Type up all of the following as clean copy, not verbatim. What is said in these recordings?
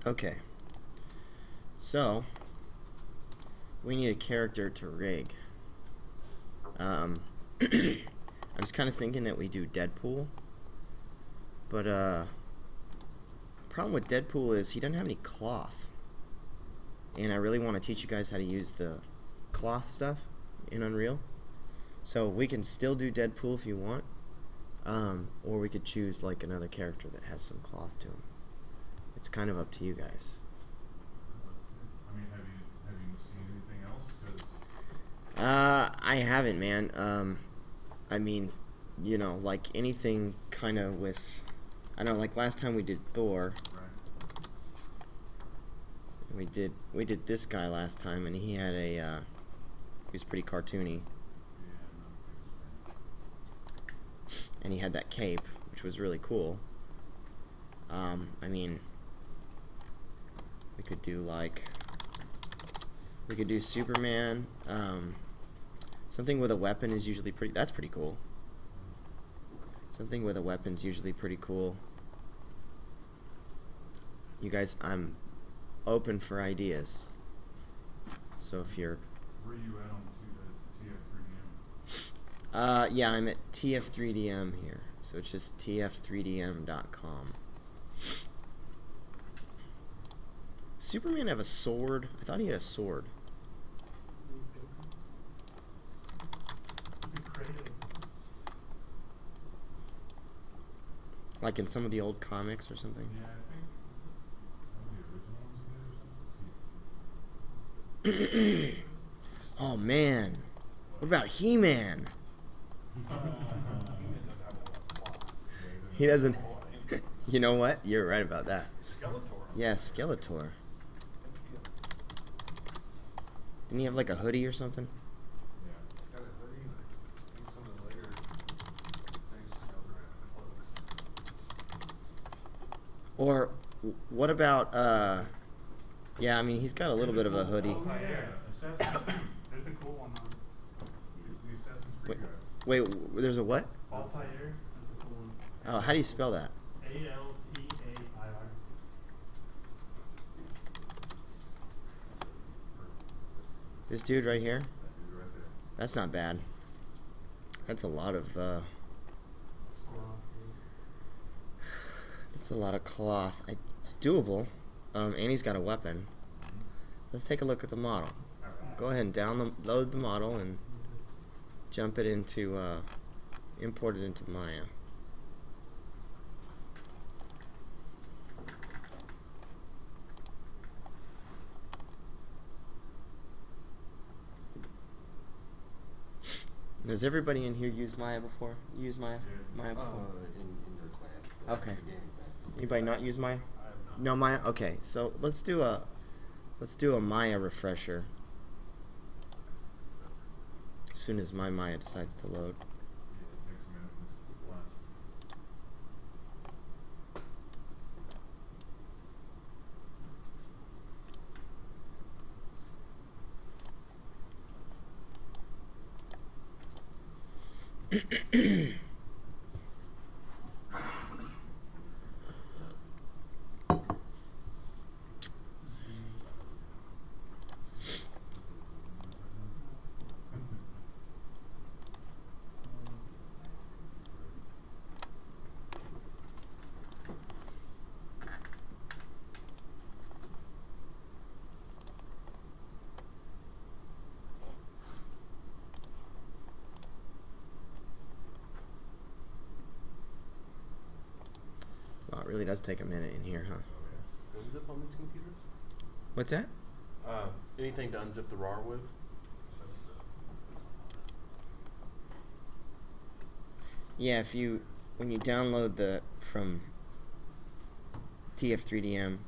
Okay, so we need a character to rig. I was kind of thinking that we do Deadpool, but problem with Deadpool is he doesn't have any cloth, and I really want to teach you guys how to use the cloth stuff in Unreal. So we can still do Deadpool if you want, or we could choose like another character that has some cloth to him. It's kind of up to you guys. I mean, have you seen anything else? 'Cause I haven't, man. I mean, you know, like anything kind of with, I don't know, like last time we did Thor. right. We did this guy last time, and he had a, he was pretty cartoony, Yeah, no, thanks, and he had that cape, which was really cool. I mean, we could do like, we could do Superman. Something with a weapon is usually pretty, that's pretty cool. Something with a weapon's usually pretty cool. You guys, I'm open for ideas. So if you're, Where are you at on the TF3DM? yeah, I'm at TF3DM here. So it's just TF3DM.com. Superman have a sword? I thought he had a sword. Like in some of the old comics or something. Yeah, I think some of the original ones did or something. Oh man, what about He-Man? He doesn't. You know what? You're right about that. Skeletor. Yeah, Skeletor. Didn't he have like a hoodie or something? Yeah. He's got a hoodie, and I think some of the later things Skeletor had a cloak. Or what about yeah, I mean he's got a little bit of a hoodie. Oh, yeah. Assassin's Creed. There's a cool one on the Assassin's Creed guy. Wait, there's a what? Altair, that's a cool one. Oh, how do you spell that? Altair. This dude right here? That dude right there. That's not bad. That's a lot of that's a lot of cloth. It's doable. And he's got a weapon. Let's take a look at the model. Alright. Go ahead and download the model and jump it into import it into Maya. Has everybody in here used Maya before? Used Maya before? In your class. Okay. Anybody not use Maya? I have not. No Maya. Okay, so let's do a Maya refresher. As soon as my Maya decides to load. Yeah, it takes a minute. This is the last. Wow, it really does take a minute in here, huh? Unzip on these computers? What's that? Anything to unzip the RAR with? Yeah, when you download from TF3DM,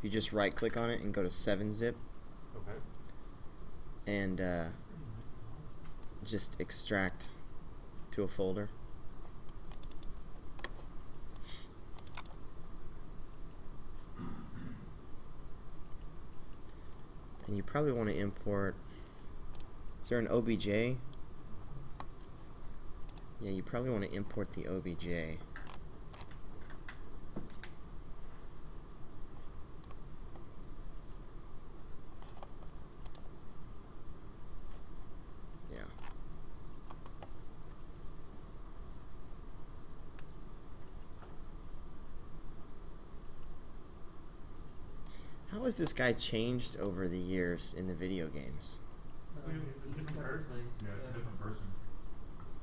you just right click on it and go to 7-zip Okay. and just extract to a folder. And you probably want to import, is there an OBJ? Yeah, you probably want to import the OBJ. has this guy changed over the years in the video games? It's a different person. Yeah, it's a different person.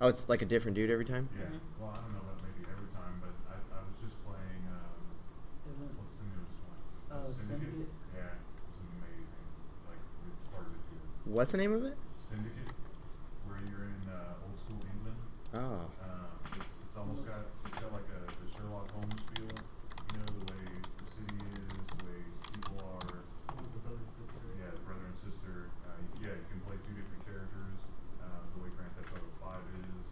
Oh, it's like a different dude every time? Yeah. Well, I don't know about maybe every time, but I was just playing, what's the newest one? Syndicate? Yeah, it's amazing. Like, retarded good. What's the name of it? Syndicate, where you're in old school England. Oh. It's almost got, it's got like the Sherlock Holmes feel. You know, the way the city is, the way people are. Someone's a brother and sister. Yeah, the brother and sister. Yeah, you can play two different characters. The way Grand Theft Auto 5 is.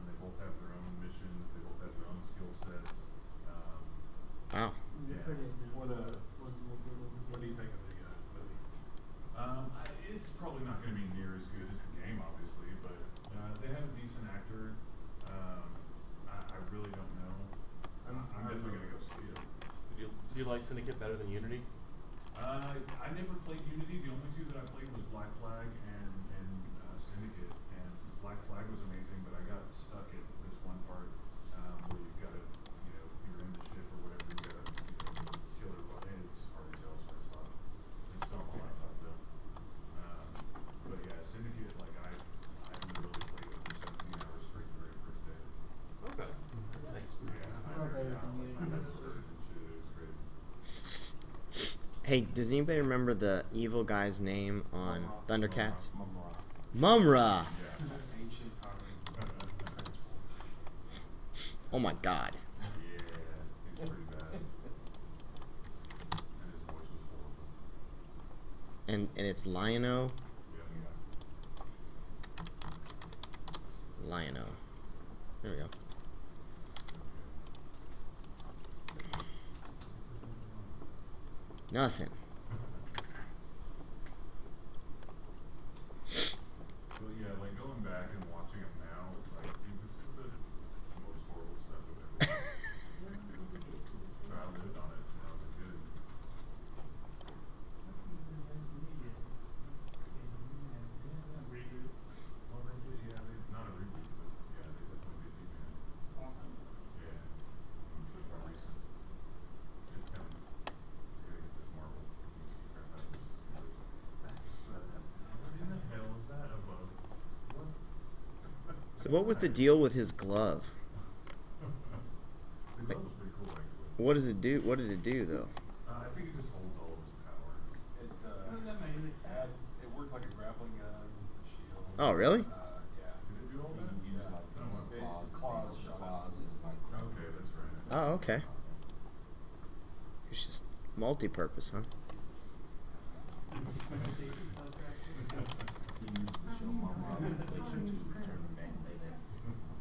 They both have their own missions. They both have their own skill sets. Wow. They're Yeah. pretty identical. What do you think of the movie? It's probably not going to be near as good as the game, obviously, but they have a decent actor. I really don't know. I'm definitely going to go see it. Do you like Syndicate better than Unity? I never played Unity. The only two that I played was Black Flag and Syndicate. And Black Flag was amazing, but I got stuck at this one part where you've got to, you're in the ship or whatever, you got to, kill everybody. And it's hard as hell, so I stopped. It's still on my laptop though. But yeah, Syndicate, like I literally played it for 17 hours straight the very first day. Okay. Nice. Yeah, I More figured better out, than like, my Unity. password and shit. It was crazy. Hey, does anybody remember the evil guy's name on Thundercats? Mumra. Mumra! Yeah. Ancient power. Oh my god. Yeah, he's pretty bad. And his voice was horrible. And it's Lion-O? Yeah. Lion-O. There we go. Nothing. Well, yeah, like going back and watching it now, it's like, dude, this is the most horrible stuff I've ever watched. But I lived on it when I was a kid. Well, they did, yeah, not a reboot, but yeah, they definitely did He-Man. Yeah. It's more recent. It's coming. I gotta get this Marvel DC crap out of this. What in the hell is that above? What? So what was the deal with his glove? The glove was pretty cool, actually. What does it do? What did it do though? I think it just holds all of his power. It worked like a grappling gun, a shield. Oh, really? Yeah. Did it do all that? Yeah. Claws shot out. Okay, that's right. Oh, okay. It's just multi-purpose, huh?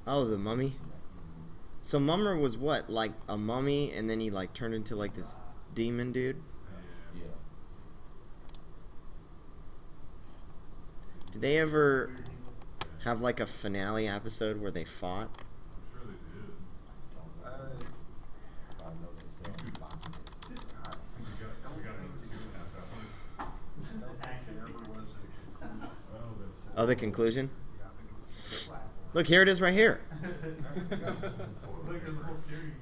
Oh, the mummy? So Mummer was what? Like a mummy and then he like turned into like this demon dude? Yeah. Did they ever have like a finale episode where they fought? I'm sure they did. We got another 2.5 hours. There ever was a conclusion. Oh, that's cool. Oh, the conclusion? Yeah, I think it was. Look, here it is right here. Totally Look, there's a whole series.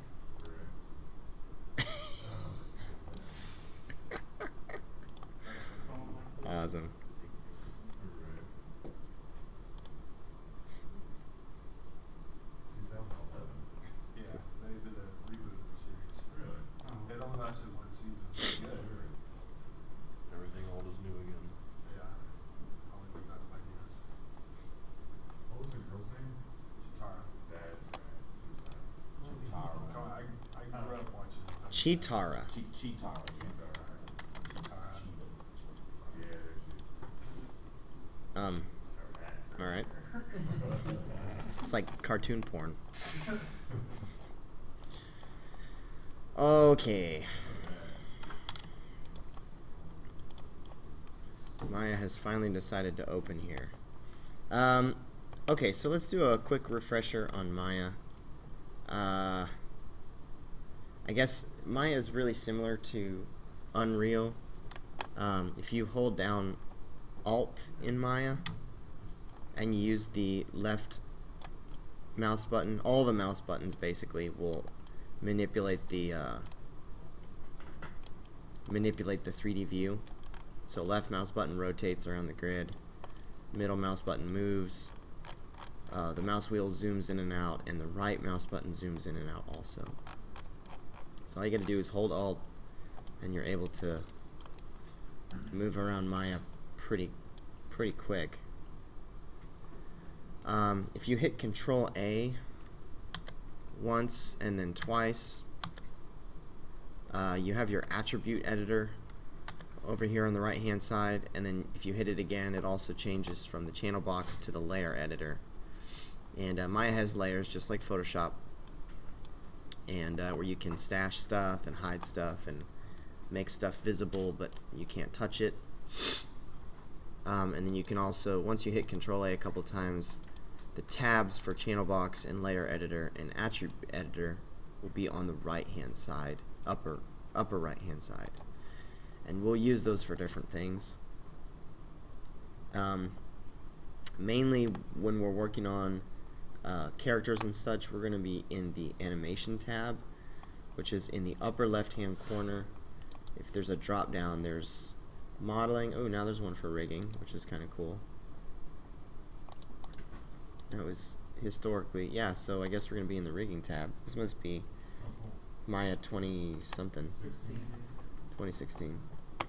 Awesome. Right. 2011. Yeah, they did a reboot of the series. Really? It only lasted one season. Everything old is new again. Yeah. Only looked out of ideas. What was the girl's name? Chitara. That's right. Come on, I grew up watching. Chitara. Chitara. Yeah, there she is. Alright. It's like cartoon porn. Okay. Maya has finally decided to open here. Okay, so let's do a quick refresher on Maya. I guess Maya is really similar to Unreal. If you hold down Alt in Maya and you use the left mouse button, all the mouse buttons basically will manipulate the manipulate the 3D view. So left mouse button rotates around the grid, middle mouse button moves, the mouse wheel zooms in and out, and the right mouse button zooms in and out also. So all you gotta do is hold Alt, and you're able to move around Maya pretty quick. If you hit Control A once and then twice, you have your attribute editor over here on the right hand side, and then if you hit it again, it also changes from the channel box to the layer editor. And Maya has layers just like Photoshop, and where you can stash stuff and hide stuff and make stuff visible but you can't touch it. And then you can also, once you hit Control A a couple times, the tabs for channel box and layer editor and attribute editor will be on the right hand side, upper right hand side, and we'll use those for different things. Mainly when we're working on characters and such, we're going to be in the animation tab, which is in the upper left hand corner. If there's a drop down, there's modeling. Oh, now there's one for rigging, which is kind of cool. That was historically, yeah, so I guess we're going to be in the rigging tab. This must be Maya 20 something, 2016.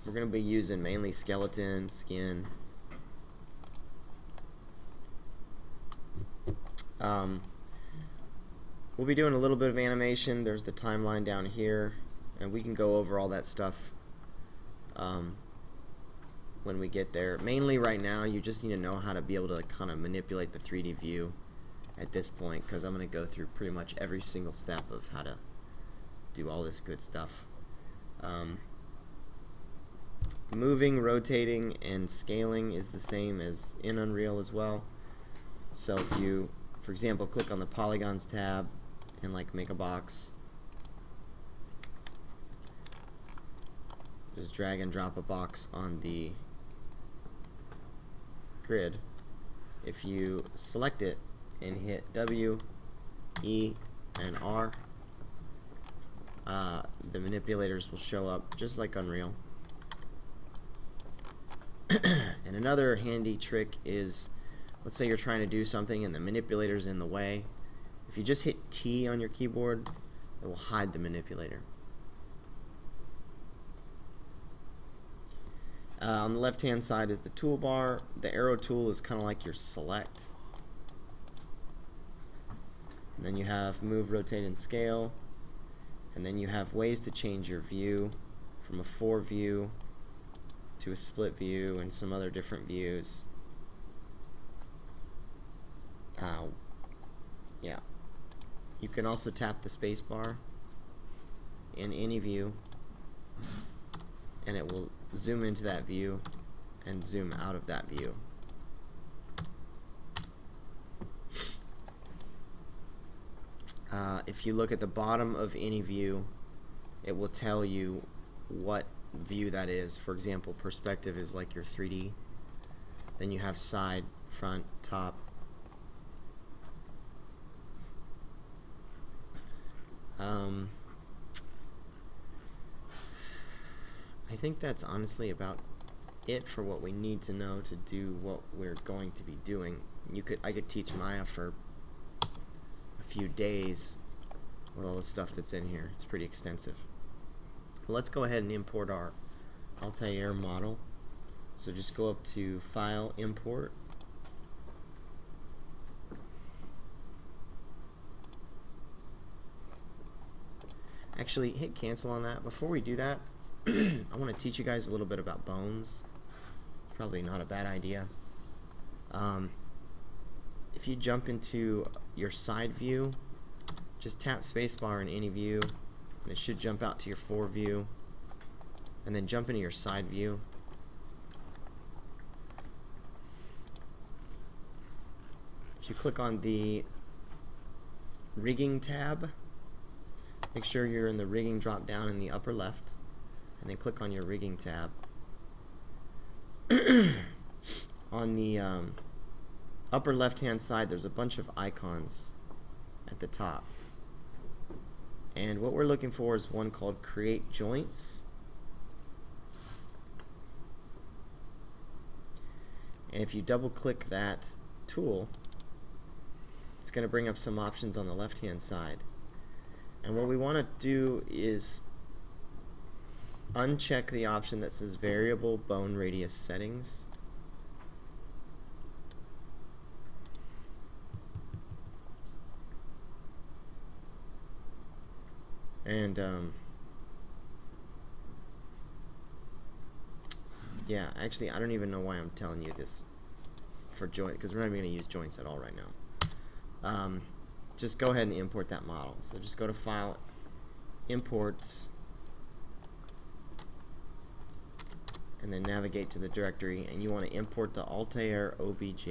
We're going to be using mainly skeleton, skin. We'll be doing a little bit of animation. There's the timeline down here, and we can go over all that stuff when we get there. Mainly right now, you just need to know how to be able to kind of manipulate the 3D view at this point, because I'm going to go through pretty much every single step of how to do all this good stuff. Moving, rotating, and scaling is the same as in Unreal as well. So if you, for example, click on the Polygons tab and like make a box, just drag and drop a box on the grid. If you select it and hit W, E, and R, the manipulators will show up just like Unreal. And another handy trick is, let's say you're trying to do something and the manipulator's in the way. If you just hit T on your keyboard, it will hide the manipulator. On the left hand side is the toolbar. The arrow tool is kind of like your select. And then you have move, rotate, and scale. And then you have ways to change your view from a 4 view to a split view and some other different views. Yeah. You can also tap the space bar in any view, and it will zoom into that view and zoom out of that view. If you look at the bottom of any view, it will tell you what view that is. For example, perspective is like your 3D. Then you have side, front, top. I think that's honestly about it for what we need to know to do what we're going to be doing. I could teach Maya for a few days with all the stuff that's in here. It's pretty extensive. Well, let's go ahead and import our Altair model. So just go up to File, Import. Actually, hit cancel on that. Before we do that, I want to teach you guys a little bit about bones. It's probably not a bad idea. If you jump into your side view, just tap spacebar in any view, and it should jump out to your 4 view, and then jump into your side view. If you click on the rigging tab, make sure you're in the rigging drop down in the upper left, and then click on your rigging tab. On the upper left hand side, there's a bunch of icons at the top, and what we're looking for is one called Create Joints. And if you double click that tool, it's going to bring up some options on the left hand side. And what we want to do is uncheck the option that says variable bone radius settings. And yeah, actually I don't even know why I'm telling you this for joint, because we're not even going to use joints at all right now. Just go ahead and import that model. So just go to File, Import, and then navigate to the directory, and you want to import the Altair OBJ.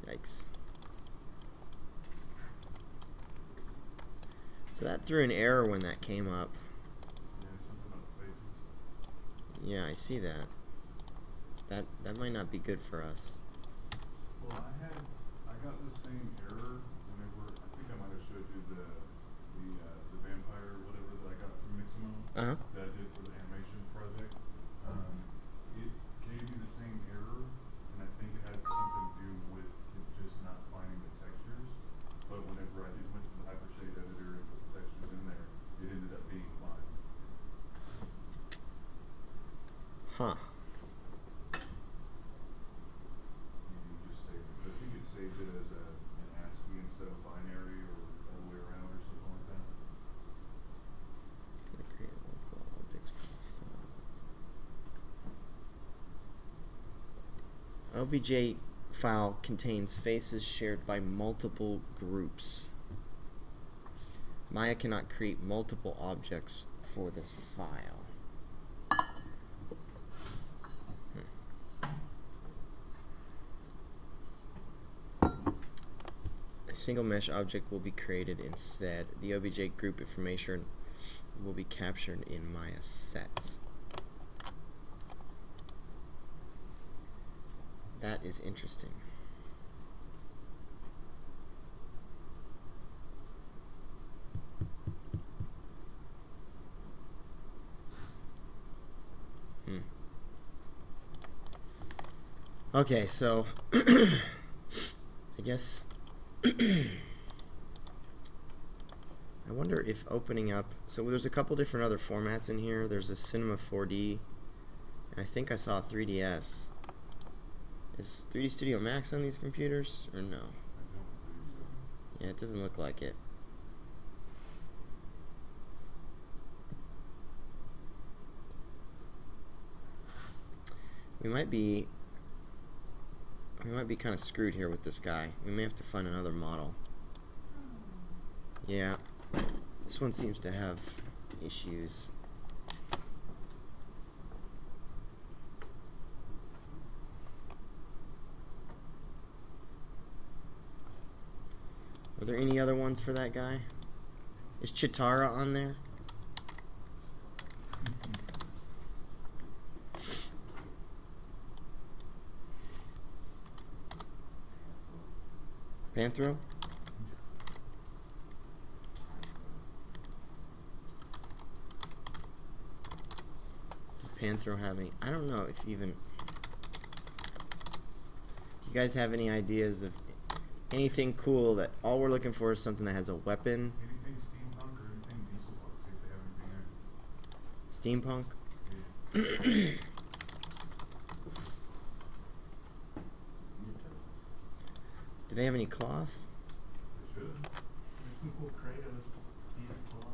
Yikes. So that threw an error when that came up. Yeah, something about the faces. Yeah, I see that. That might not be good for us. Well, I got the same error whenever, I think I might have showed you the vampire or whatever that I got from Mixamo Uh-huh. that I did for the animation project. It gave me the same error, and I think it had something to do with it just not finding the textures. But whenever I went to the Hypershade editor and put the textures in there, it ended up being fine. Huh. You just save it. I think it saved it as an ASCII instead of binary or all the way around or something like that. Create multiple objects for this file. OBJ file contains faces shared by multiple groups. Maya cannot create multiple objects for this file. A single mesh object will be created instead. The OBJ group information will be captured in Maya sets. That is interesting. Okay, so I guess I wonder if opening up, so there's a couple different other formats in here. There's a Cinema 4D, and I think I saw 3DS. Is 3D Studio Max on these computers, or no? I don't believe so. Yeah, it doesn't look like it. We might be kind of screwed here with this guy. We may have to find another model. Yeah, this one seems to have issues. Were there any other ones for that guy? Is Chitara on there? Panthro? Did Panthro have any? I don't know if even. Do you guys have any ideas of anything cool that all we're looking for is something that has a weapon? Anything steampunk or anything diesel punk, see if they have anything there. Steampunk? Yeah. Do they have any cloth? They should. There's some cool Kratos. He is cool.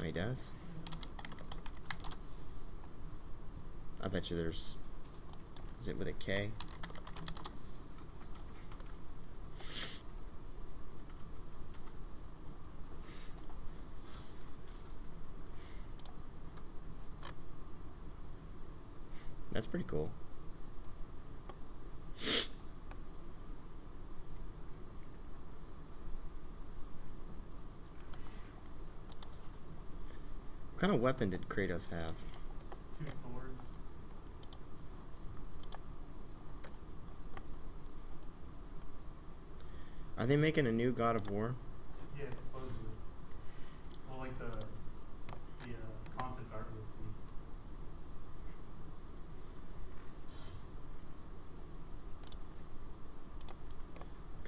Oh, he does? I bet you there's. Is it with a K? That's pretty cool. What kind of weapon did Kratos have? 2 swords. Are they making a new God of War? Yeah, supposedly. Well, like the concept art was leaked.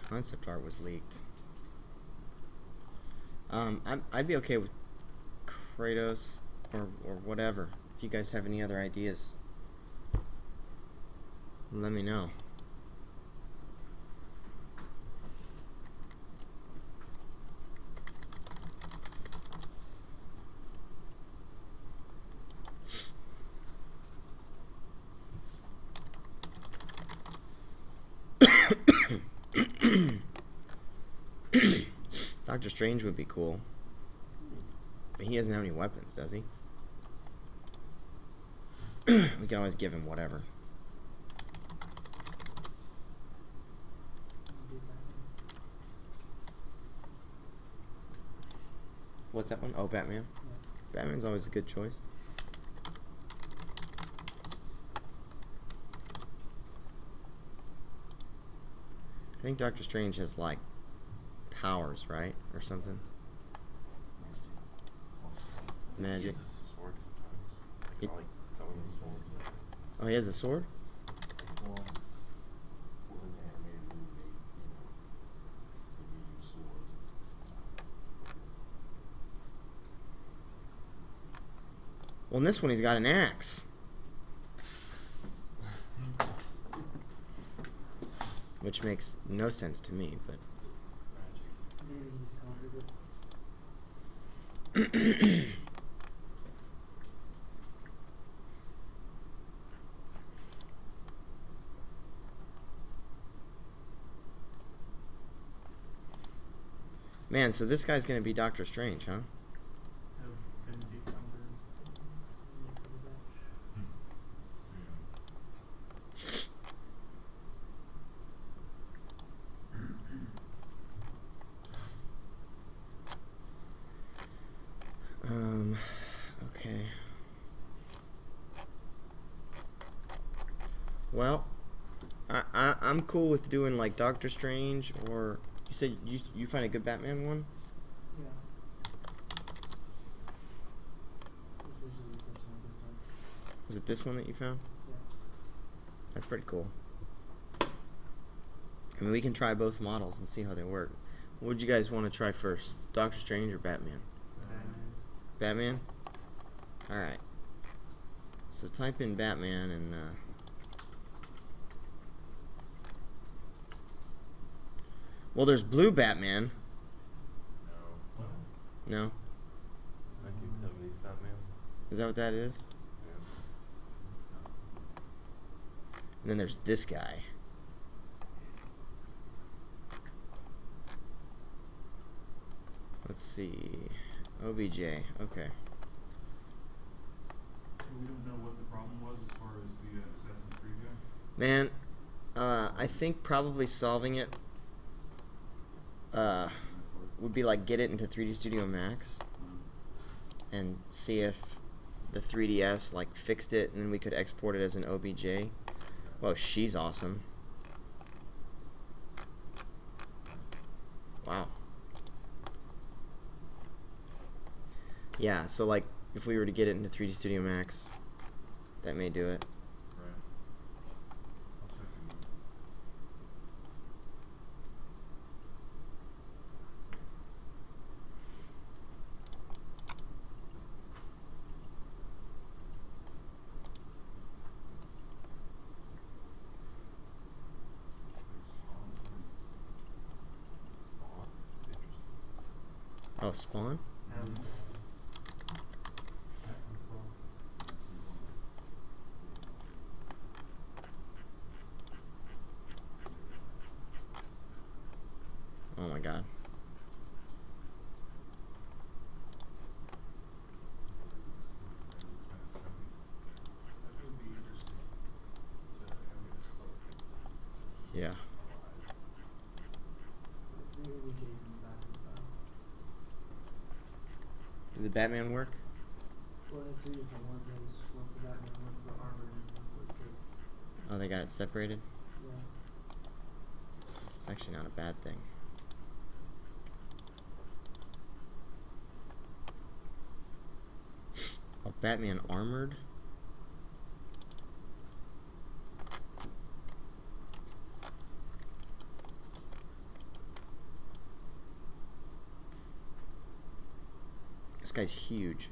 Concept art was leaked. I'd be okay with Kratos or whatever. If you guys have any other ideas, let me know. Doctor Strange would be cool. But he doesn't have any weapons, does he? We can always give him whatever. What's that one? Oh, Batman. Yeah. Batman's always a good choice. I think Doctor Strange has like powers, right? Or something. Magic. He uses swords sometimes. He- Like, I like some of the swords. Oh, he has a sword? Well, in the animated movie, they give you swords and stuff sometimes. Well, in this one, he's got an axe. Which makes no sense to me, but... Maybe he's conquered it. Man, so this guy's gonna be Doctor Strange, huh? Benedict Cumberbatch. Okay. Well, I'm cool with doing like Doctor Strange, or you said you find a good Batman one? Yeah. This was the first one I've done. Was it this one that you found? Yeah. That's pretty cool. I mean, we can try both models and see how they work. What would you guys want to try first? Doctor Strange or Batman? Batman? Alright. So type in Batman and well, there's blue Batman. No? 1970s Batman. Is that what that is? Yeah. And then there's this guy. Let's see. OBJ. Okay. So we don't know what the problem was as far as the Assassin's Creed guy? Man, I think probably solving it would be like get it into 3D Studio Max and see if the 3DS like fixed it, and then we could export it as an OBJ. Whoa, she's awesome. Wow. Yeah, so like if we were to get it into 3D Studio Max, that may do it. Right. I'll check it out. Oh, Spawn? Oh my god. That would be interesting to have it as close. Yeah. Maybe OBJ's in the back of the file. Did the Batman work? Well, it has three different ones. There's one for Batman, one for Armor, and one for his cape. Oh, they got it separated? Yeah. It's actually not a bad thing. Batman armored. This guy's huge.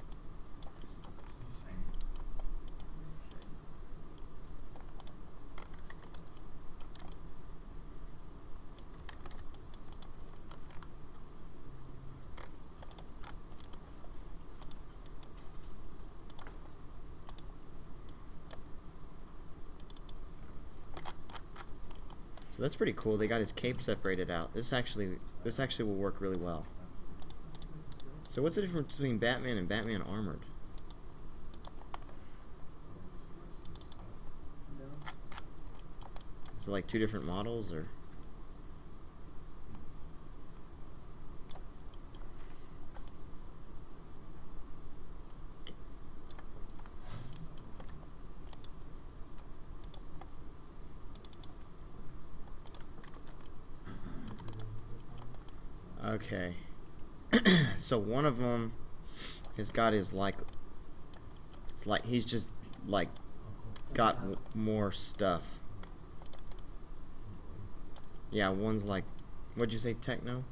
So that's pretty cool. They got his cape separated out. This actually will work really well. So what's the difference between Batman and Batman armored? No. Is it like two different models or? Okay. So one of them has got his it's like he's just like got more stuff. Yeah, one's like, what'd you say, techno?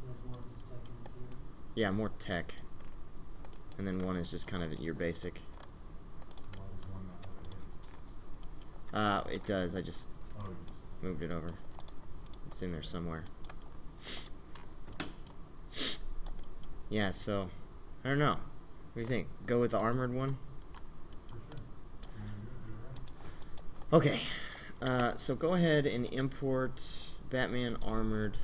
There's more of his seconds here. Yeah, more tech. And then one is just kind of your basic. It does. I just moved it over. It's in there somewhere. Yeah, so I don't know. What do you think? Go with the armored one? Okay. So go ahead and import Batman armored.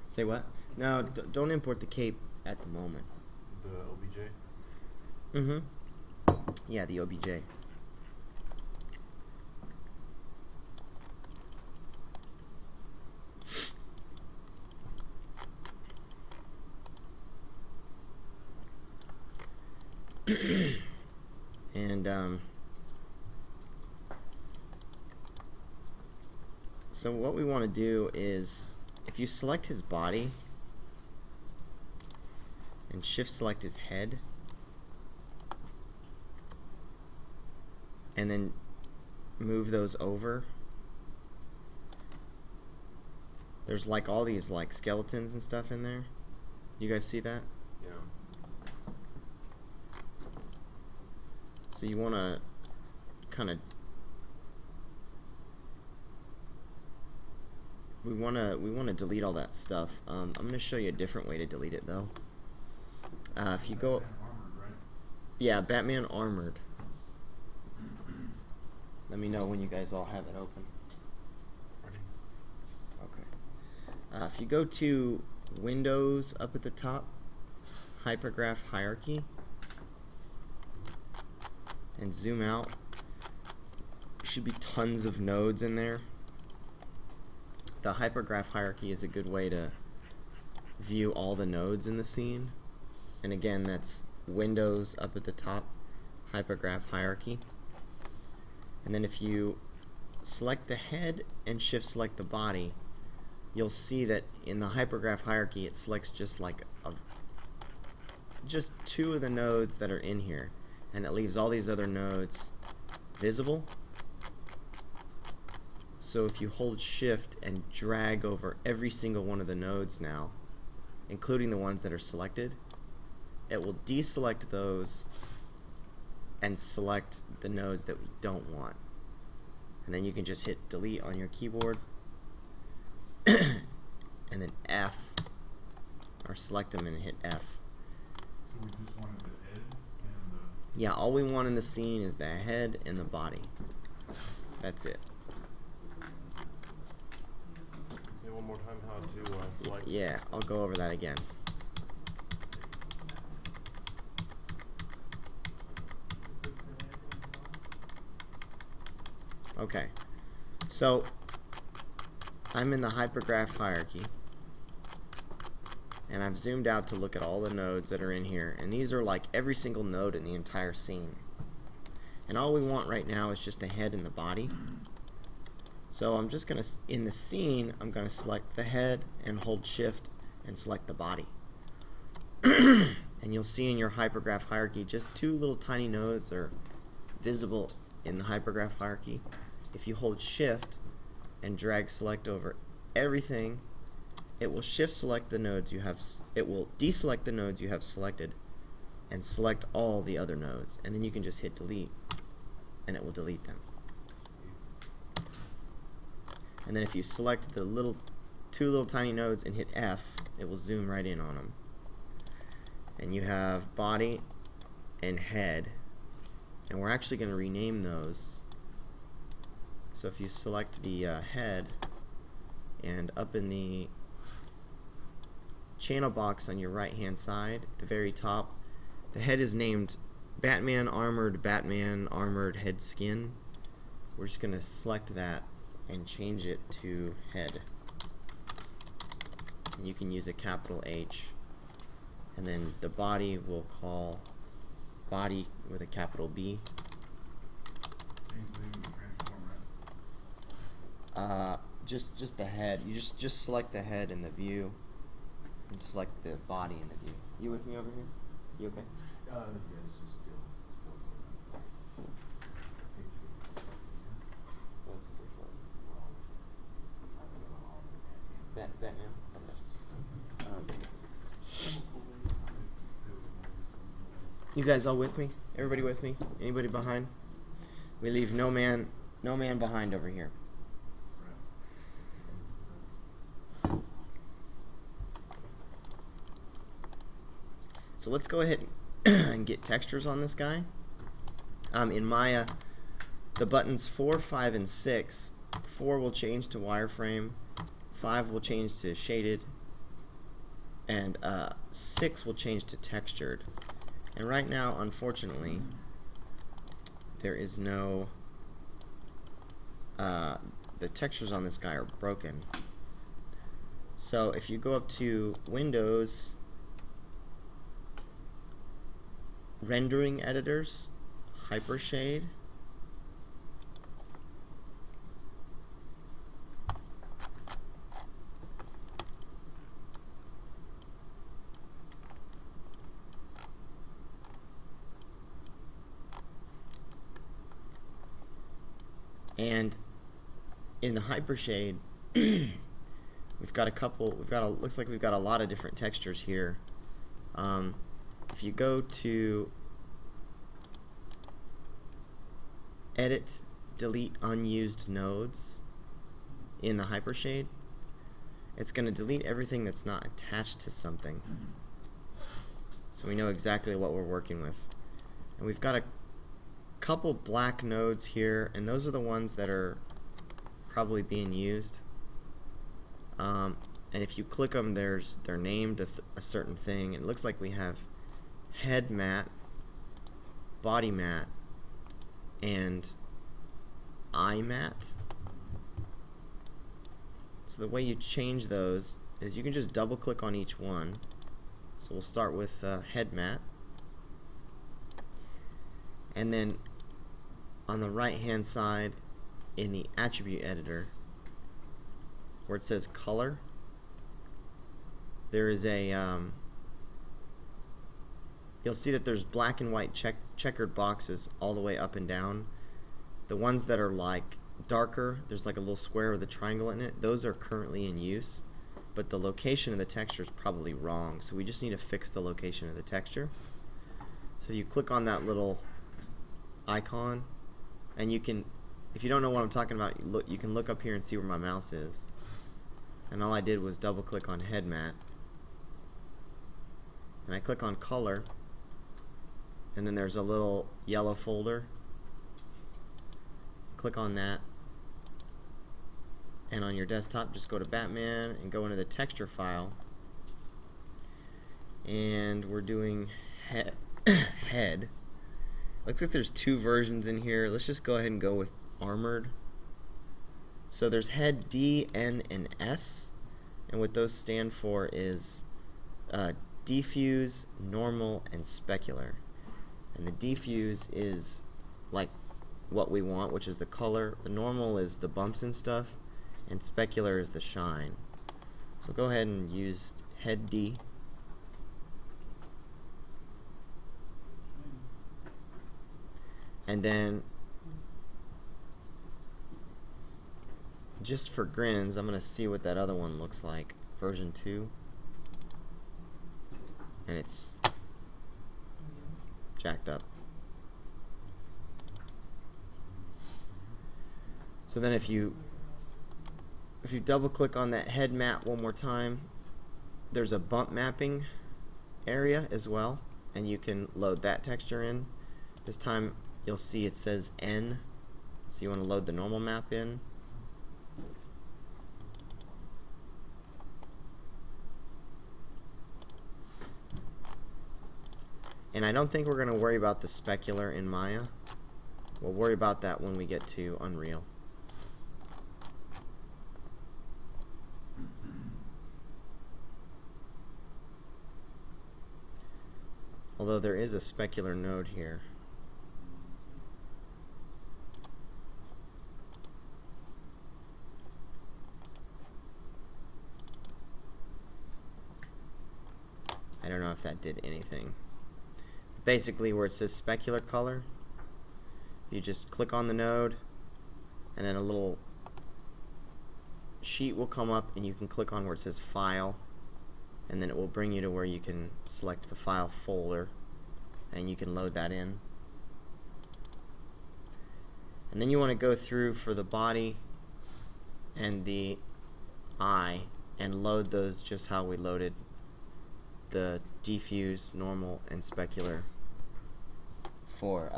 Say what? No, don't import the cape at the moment. The OBJ. Mm-hmm. Yeah, the OBJ. And so what we want to do is, if you select his body and shift select his head, and then move those over, there's like all these like skeletons and stuff in there. You guys see that? Yeah. So you want to kind of we want to delete all that stuff. I'm going to show you a different way to delete it though. If you go, yeah, Batman armored. Let me know when you guys all have it open. Ready? Okay. If you go to Windows up at the top, Hypergraph Hierarchy, and zoom out, there should be tons of nodes in there. The Hypergraph Hierarchy is a good way to view all the nodes in the scene. And again, that's Windows up at the top, Hypergraph Hierarchy. And then if you select the head and shift select the body, you'll see that in the Hypergraph Hierarchy it selects just like just two of the nodes that are in here, and it leaves all these other nodes visible. So if you hold shift and drag over every single one of the nodes now, including the ones that are selected, it will deselect those and select the nodes that we don't want. And then you can just hit delete on your keyboard and then F, or select them and hit F. So we just wanted the head and the... Yeah, all we want in the scene is the head and the body. That's it. Say one more time how to select. Yeah, I'll go over that again. Okay, so I'm in the Hypergraph Hierarchy, and I've zoomed out to look at all the nodes that are in here, and these are like every single node in the entire scene. And all we want right now is just the head and the body. So I'm just going to, in the scene, I'm going to select the head and hold shift and select the body. And you'll see in your hypergraph hierarchy just two little tiny nodes are visible in the hypergraph hierarchy. If you hold shift and drag select over everything, it will shift select the nodes you have, it will deselect the nodes you have selected and select all the other nodes, and then you can just hit delete and it will delete them. And then if you select the two little tiny nodes and hit F, it will zoom right in on them. And you have body and head, and we're actually going to rename those. So if you select the head, and up in the channel box on your right hand side at the very top, the head is named Batman Armored Head Skin. We're just going to select that and change it to head. And you can use a capital H. And then the body we'll call body with a capital B. Change the name of the transform, right? Just the head. You just select the head in the view and select the body in the view. You with me over here? You okay? Yeah, it's just still going on. What's this like? Batman. You guys all with me? Everybody with me? Anybody behind? We leave no man behind over here. So let's go ahead and get textures on this guy. In Maya, the buttons 4, 5, and 6, 4 will change to wireframe, 5 will change to shaded, and 6 will change to textured. And right now, unfortunately, there is no, the textures on this guy are broken. So if you go up to Windows, Rendering Editors, Hypershade, and in the Hypershade looks like we've got a lot of different textures here. If you go to Edit, Delete Unused Nodes in the Hypershade, it's going to delete everything that's not attached to something. So we know exactly what we're working with. And we've got a couple black nodes here, and those are the ones that are probably being used. And if you click them, they're named a certain thing. It looks like we have head matte, body matte, and eye matte. So the way you change those is you can just double click on each one. So we'll start with head matte, and then on the right hand side in the attribute editor where it says color, there is a you'll see that there's black and white checkered boxes all the way up and down. The ones that are like darker, there's like a little square with a triangle in it, those are currently in use, but the location of the texture is probably wrong, so we just need to fix the location of the texture. So you click on that little icon, and you can, if you don't know what I'm talking about, you can look up here and see where my mouse is. And all I did was double click on head matte, and I click on color, and then there's a little yellow folder. Click on that, and on your desktop just go to Batman and go into the texture file, and we're doing head. Looks like there's two versions in here. Let's just go ahead and go with armored. So there's head D, N, and S, and what those stand for is diffuse, normal, and specular. And the diffuse is like what we want, which is the color. The normal is the bumps and stuff, and specular is the shine. So go ahead and use head D. And then, just for grins, I'm going to see what that other one looks like. Version 2. And it's jacked up. So then if you double click on that head map one more time, there's a bump mapping area as well, and you can load that texture in. This time you'll see it says N, so you want to load the normal map in. And I don't think we're going to worry about the specular in Maya. We'll worry about that when we get to Unreal. Although there is a specular node here. I don't know if that did anything. Basically, where it says specular color, if you just click on the node, and then a little sheet will come up, and you can click on where it says File, and then it will bring you to where you can select the file folder, and you can load that in. And then you want to go through for the body and the eye and load those just how we loaded the diffuse, normal, and specular for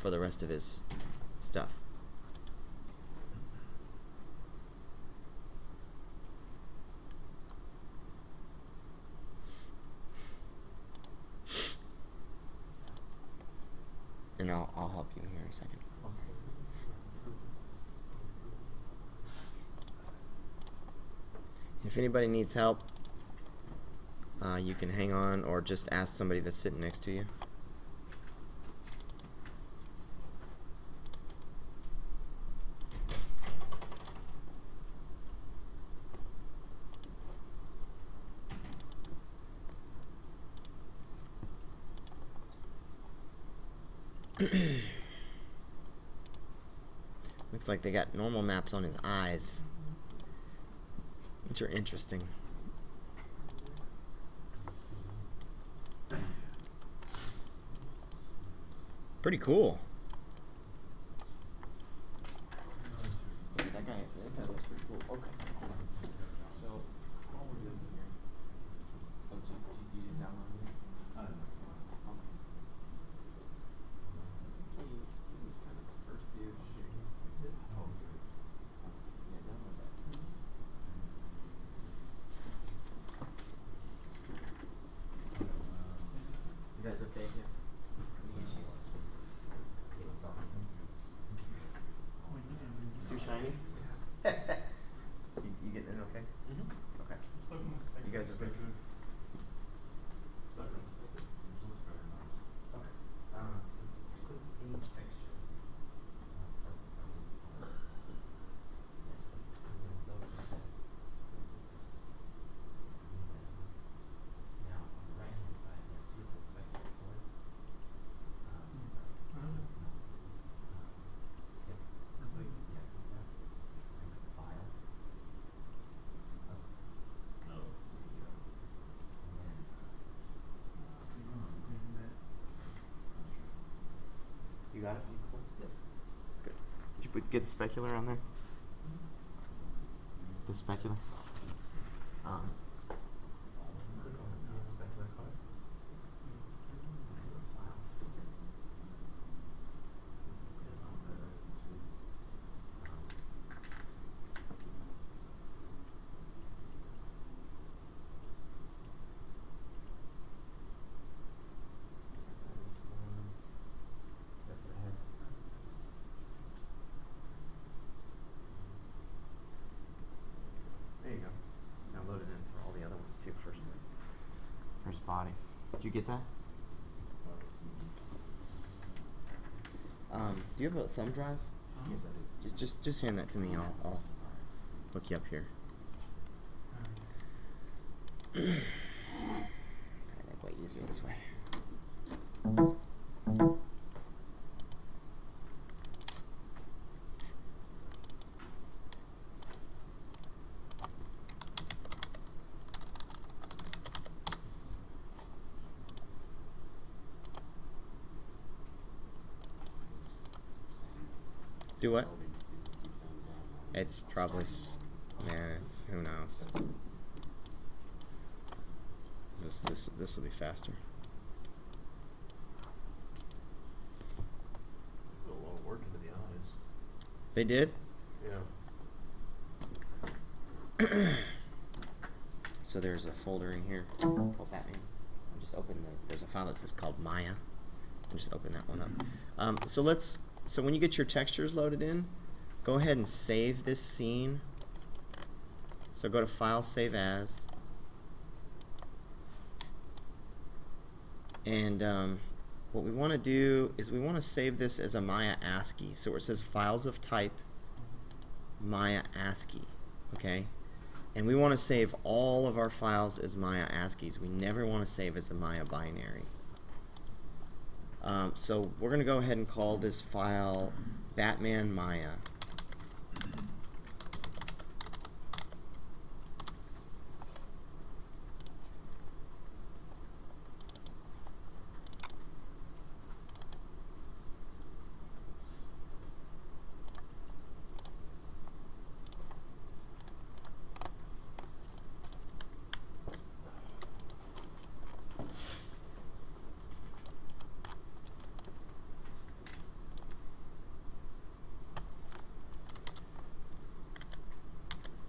the rest of his stuff. And I'll help you here in a second. If anybody needs help, you can hang on or just ask somebody that's sitting next to you. Looks like they got normal maps on his eyes, which are interesting. Pretty cool. That guy looks pretty cool. Okay. So, while we're doing here, you didn't download it? Okay. He was kind of the first dude. Oh, good. Yeah, download that. You guys okay here? Any issues? Okay, what's up? Too shiny? you getting it okay? Mm-hmm. Okay. You You guys okay? Okay. So click any texture. Now, on the right-hand side, there, see it says specular color? File. You got it? Yep. Good. Did you get the specular on there? The specular? Click on the specular color. File. There you go. Now load it in for all the other ones too first. First body. Did you get that? Do you have a thumb drive? Yes, I did. Just hand that to me. I'll look you up here. Kind of like way easier this way. Do what? It's probably, who knows. This will be faster. Put a lot of work into the eyes. They did? Yeah. So there's a folder in here called Batman. I'll just open there's a file that says called Maya. I'll just open that one up. So when you get your textures loaded in, go ahead and save this scene. So go to File, Save As. And what we want to do is we want to save this as a Maya ASCII. So where it says Files of Type, Maya ASCII. Okay? And we want to save all of our files as Maya ASCIIs. We never want to save as a Maya binary. So we're going to go ahead and call this file Batman Maya.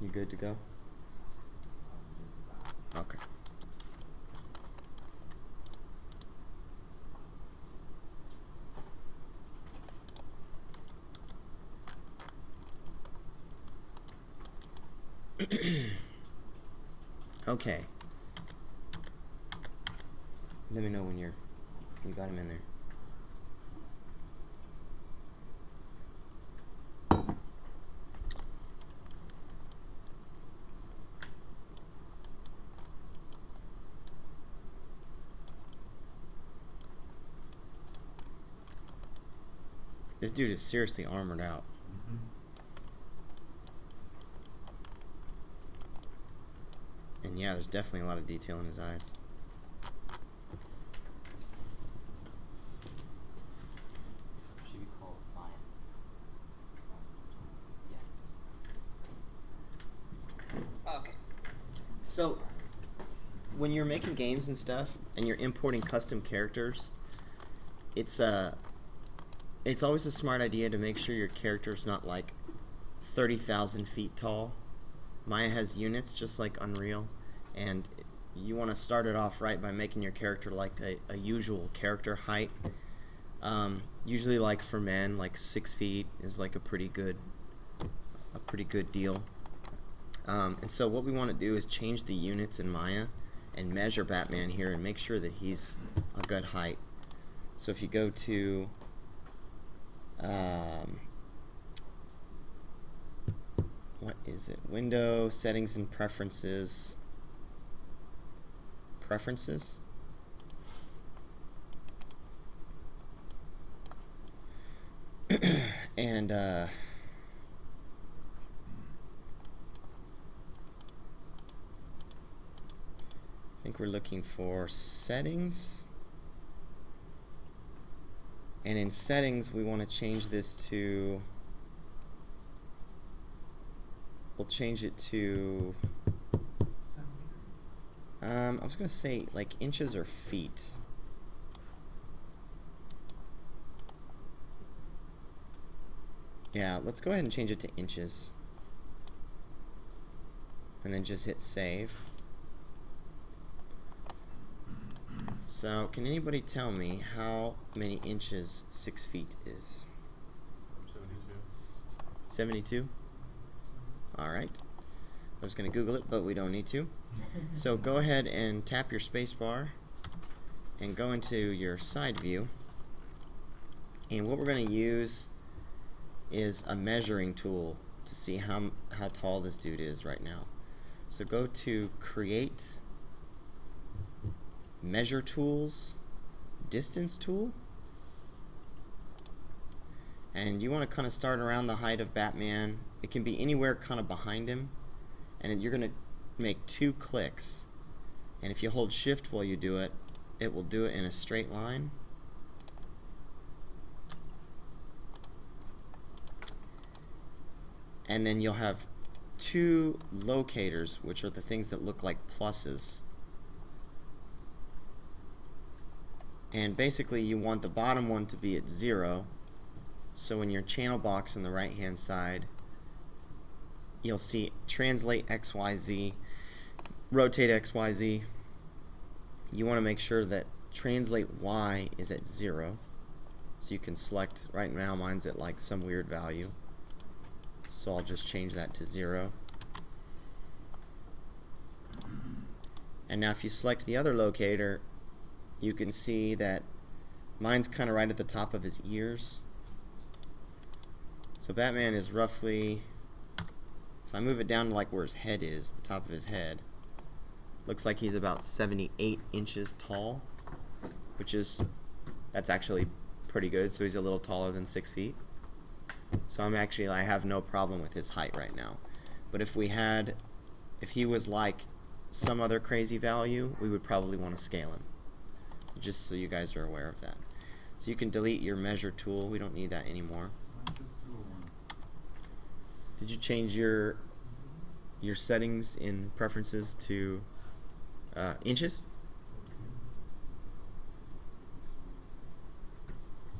You good to go? Okay. Okay. Let me know when you got him in there. This dude is seriously armored out. And yeah, there's definitely a lot of detail in his eyes. Should we call it Maya? Yeah. Okay. So, when you're making games and stuff, and you're importing custom characters, it's always a smart idea to make sure your character's not like 30,000 feet tall. Maya has units just like Unreal, and you want to start it off right by making your character like a usual character height. Usually, like for men, like 6 feet is like a pretty good deal. And so what we want to do is change the units in Maya and measure Batman here and make sure that he's a good height. So if you go to what is it? Window, Settings and Preferences. Preferences? And I think we're looking for Settings. And in Settings, we want to change this to, we'll change it to, I was going to say like inches or feet. Yeah, let's go ahead and change it to inches. And then just hit save. So, can anybody tell me how many inches 6 feet is? 72? Alright. I was going to Google it, but we don't need to. So, go ahead and tap your space bar and go into your side view. And what we're going to use is a measuring tool to see how tall this dude is right now. So go to Create, Measure Tools, Distance Tool, and you want to kind of start around the height of Batman. It can be anywhere kind of behind him, and you're going to make 2 clicks, and if you hold Shift while you do it, it will do it in a straight line. And then you'll have 2 locators, which are the things that look like pluses. And basically you want the bottom one to be at 0. So in your channel box on the right hand side, you'll see translate XYZ, rotate XYZ. You want to make sure that translate Y is at 0. So you can select, right now mine's at like some weird value. So I'll just change that to 0. And now if you select the other locator, you can see that mine's kind of right at the top of his ears. So Batman is roughly, if I move it down to like where his head is, the top of his head, looks like he's about 78 inches tall, that's actually pretty good. So he's a little taller than 6 feet. So I have no problem with his height right now. But if he was like some other crazy value, we would probably want to scale him. So just so you guys are aware of that. So you can delete your measure tool. We don't need that anymore. Mine's just 201. Did you change your settings in preferences to inches?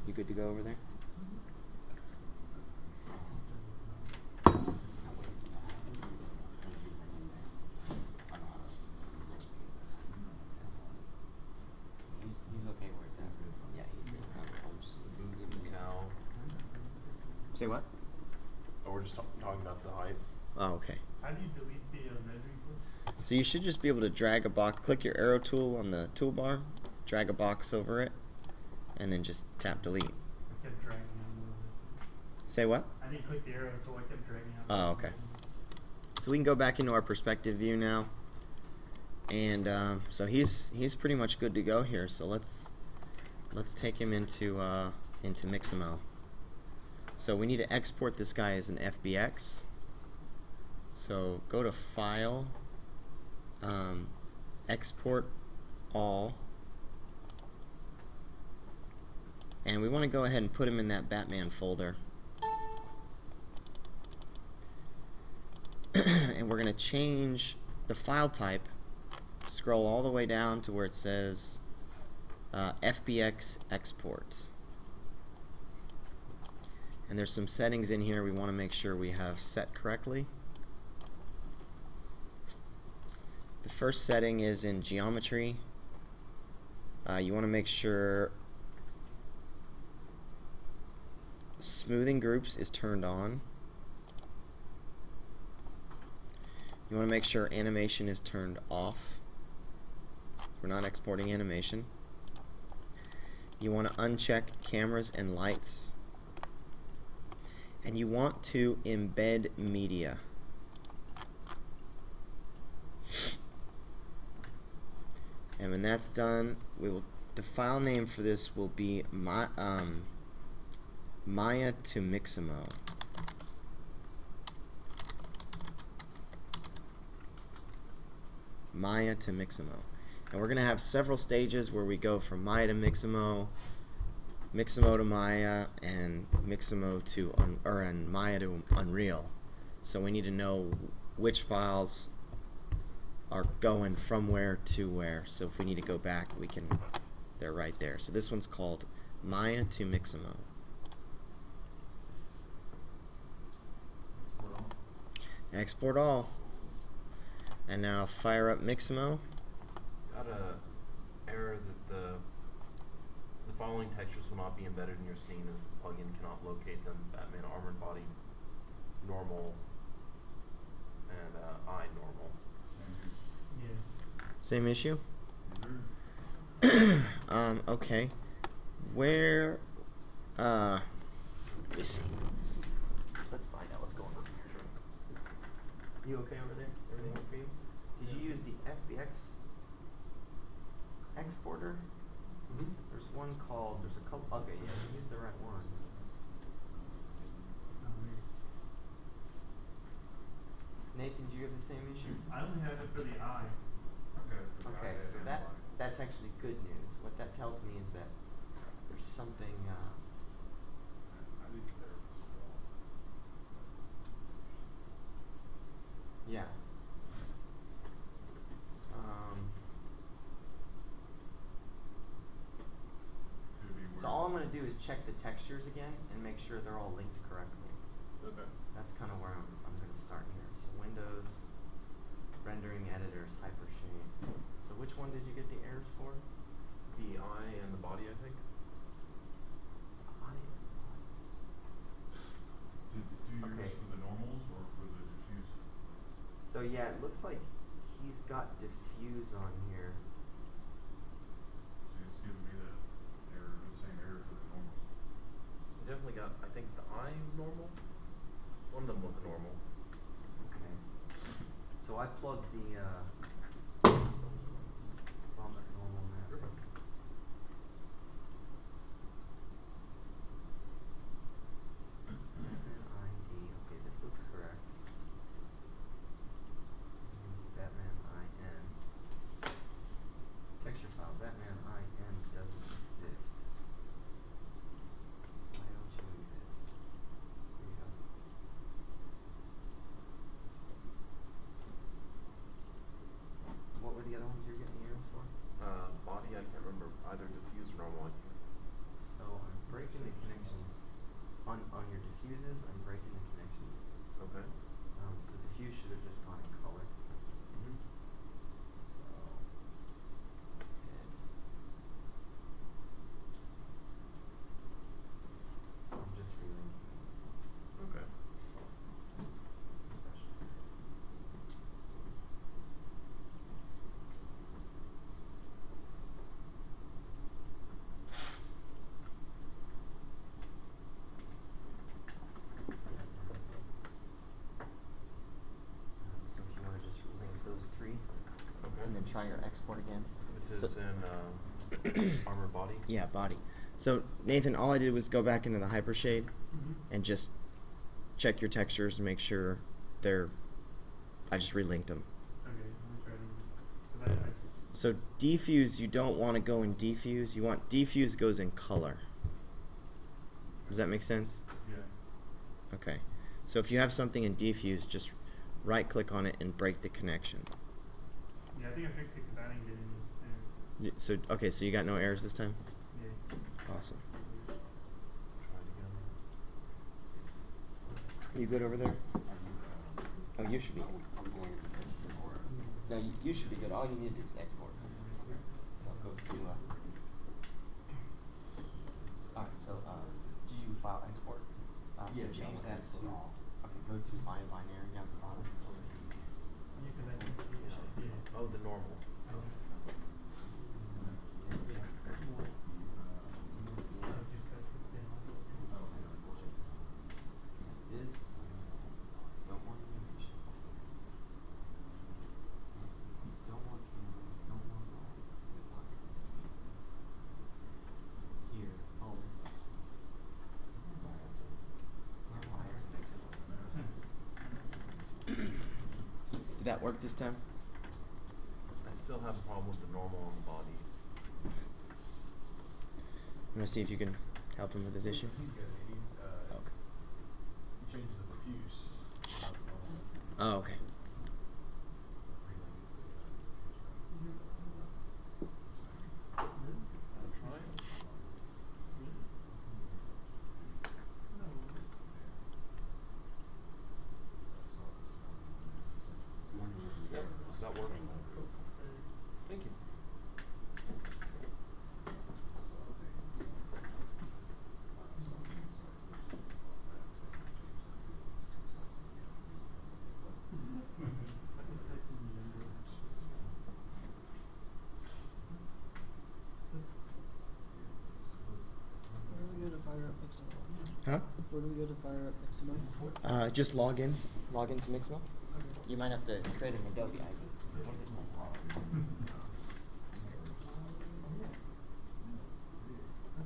You good to go over there? He's okay where he's at. Yeah, he's good. I'm just Now, say what? we're just talking about the height. Oh, okay. How do you delete the measuring tool? So you should just be able to drag a box, click your arrow tool on the toolbar, drag a box over it, and then just tap delete. I kept dragging out a little bit. Say what? I didn't click the arrow tool, I kept dragging out. Oh, okay. So we can go back into our perspective view now, and so he's pretty much good to go here. So let's take him into Mixamo. So we need to export this guy as an FBX. So go to File, Export All, and we want to go ahead and put him in that Batman folder. And we're going to change the file type, scroll all the way down to where it says FBX Export. And there's some settings in here we want to make sure we have set correctly. The first setting is in geometry. You want to make sure smoothing groups is turned on. You want to make sure animation is turned off. We're not exporting animation. You want to uncheck cameras and lights. And you want to embed media. And when that's done, the file name for this will be Maya to Mixamo. Maya to Mixamo. And we're going to have several stages where we go from Maya to Mixamo, Mixamo to Maya, and Mixamo to and Maya to Unreal. So we need to know which files are going from where to where. So if we need to go back, they're right there. So this one's called Maya to Mixamo. Export all. And now fire up Mixamo. Got a error that the following textures will not be embedded in your scene as the plugin cannot locate them: Batman armored body, normal, and eye normal. Yeah. Same issue? Okay. Where let me see. Let's find out what's going on here. You okay over there? Everything okay for you? Did you use the FBX exporter? Mm-hmm. There's one called, there's a couple, okay, yeah, you used the right one. Nathan, do you have the same issue? I only have it for the eye. Okay, for the Okay, iPad so and that mobile. that's actually good news. What that tells me is that there's something. I think there was well. Yeah. Could be So where- all I'm going to do is check the textures again and make sure they're all linked correctly. Okay. That's kind of where I'm going to start here. So Windows, rendering editors, Hypershade. So which one did you get the errors for? The eye and the body, I think. Do yours Okay. for the normals or for the diffuse? So yeah, it looks like he's got diffuse on here. So it's giving me that error, the same error for the normals. You definitely got, I think, the eye normal. One of them was normal. Okay. So I plugged the vomit normal map. Batman ID. Okay, this looks correct. Batman IN. Texture file. Batman IN doesn't exist. Why don't you exist? Here you go. What were the other ones you were getting errors for? Body, I can't remember either diffuse or normal. So I'm breaking the connections on your diffuses. I'm breaking the connections. Okay. So diffuse should have just gone in color. Mm-hmm. So head. So I'm just relinking these. Okay. Special. So if you want to just link those three, Okay. and then try your export again. This So- is in armor body. Yeah, body. So Nathan, all I did was go back into the hypershade and just check your textures and make sure they're. I just relinked them. Okay, let me try to. So defuse, you don't want to go in defuse. You want defuse goes in color. Does that make sense? Yeah. Okay. So if you have something in defuse, just right click on it and break the connection. Yeah, I think I fixed it because I didn't get any. So okay, so you got no errors this time? Yeah. Awesome. Try it again. You good over there? Oh, you should be. I'm going into texture or No, you should be good. All you need to do is export. So go to. All right. So did you file export? So Yeah, change no, that to. export all. Okay, go to my binary down at the bottom. Yeah, because I didn't see it. Yeah. Oh, the normal. This don't want animation. Don't want cameras, don't want lights, we want animation. So here, all this. Why it's Mixamo. Did that work this time? I still have a problem with the normal on the body. I'm gonna see if you can help him with his issue. He's good. Okay. He changed the diffuse. Oh, okay. Yep. Is that working? Thank you. Where do we go to fire up Mixamo? Just log in. Log into Mixamo. Okay. You might have to create an Adobe ID. What does it say? I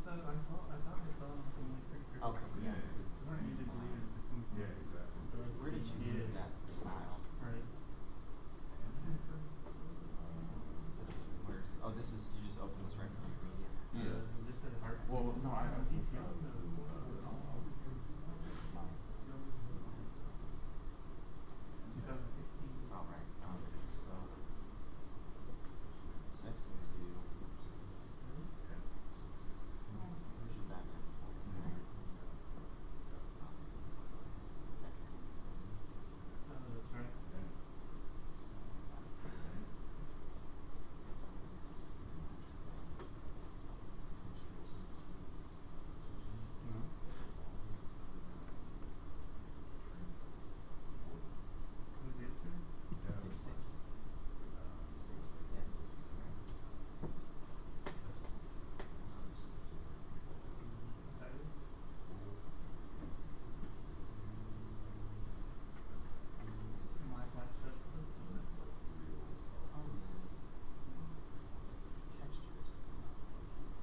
thought I saw some like pictures. Okay, yeah. I don't need to believe it. Yeah, exactly. Where did you move that file? Right. Where's? Oh, this is. You just open this right from your media. Yeah. This said heart. Well, no, I don't think so. 2016. Oh, right. So this is you. Where's your Batman folder? There. So let's go ahead. That's right. No. Who's the answer? It's 6. 6. Yes. 6. Excited? My flashlight. The problem is the textures.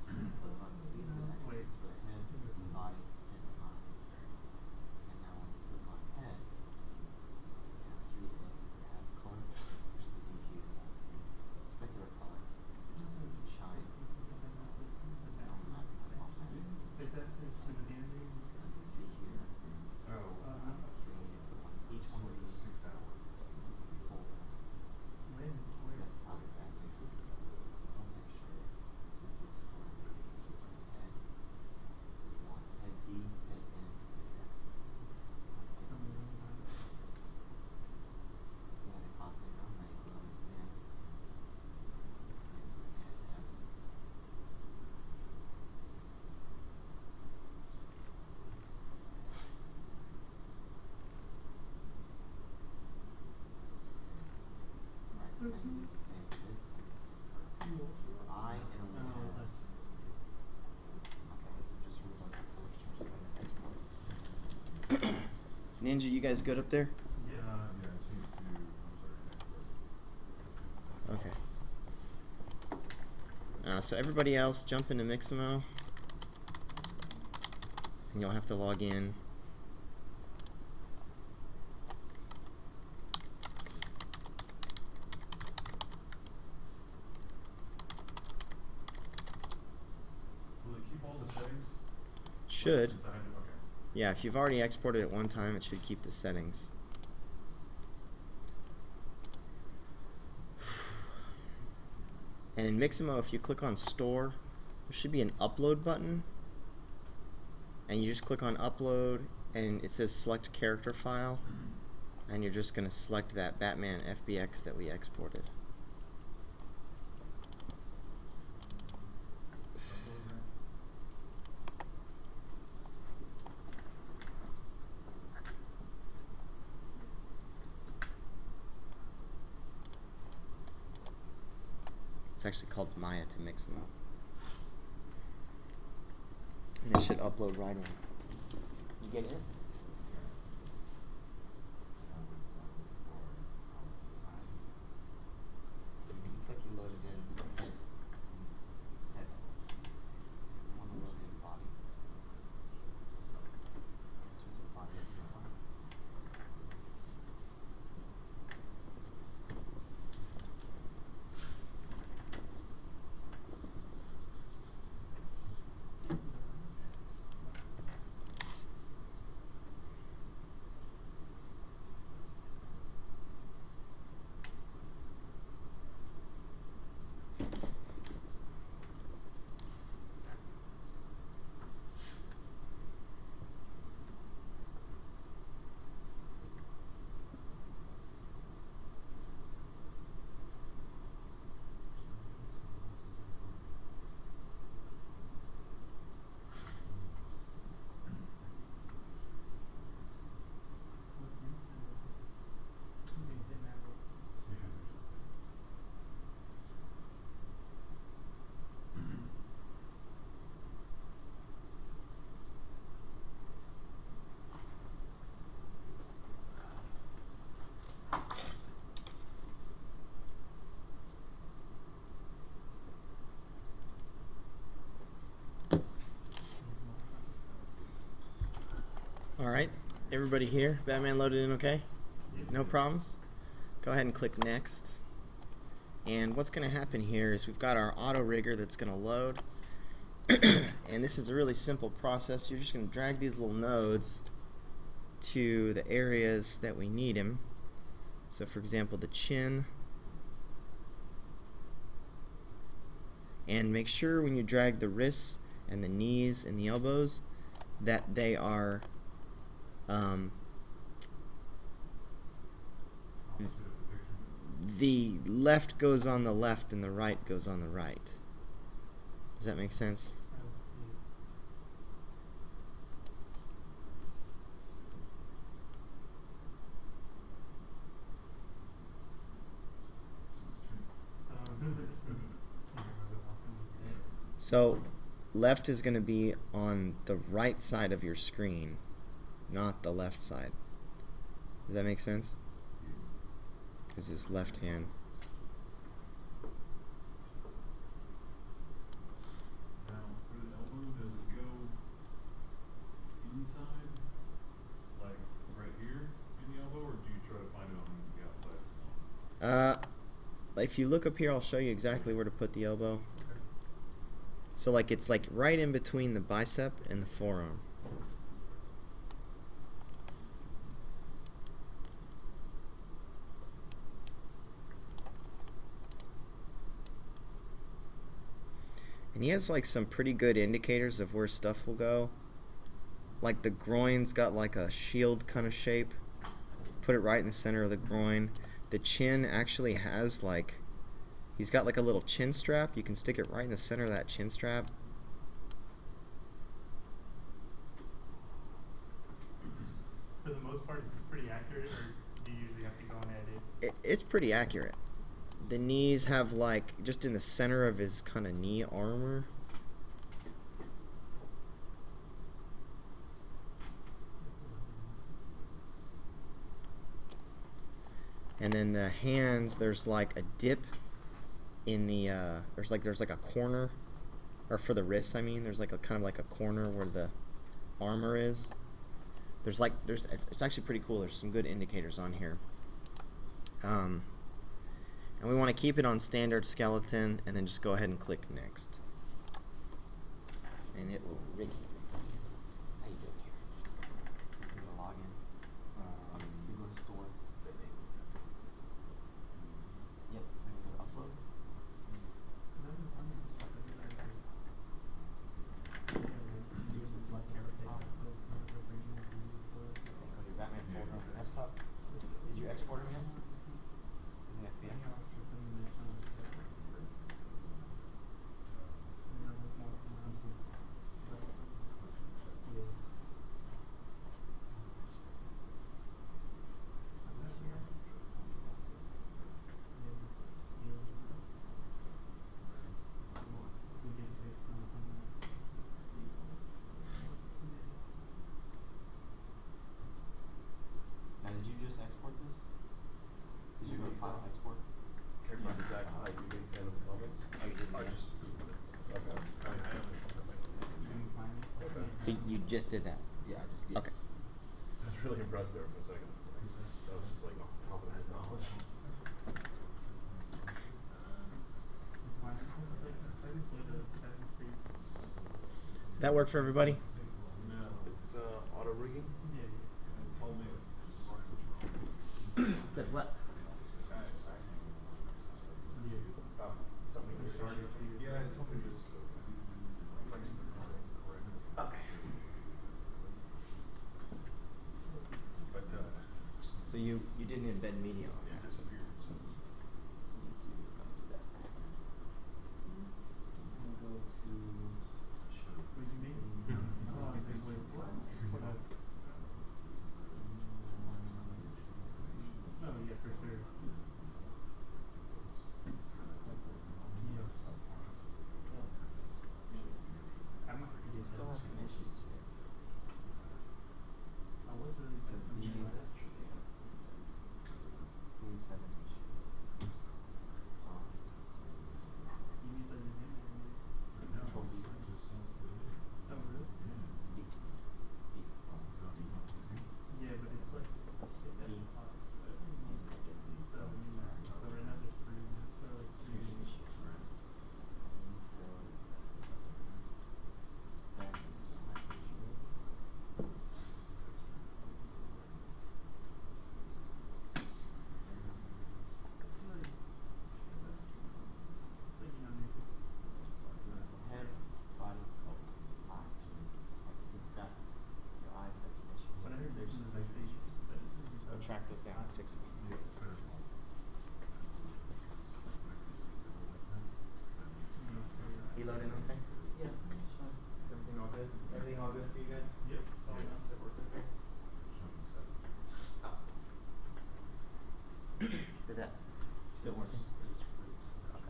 So we put on these are the textures for the head, the body, and the eyes. And now when you click on head, you have 3 things. You have color, which is the diffuse, specular color, which is the shine, and on that behind. Is that the beginning? You can see here. Oh, So you need to click on each one of these 6 hours. folder. When? Desktop background texture. This is for the head. So we want head D, head N, head S. See how they pop in now? Now you click on this again. Okay, so head S. This one. Right, now you do the same for this and the same for I, it only has 2. Okay, so just reload these textures and then export. Ninja, you guys good up there? Yeah, change to, I'm sorry, next Okay. So everybody else jump into Mixamo. And you'll have to log in. Will it keep all the settings? Should. Since I have it, okay. Yeah, if you've already exported it one time, it should keep the settings. And in Mixamo, if you click on Store, there should be an Upload button. And you just click on Upload, and it says Select Character File. And you're just going to select that Batman FBX that we exported. It's actually called Maya to Mixamo. And it should upload right in. You get it? Looks like you loaded in head. Head. You want to load in body. So, there's a body at the top. All right, everybody here? Batman loaded in okay? No problems? Go ahead and click next. And what's going to happen here is we've got our auto rigger that's going to load. And this is a really simple process. You're just going to drag these little nodes to the areas that we need them. So for example, the chin. And make sure when you drag the wrists and the knees and the elbows that they are Opposite of the picture. the left goes on the left and the right goes on the right. Does that make sense? So left is going to be on the right side of your screen, not the left side. Does that make sense? Is this left hand? Now, for the elbow, does it go inside, like right here in the elbow, or do you try to find it on the outside? If you look up here, I'll show you exactly where to put the elbow. So like it's like right in between the bicep and the forearm. And he has like some pretty good indicators of where stuff will go. Like the groin's got like a shield kind of shape. Put it right in the center of the groin. The chin actually has like, he's got like a little chin strap. You can stick it right in the center of that chin strap. For the most part, is this pretty accurate, or do you usually have to go and edit? It's pretty accurate. The knees have like, just in the center of his kind of knee armor. And then the hands, there's like a dip in the there's like a corner, or for the wrists I mean, there's like a kind of like a corner where the armor is. It's actually pretty cool. There's some good indicators on here. And we want to keep it on standard skeleton, and then just go ahead and click next. And it will rig you. How you doing here? I'm gonna log in. So you go to store. Yep. And you go to upload. Use the select character top. Then go to your Batman folder on the desktop. Did you export him yet? Is it FBX? This year? Now, did you just export this? Did you go to File Export? Are you a big fan of comics? Oh, you did. I just, okay. So you just did that? Yeah, I just, yeah. Okay. I was really impressed there for a second. That was just like competent knowledge. That work for everybody? No, It's auto rigging. it told me it's wrong. Said what? Something Yeah, it told me to place the correct. Okay. But, So you didn't embed media on it that? disappeared. So. So you need to do that. We'll go to... What do you mean? Oh, I think, wait, what? Oh, yeah, for sure. You still have some issues here. I was really So sad. these have an issue. You need the name. Control V. Oh, really? V. V. fix it. Yeah, it's better than all. You loading okay? Yeah, it's fine. Everything all good? Everything all good for you guys? Yep. It's all enough to work okay. Did that still working? Okay.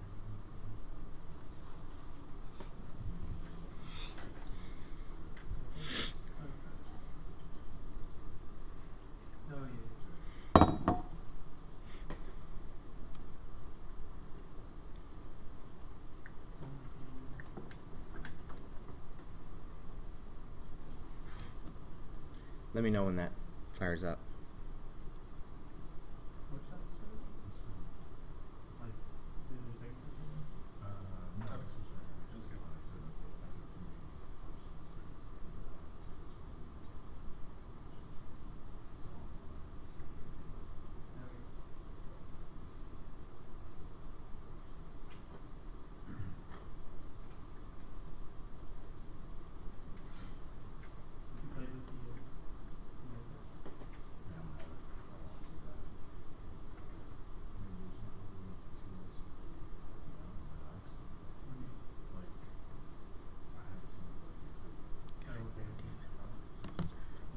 Oh, yeah. Let me know when that fires up. Which has to do? Like, do they take it? You played with the, oh, okay.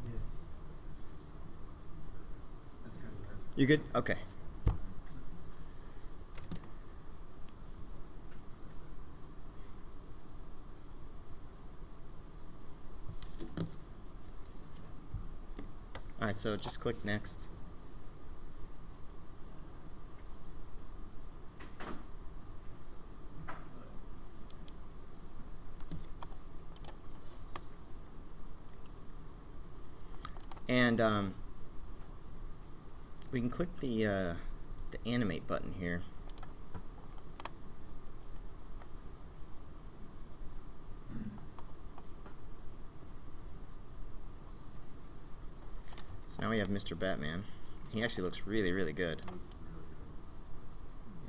Yeah. That's good, right? You good? Okay. Alright, so just click next. And we can click the animate button here. So now we have Mr. Batman. He actually looks really, really good.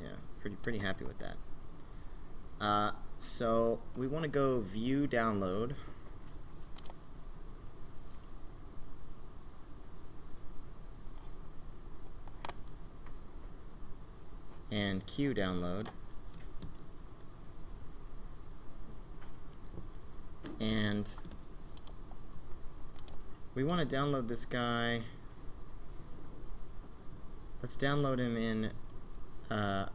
Yeah, pretty happy with that. So we want to go View Download. And Queue Download. And we want to download this guy. Let's download him in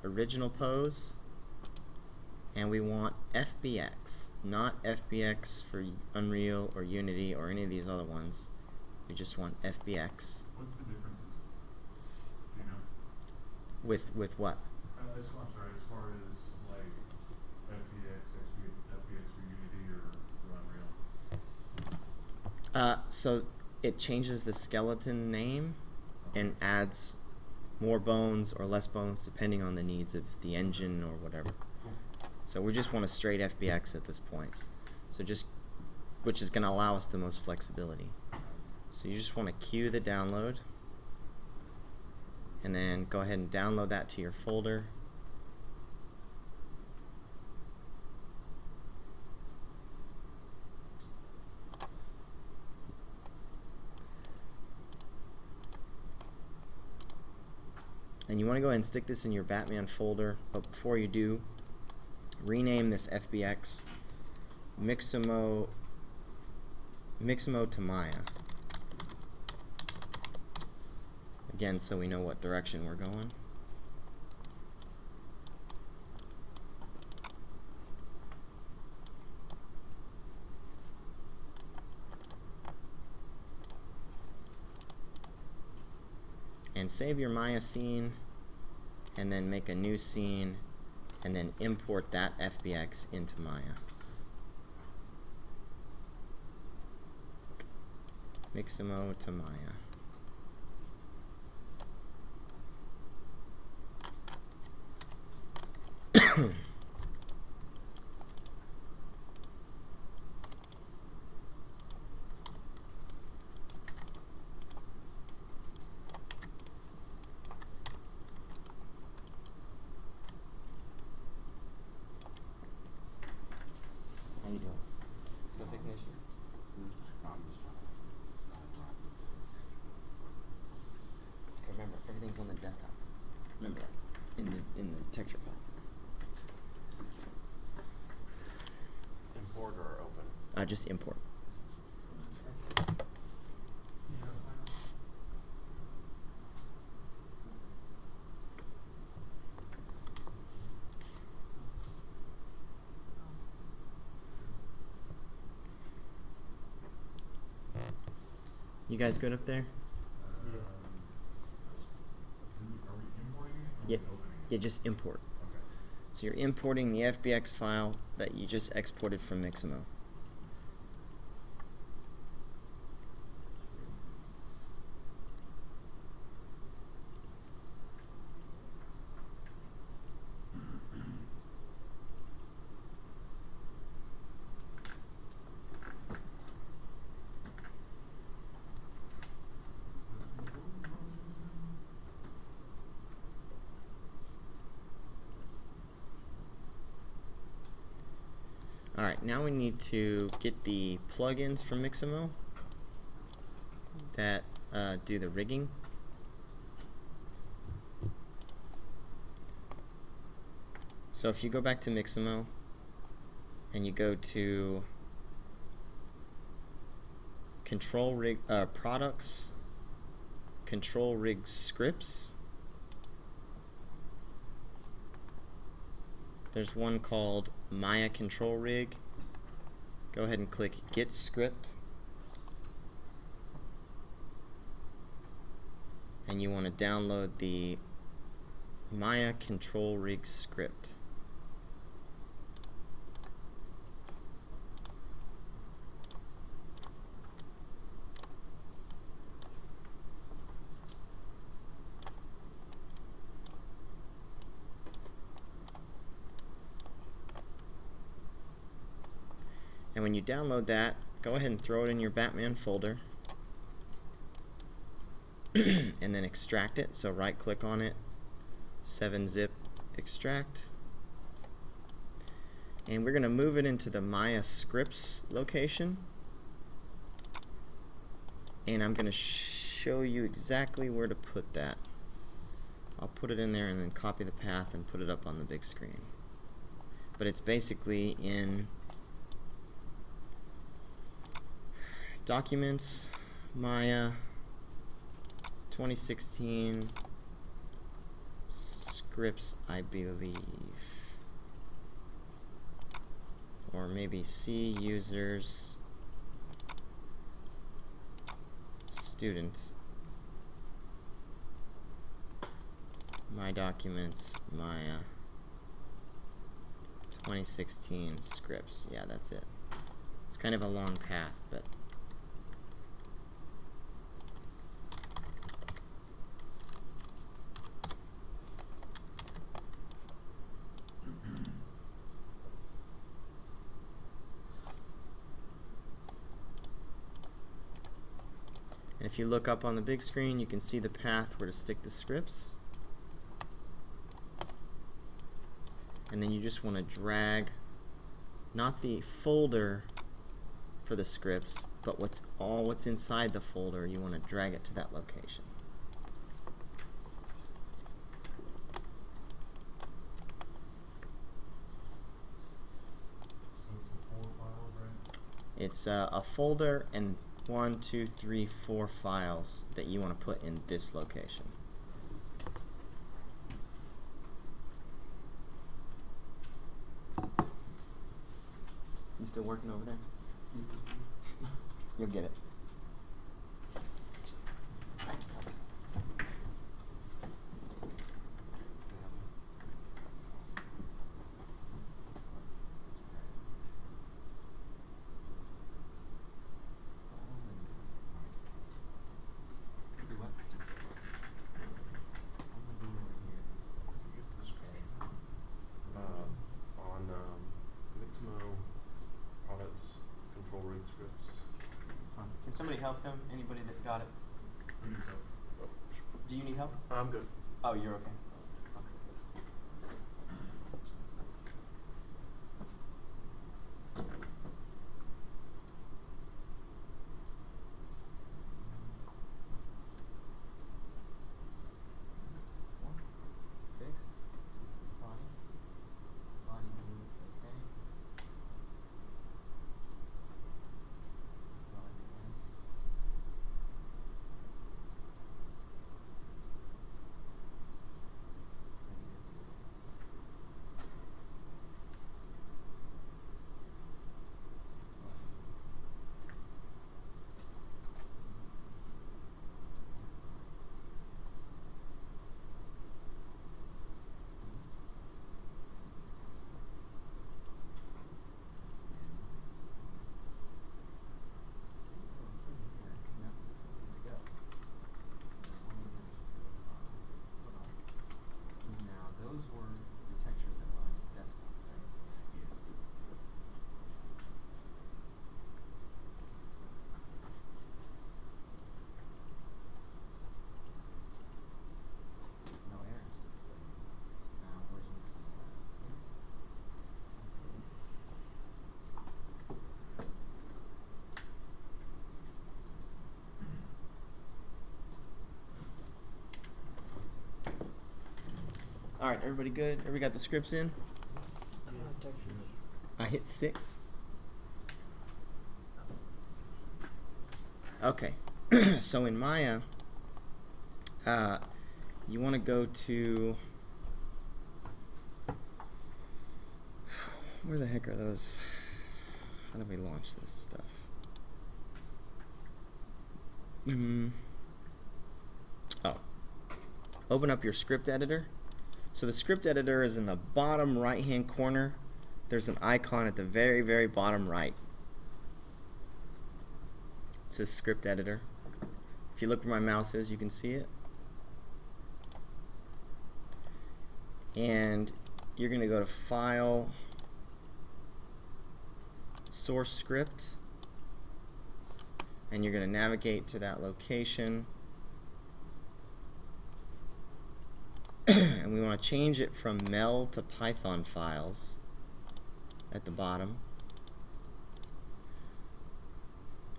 original pose. And we want FBX, not FBX for Unreal or Unity or any of these other ones. We just want FBX. What's the differences? Do you know? With what? I'm sorry, as far as like FBX for Unity or for Unreal? So it changes the skeleton name and adds more bones or less bones depending on the needs of the engine or whatever. So we just want a straight FBX at this point. So which is going to allow us the most flexibility. So you just want to queue the download and then go ahead and download that to your folder. And you want to go ahead and stick this in your Batman folder, but before you do, rename this FBX Mixamo to Maya. Again, so we know what direction we're going. And save your Maya scene, and then make a new scene, and then import that FBX into Maya. Mixamo to Maya. How you doing? Still fixing issues? I'm just trying to Okay, remember, everything desktop. Remember that in the texture file. Import or open? Just import. Yeah, why not? You guys good up there? Are we importing it or Yeah. are we opening it? Yeah, just import. Okay. So you're importing the FBX file that you just exported from Mixamo. Alright, now we need to get the plugins from Mixamo that do the rigging. So if you go back to Mixamo and you go to control rig products, control rig scripts, there's one called Maya control rig. Go ahead and click get script, and you want to download the Maya control rig script. And when you download that, go ahead and throw it in your Batman folder and then extract it. So right click on it, 7-zip extract, and we're going to move it into the Maya scripts location, and I'm going to show you exactly where to put that. I'll put it in there and then copy the path and put it up on the big screen. But it's basically in Documents, Maya, 2016, scripts, I believe. Or maybe C users, student, my documents, Maya, 2016 scripts. Yeah, that's it. It's kind of a long path, but and if you look up on the big screen, you can see the path where to stick the scripts. And then you just want to drag not the folder for the scripts, but what's inside the folder. You want to drag it to that location. So it's the 4 files, right? It's a folder and 1, 2, 3, 4 files that you want to put in this location. You still working over there? You'll get it. On Mixamo products, control rig scripts. Can somebody help him? Anybody that got it? Who needs help? Do you need help? I'm good. Oh, you're okay. All right, everybody good? Everybody got the scripts in? I hit 6. Okay, so in Maya, you want to go to, where the heck are those? How do we launch this stuff? Oh, open up your script editor. So the script editor is in the bottom right hand corner. There's an icon at the very, very bottom right. It says script editor. If you look where my mouse is, you can see it. And you're going to go to File, Source Script, and you're going to navigate to that location. And we want to change it from MEL to Python files at the bottom.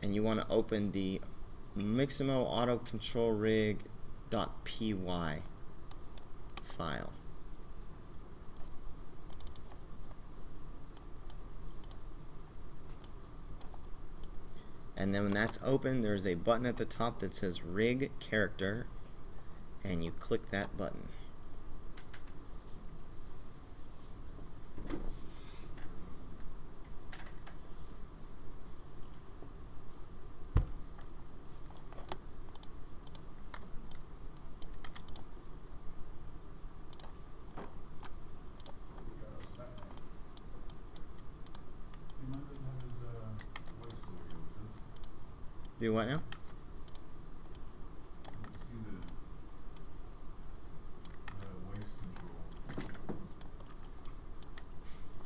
And you want to open the Mixamo auto control rig.py file. And then when that's open, there's a button at the top that says rig character, and you click that button. Do what now?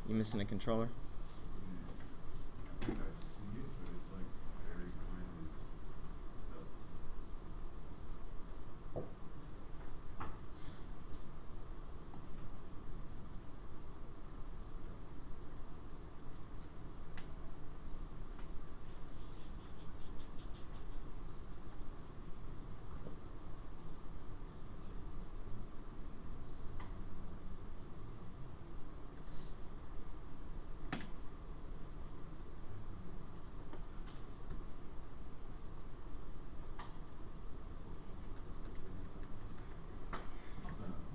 You missing a controller?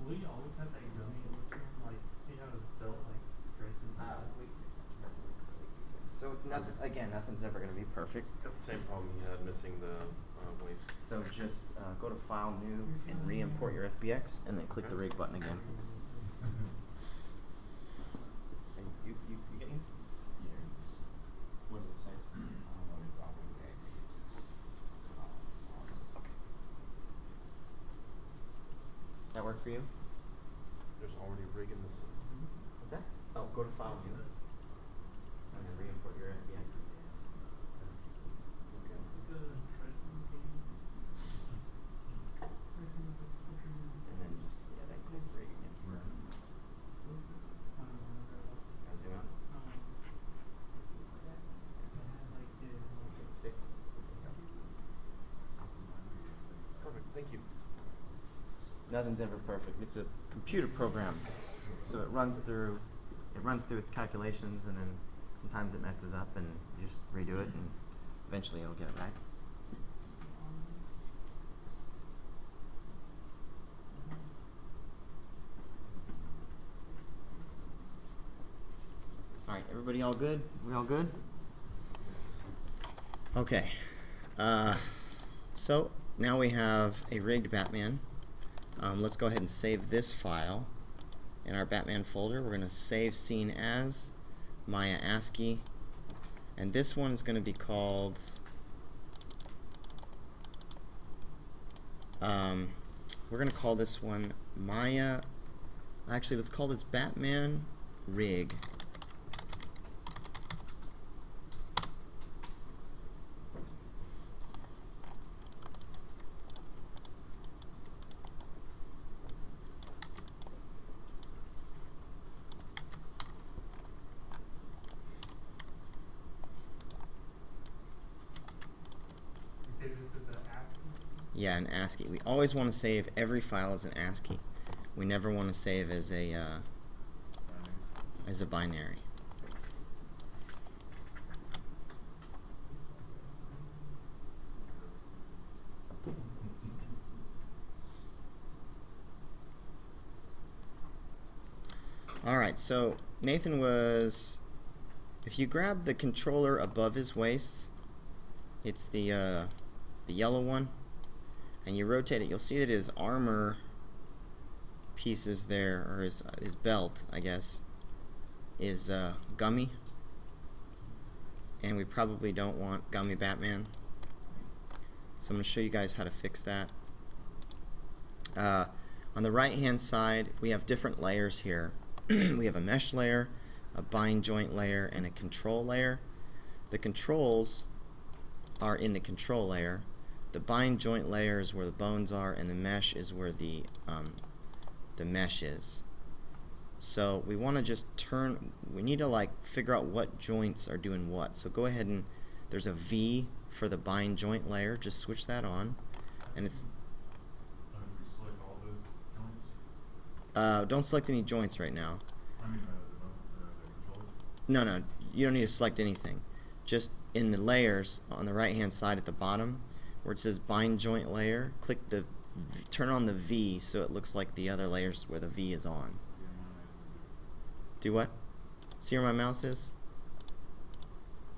Will you always have that gummy look to him? Like, see how it's built, like, straight and So it's nothing. Again, nothing's ever going to be perfect. Got the same problem you had missing the waste. So just go to File, New, and re-import your FBX, and then click the rig button again. And you getting this? Yeah. What does it say? I don't know about my dad. Okay. That work for you? There's already a rig in this. What's that? Oh, go to File, New, and then re-import your FBX. And then just, yeah, then click rig again. Now zoom out. Hit 6. Perfect, thank you. Nothing's ever perfect. It's a computer program, so it runs through its calculations, and then sometimes it messes up, and you just redo it, and eventually it'll get it right. All right, everybody all good? We all good? Okay. So now we have a rigged Batman. Let's go ahead and save this file in our Batman folder. We're going to save scene as Maya ASCII, and this one is going to be called we're going to call this one Maya. Actually, let's call this Batman rig. Yeah, an ASCII. We always want to save every file as an ASCII. we never want to save as a binary. Alright, so Nathan was, if you grab the controller above his waist, it's the yellow one, and you rotate it, you'll see that his armor pieces there, or his belt, I guess, is gummy, and we probably don't want gummy Batman. So I'm going to show you guys how to fix that. On the right hand side, we have different layers here. We have a mesh layer, a bind joint layer, and a control layer. The controls are in the control layer. The bind joint layer is where the bones are, and the mesh is where the mesh is. So we want to just we need to like figure out what joints are doing what. So go ahead and, there's a V for the bind joint layer, just switch that on, and it's We select all the joints? don't select any joints right now. I mean, the controls? No, you don't need to select anything. Just in the layers on the right hand side at the bottom where it says bind joint layer, click turn on the V so it looks like the other layers where the V is on. Yeah, mine is. Do what? See where my mouse is?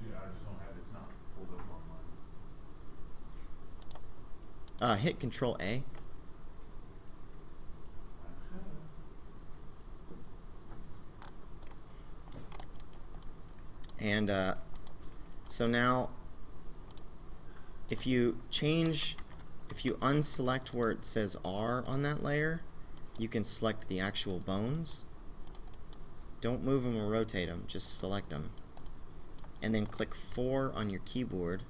Yeah, I just don't have it. It's not pulled up on mine. Hit Control A. And so now if you unselect where it says R on that layer, you can select the actual bones. Don't move them or rotate them, just select them. And then click 4 on your keyboard.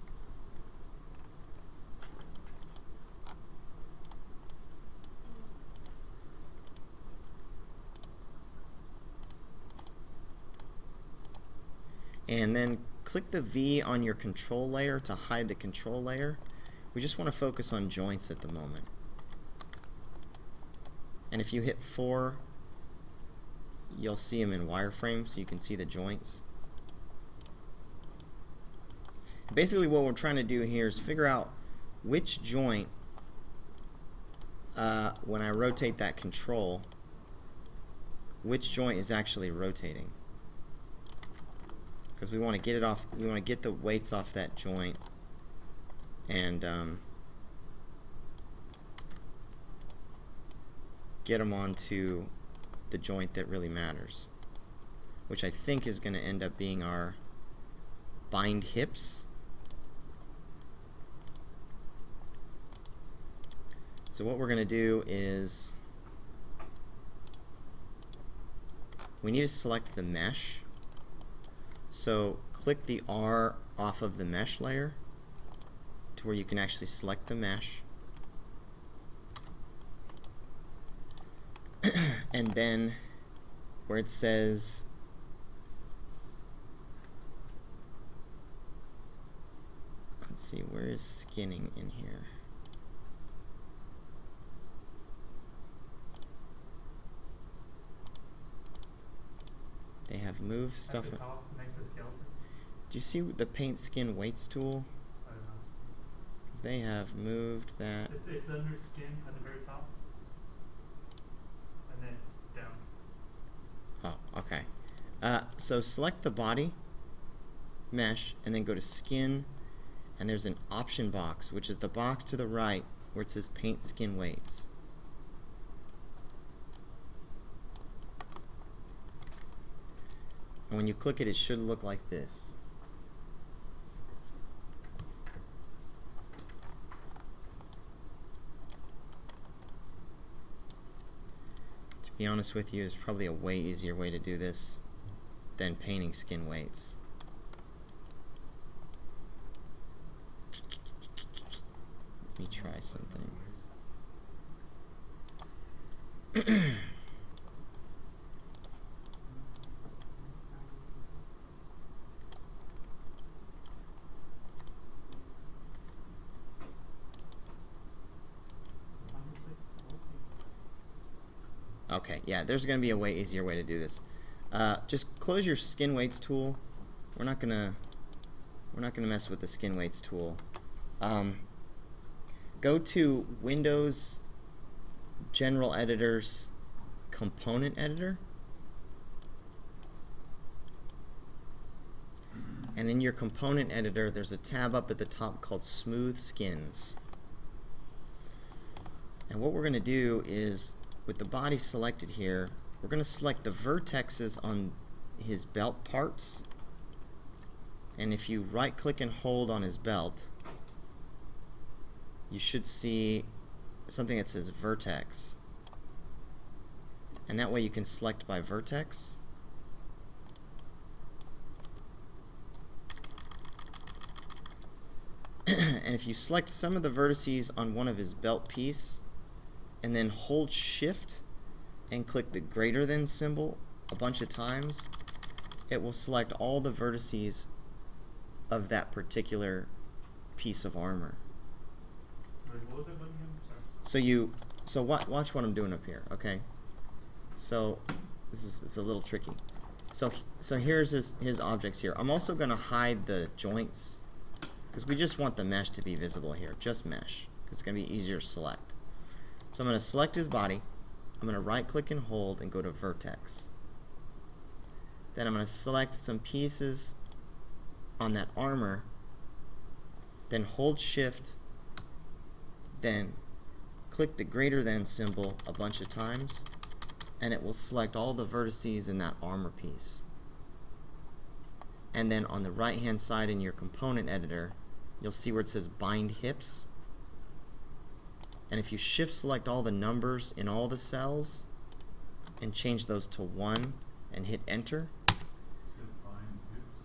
And then click the V on your control layer to hide the control layer. We just want to focus on joints at the moment. And if you hit 4, you'll see them in wireframe so you can see the joints. Basically what we're trying to do here is figure out which joint, when I rotate that control, which joint is actually rotating. Because we want to get it off, we want to get the weights off that joint and get them onto the joint that really matters, which I think is going to end up being our bind hips. So what we're going to do is we need to select the mesh. So click the R off of the mesh layer to where you can actually select the mesh. And then where it says let's see, where is skinning in here? They have moved stuff. At the top, next to skeleton. Do you see the paint skin weights tool? I don't know. Because they have moved that. It's under skin at the very top. And then down. Oh, okay. So select the body mesh and then go to skin, and there's an option box, which is the box to the right where it says paint skin weights. And when you click it, it should look like this. To be honest with you, there's probably a way easier way to do this than painting skin weights. Let me try something. Okay, yeah, there's going to be a way easier way to do this. Just close your skin weights tool. We're not gonna mess with the skin weights tool. Go to Windows General Editors Component Editor, and in your component editor there's a tab up at the top called Smooth Skins. And what we're going to do is, with the body selected here, we're going to select the vertexes on his belt parts, and if you right click and hold on his belt, you should see something that says vertex, and that way you can select by vertex. And if you select some of the vertices on one of his belt piece and then hold shift and click the greater than symbol a bunch of times, it will select all the vertices of that particular piece of armor. Wait, what was that button again? Sorry. Watch what I'm doing up here, okay? So it's a little tricky. So here's his objects here. I'm also going to hide the joints because we just want the mesh to be visible here, just mesh. It's going to be easier to select. So I'm going to select his body. I'm going to right click and hold and go to vertex. Then I'm going to select some pieces on that armor, then hold shift, then click the greater than symbol a bunch of times, and it will select all the vertices in that armor piece. And then on the right hand side in your component editor, you'll see where it says bind hips, and if you shift select all the numbers in all the cells and change those to 1 and hit enter,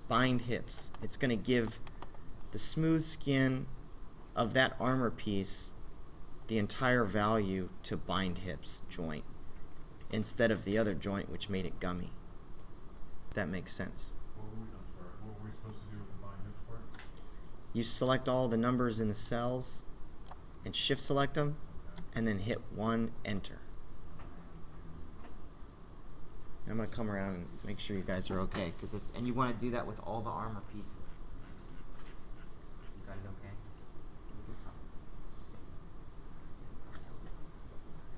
bind hips, it's going to give the smooth skin of that armor piece the entire value to bind hips joint instead of the other joint which made it gummy. If that makes sense. I'm sorry, what were we supposed to do with the bind hips part? You select all the numbers in the cells and shift select them, and then hit 1 enter. I'm going to come around and make sure you guys are okay, and you want to do that with all the armor pieces. You got it okay?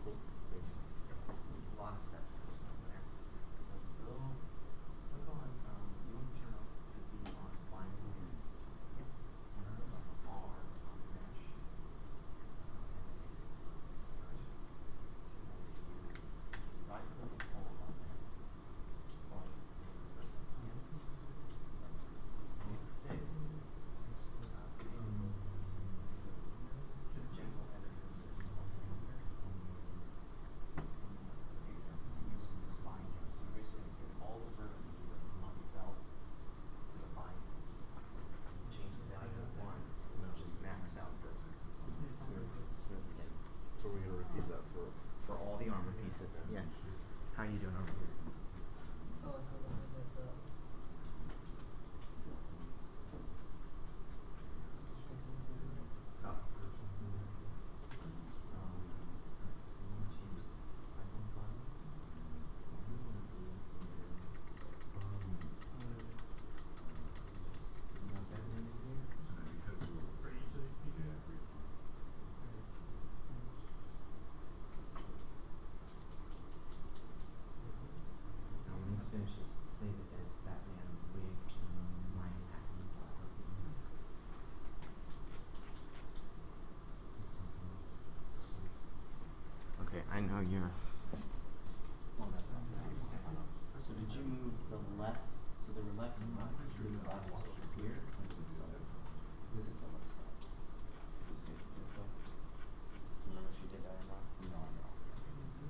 Cool. It's a lot of steps over there. So go on, you want to turn off the view on binding here. Yep. And then there's like a bar on mesh. Right click and hold on there. So we're gonna repeat that For all the armor pieces. Yeah. How are you doing over here? Oh, hold on, I got the. Oh. For each of these pieces? Now when this finishes, save it as Batman wig Maya and Mixamo. Okay, I know you're. Well, that's not bad. So did you move the left? So they were left and right. Move the left so here. This is the left side. This is facing this way. Do you know if you did that or not? No, no.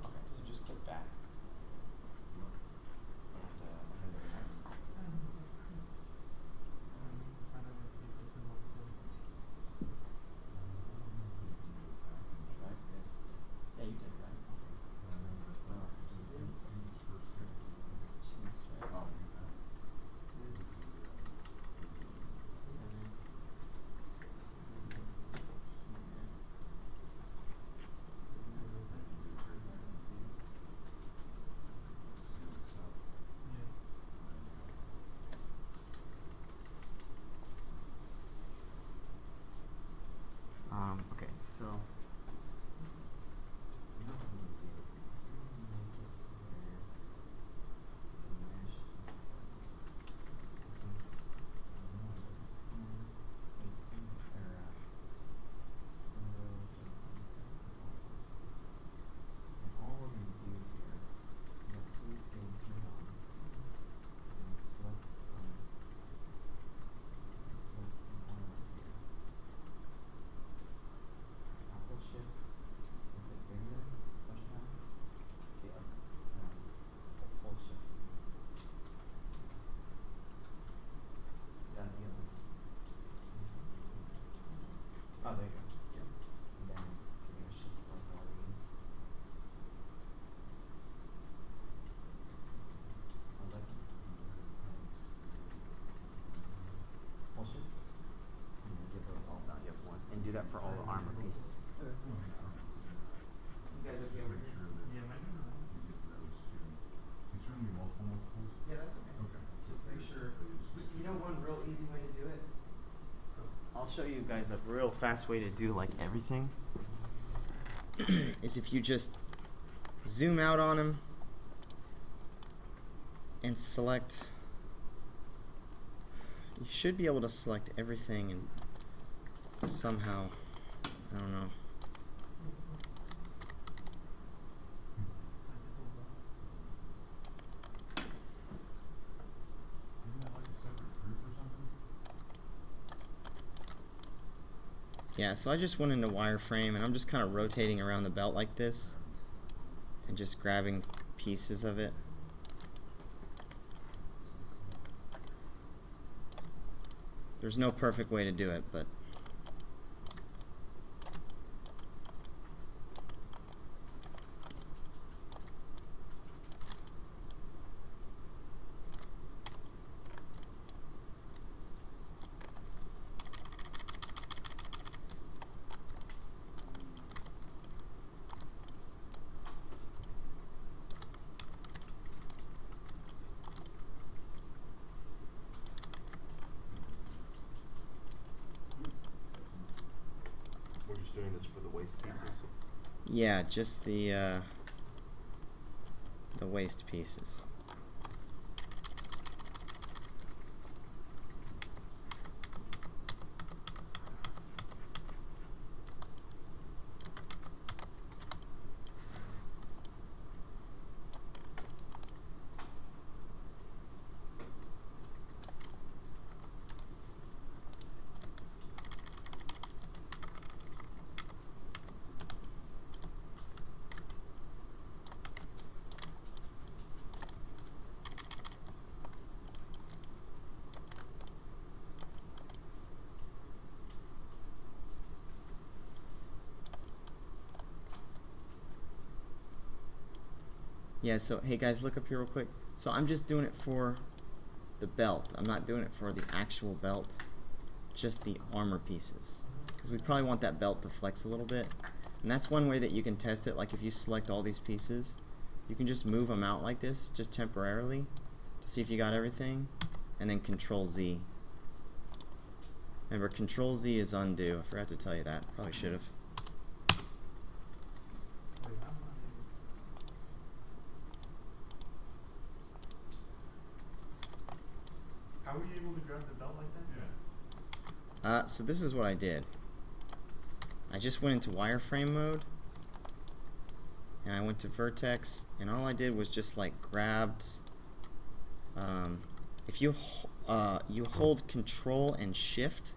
Okay, so just click back. And then next. Right wrist. Yeah, you did right. Okay. Let's do this. Let's chin straight. Oh, This. 7. Here. except for all the armor pieces. Okay. Well, yeah. You guys okay over Make here? sure that Yeah, am I doing it right? you get those two. Can you send me multiples? Yeah, that's okay. Okay. Just make sure. Just You know one real easy way to do it? I'll show you guys a real fast way to do like everything. Is if you just zoom out on him and select. You should be able to select everything and somehow, I don't know. Isn't that like a separate group or something? Yeah, so I just went into wireframe and I'm just kind of rotating around the belt like this and just grabbing pieces of it. There's no perfect way to do it, but We're just doing this for the waist pieces. yeah, just the waist pieces. Yeah, so hey guys, look up here real quick. So I'm just doing it for the belt. I'm not doing it for the actual belt, just the armor pieces. Because we probably want that belt to flex a little bit. And that's one way that you can test it. Like if you select all these pieces, you can just move them out like this, just temporarily, to see if you got everything. And then Control Z. Remember, Control Z is undo. I forgot to tell you that. Probably should have. Wait, I'm not in. How were you able to grab the belt like that? Yeah. So this is what I did. I just went into wireframe mode and I went to vertex and all I did was just like grabbed if you you hold control and shift,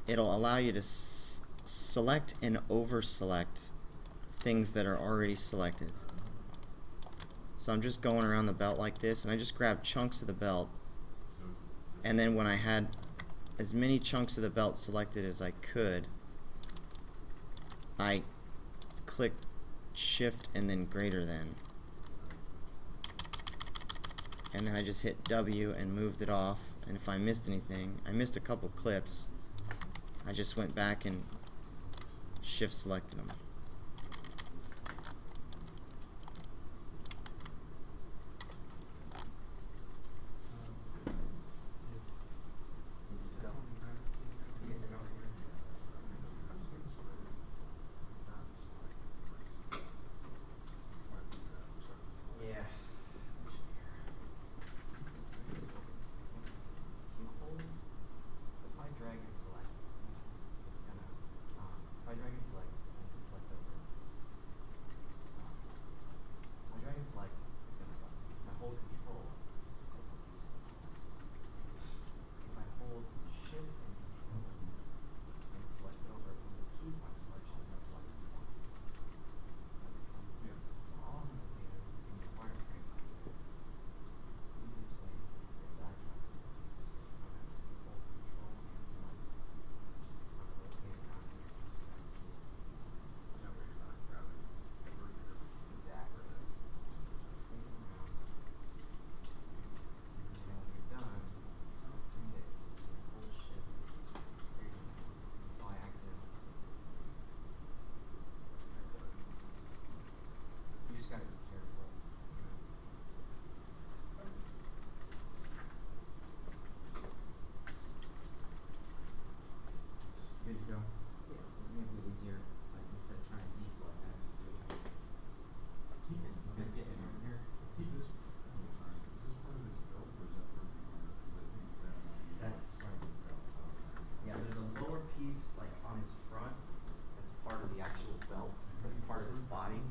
it'll allow you to select and over select things that are already selected. So I'm just going around the belt like this and I just grabbed chunks of the belt, So and then when I had as many chunks of the belt selected as I could, I clicked shift and then greater than, and then I just hit W and moved it off. And if I missed anything, I missed a couple clips, I just went back and shift selected them. Yeah. If you hold, so if I drag and select, it's gonna, if I drag and select, I can select body,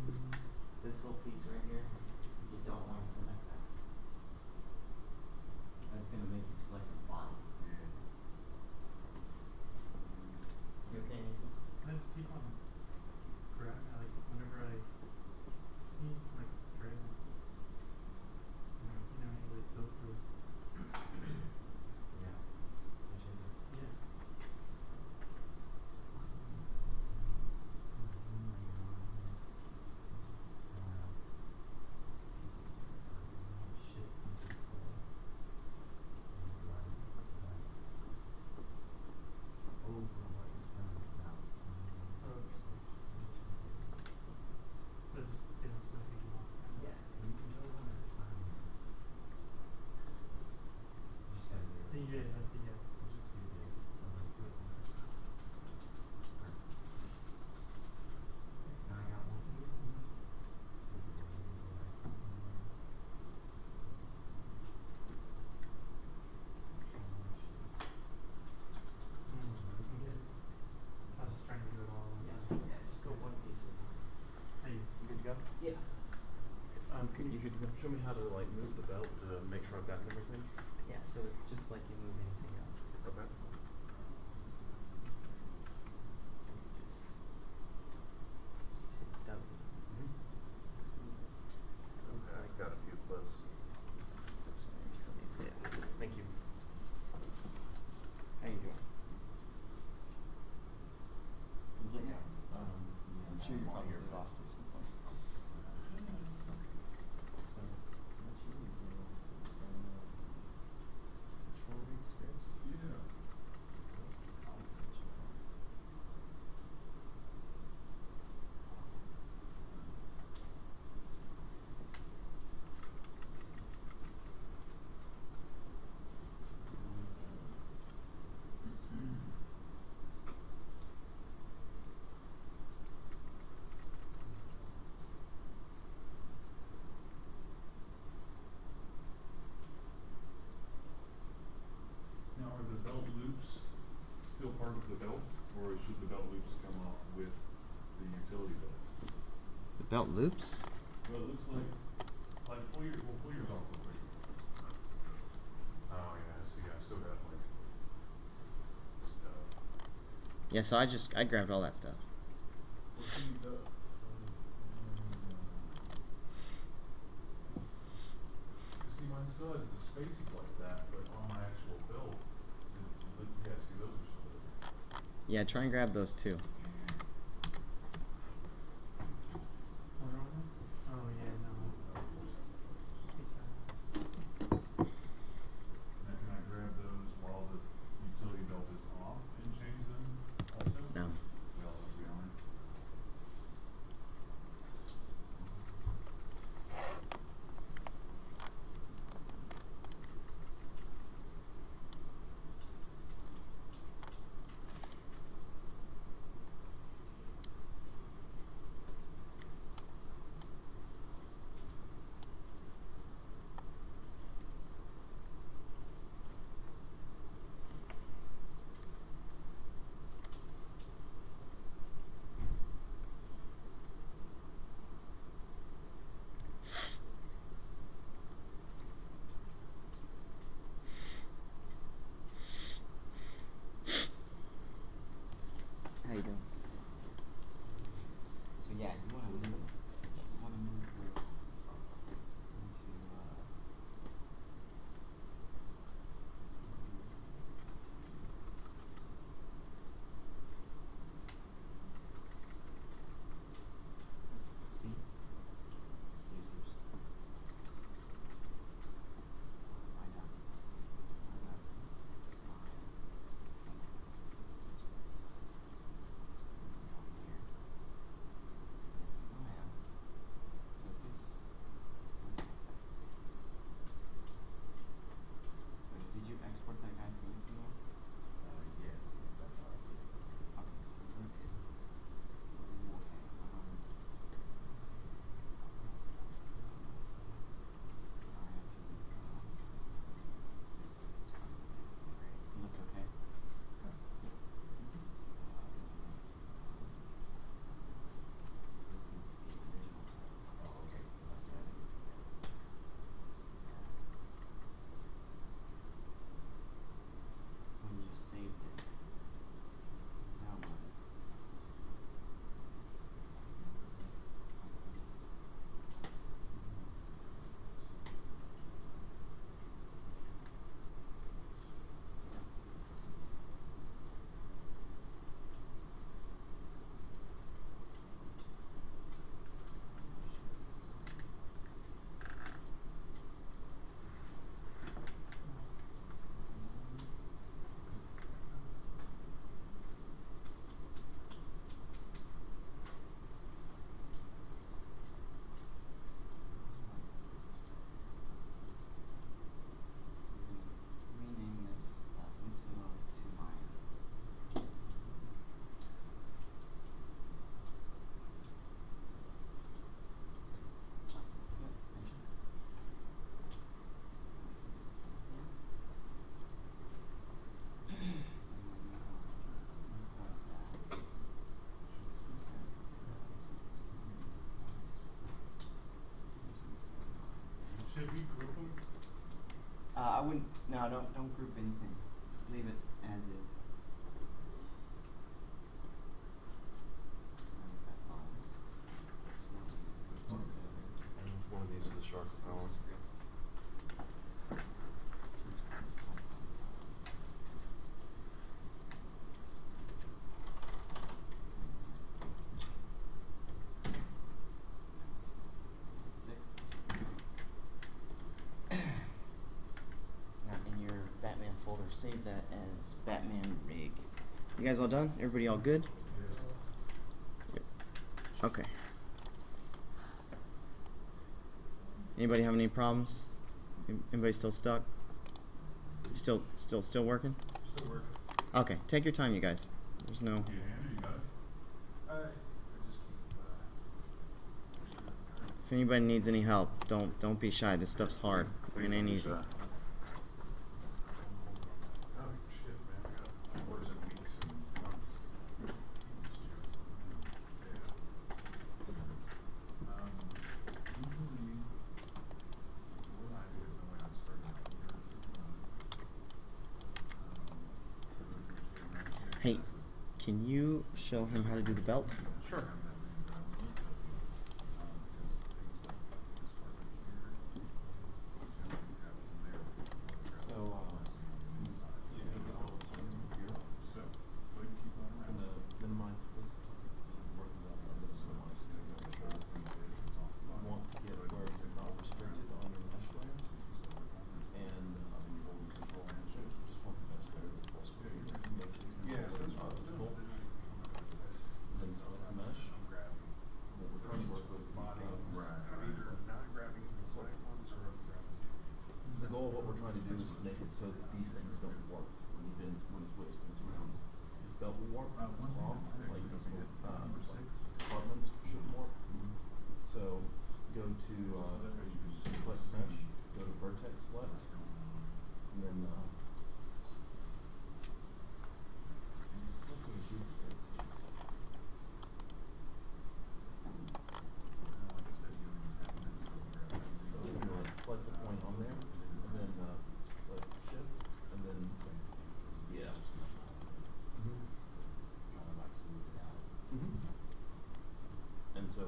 this little piece right here, you don't want to select that. That's going to make you select his body. Yeah. You okay, Nathan? I just keep on like whenever I see like strands, it like goes to Yeah. yeah. So just so you can walk. Yeah. See, yeah, that's the yeah. I was just trying to do it all. Yeah, just go one piece at a time. Hey, You good to go? Yeah. Can you show me how to like move the belt to make sure I've gotten everything? Yeah, so it's just like you move anything else. Okay. So you just hit W. Mhm. Looks Okay, like got a this. few clips. Yeah. Thank you. How you doing? Yeah. Yeah, I'm sure I'm you're all probably good. lost at some point. So, what you need to do, control rig scripts. Yeah. I'll put you on. Now, are the belt loops still part of the belt, or should the belt loops come off with the utility belt? The belt loops? Well, it looks like pull yours off real quick. Oh yeah, see, I still got like stuff. Yeah, so I grabbed all that stuff. Well, see, mine still has the spaces like that, but on my actual belt, yeah, see, those are still there. Yeah, try and grab those too. What are they? Oh yeah, no. Now, can I grab those while the utility belt is off and change them also? No. Well, that'll be on it. How you doing? So yeah, you want to move those into C users. My documents. Maya. Access to this space. So everything on here. Maya. I wouldn't. No, don't group anything. Just leave it as is. He's got bones. So we'll use it sort of And one of these is the shark talon. script. Change this to compound files. It's 6. Now in your Batman folder, save that as Batman Rig. You guys all done? Everybody all good? Yep. Okay. Anybody have any problems? Anybody still stuck? Still working? Still working. Okay, take your time, you guys. There's no. You handed, you got it? I just keep, If anybody needs any help, don't be shy. This stuff's hard. It ain't easy. Oh, shit, man. I got hours and weeks and months. Yeah. Usually, what I do is the way I'm starting out here. Hey, can you show him how to do the belt? Sure. So, you can get all the settings from here. So, go ahead and keep going I'm around. gonna minimize this. Working that one, minimize it. Make sure you want to get where you're not restricted on your mesh layer. And, control and shift. You just want the mesh layer that's possible. Make sure you Yes, control that's is not what visible. Then select the mesh. What we're trying to work with body. Right. I'm either not grabbing the side ones or I'm grabbing. the goal of what we're trying to do is to make it so that these things don't warp when he bends, when his weight spins around. His belt will warp because it's cloth, like these little compartments shouldn't warp. So go to select mesh, go to vertex select, and then it's not going to do this. So we're going to select the point on there, and then select shift, and then yeah. And so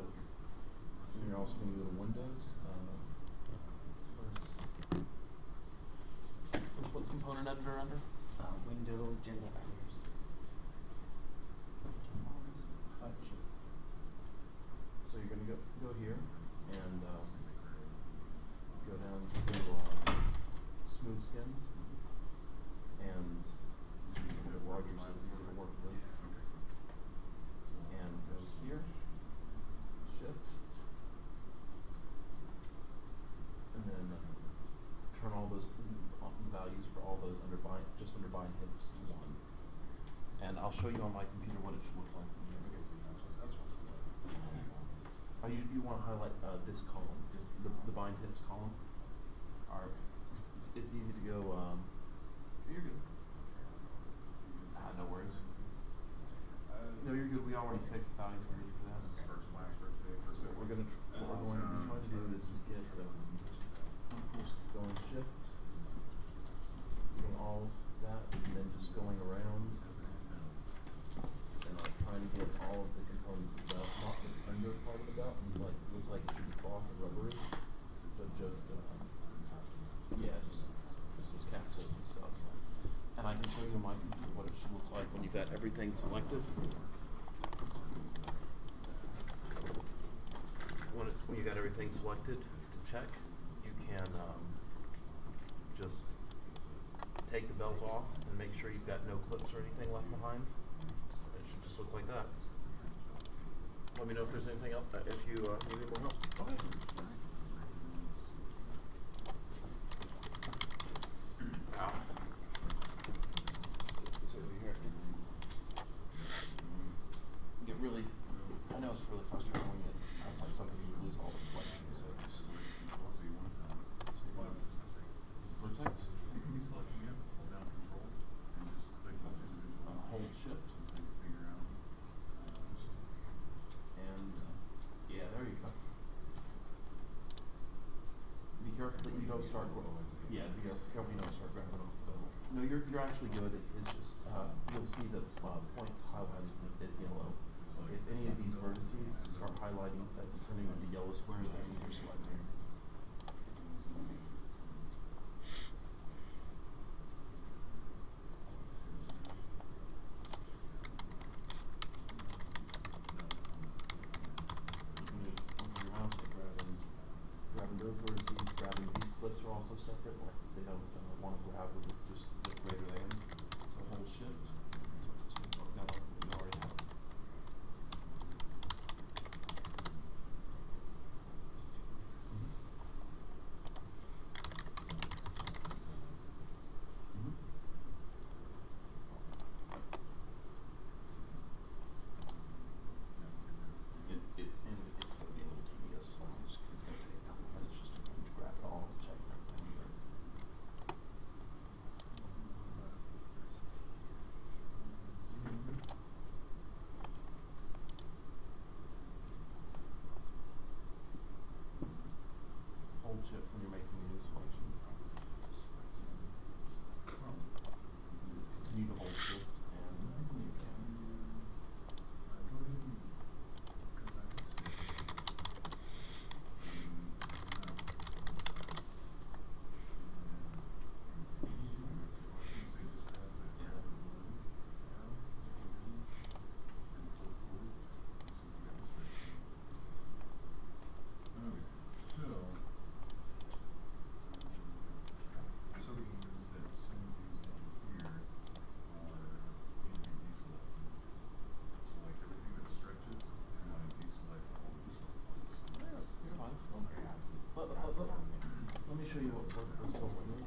then you're also going to go to Windows. What's component editor under? Window general editors. So you're going to go here and go down to smooth skins and some of the Rogers is easy to work with. And go here, shift, and then turn all those values for all those under bind hips to 1. And I'll show you on my computer what it should look like. You want to highlight this column, the bind hips column. It's easy to go. You're good. No worries. No, you're good. We already fixed the values. We're ready for that. First, last, first day, first day. What we're going to be trying to do is get just going shift, doing all of that, and then just going around, and trying to get all of the components of the belt, not this under part of the belt. It's like looks like it should be cloth and rubbery, but just just this capsule and stuff. And I can show you on my computer what it should look like when you've got everything selected. When you got everything selected to check, you can just take the belt off and make sure you've got no clips or anything left behind. It should just look like that. Let me know if there's anything else, if you need any more help. Okay. Ow. So here it's get really. I know it's really frustrating when you get outside something and you lose all the selection. So just vertex, hold shift, and yeah, there you go. Be careful that you don't start Yeah, be careful you don't start grabbing off the belt. No, you're actually good. It's just you'll see the points highlighted as yellow. If any of these vertices start highlighting, turning into yellow squares, that means you're selecting. Your mouse and grabbing those vertices, grabbing these clips are also separate. Like they don't want to grab with just the greater than. So hold shift. No, you already have. And it's going to be a little tedious. It's going to take a couple of minutes just to grab it all and check everything. Hold shift when you're making a new selection. Continue to hold shift and leave it down. So we can use that some of these down here are in deselecting. So like everything that stretches, and when I deselect all of these ones. You're fine. Let me show you what works over here.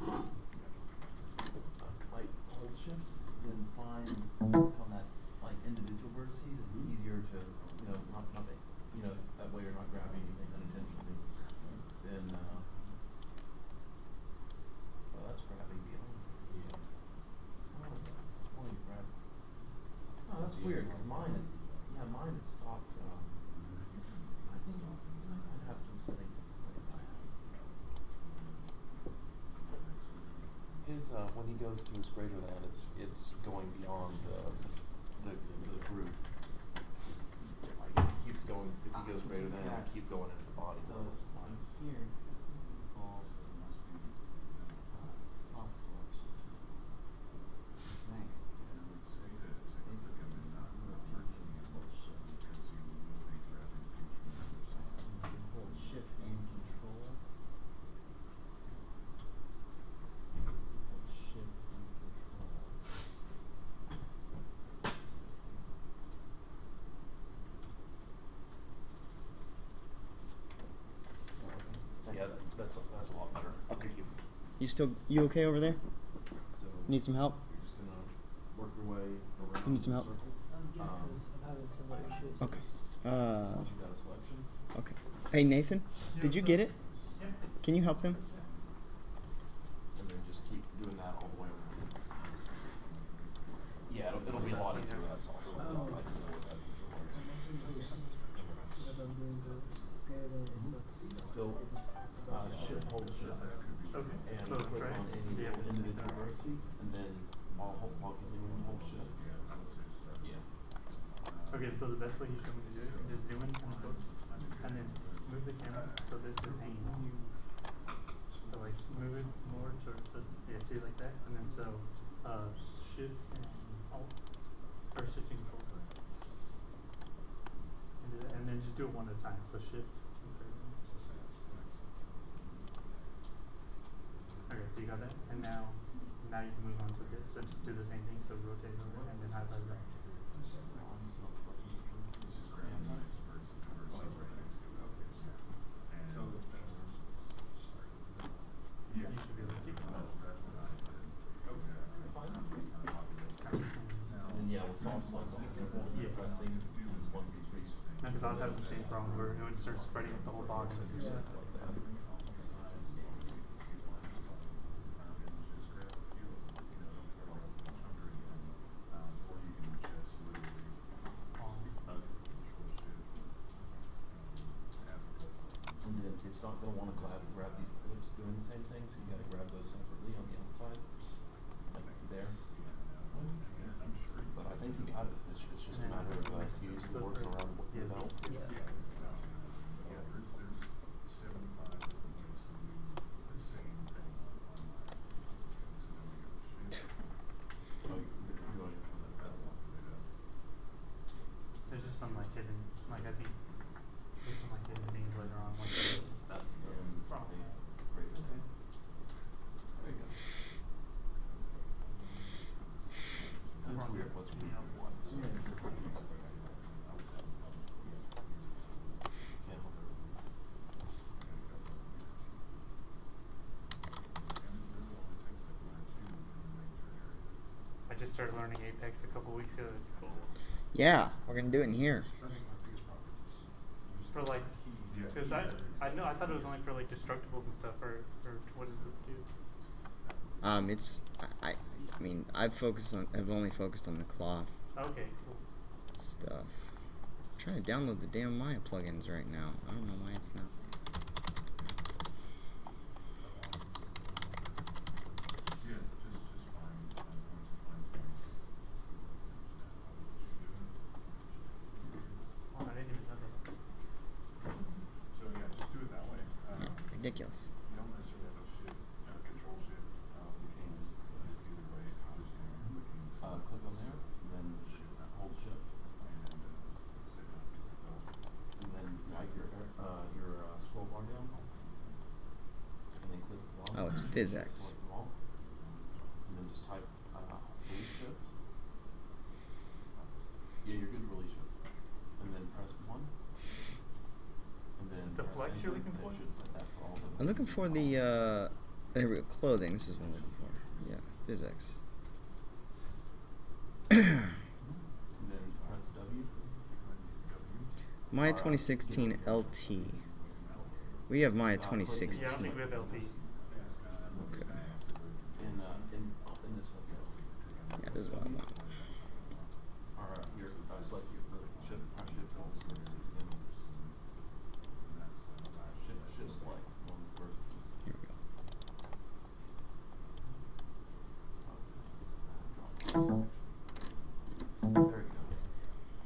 Like hold shift, then find on that like individual vertices. It's easier to not that way you're not grabbing anything unintentionally. Then that's grabbing beyond. Yeah. Oh, that's why you grab. Oh, that's weird because mine had stopped. I think I might have some setting differently. His when he goes to his greater than, it's going beyond the group. Like if he keeps going, if he goes greater than, it'll keep going into the body. So here, it's got something called soft selection. I think. And I would say that Is click them in soft first and hold shift because you will be grabbing things from the other side. Hold shift and control. Hold shift and control. Yeah, that's a lot better. Okay. Thank you. You okay over there? So Need some help? you're just gonna work your way around You need some the help? circle. Yeah, 'cause I'm having similar issues. Okay. Once you got a selection, Okay. Hey Nathan, did you get it? Yeah. Can you help him? and then just keep doing that all the way around. Yeah, it'll be a lot easier with that sauce. Oh. I know what that feature was. If I'm doing the greater than stuff. Still, shift, hold shift, Okay. and So click try on it. any Yeah. individual vertice, and then while continuing to hold shift. Yeah. Okay, so the best way he showed me to do it, just zoom in and go, and then move the camera so this is hanging. So like move it more towards this, yeah, see like that, and then so shift and alt or shift and control. And do that, and then just do it one at a time. So shift. Okay, so you got that, and now you can move on to this. So just do the same thing. So rotate over and then highlight that. Yeah. You should be able to keep going. And then yeah, with soft select, Yeah. pressing once it's reached. No, because I was having the same problem where it would start spreading the whole body. Stuff like that. And then it's not gonna wanna grab these clips doing the same thing, so you gotta grab those separately on the outside, like there. But I think you got it. It's just a matter of you working around the belt. Yeah. Oh, you're going to that one. There's just some like hidden, like I think there's some like hidden things later on. Like That's the problem. great. There you go. And it's weird what's group of one. So can't help it. I just started learning Apex a couple weeks ago. It's cool. Yeah, we're gonna do it in here. For like, because I know I thought it was only for like destructibles and stuff, or what does it do? It's I mean I've only focused on the cloth Okay, cool. stuff. I'm trying to download the damn Maya plugins right now. I don't know why it's not. Oh, I didn't even know that. So yeah, just do it that way. Yeah, ridiculous. You don't necessarily have to shift, control shift. You can just either way. I'm just gonna Click on there, then hold shift, and then drag your scroll bar down, and then click the bottom. Oh, it's PhysX. Select them all, and then just type release shift. Yeah, you're good. Release shift, and then press 1, and then The press flex enter, you're looking and for? it should set that for all the. I'm looking for the there we go, clothing. This is what I'm looking for. Yeah, PhysX. And then press W. Maya 2016 LT. We have Maya Yeah, I don't 2016. think we have LT. Okay. In this one here. Yeah, this is what I want. Alright, here, select the shift, press shift, hold, parentheses again. Shift select, one parentheses. Here we go. There we go.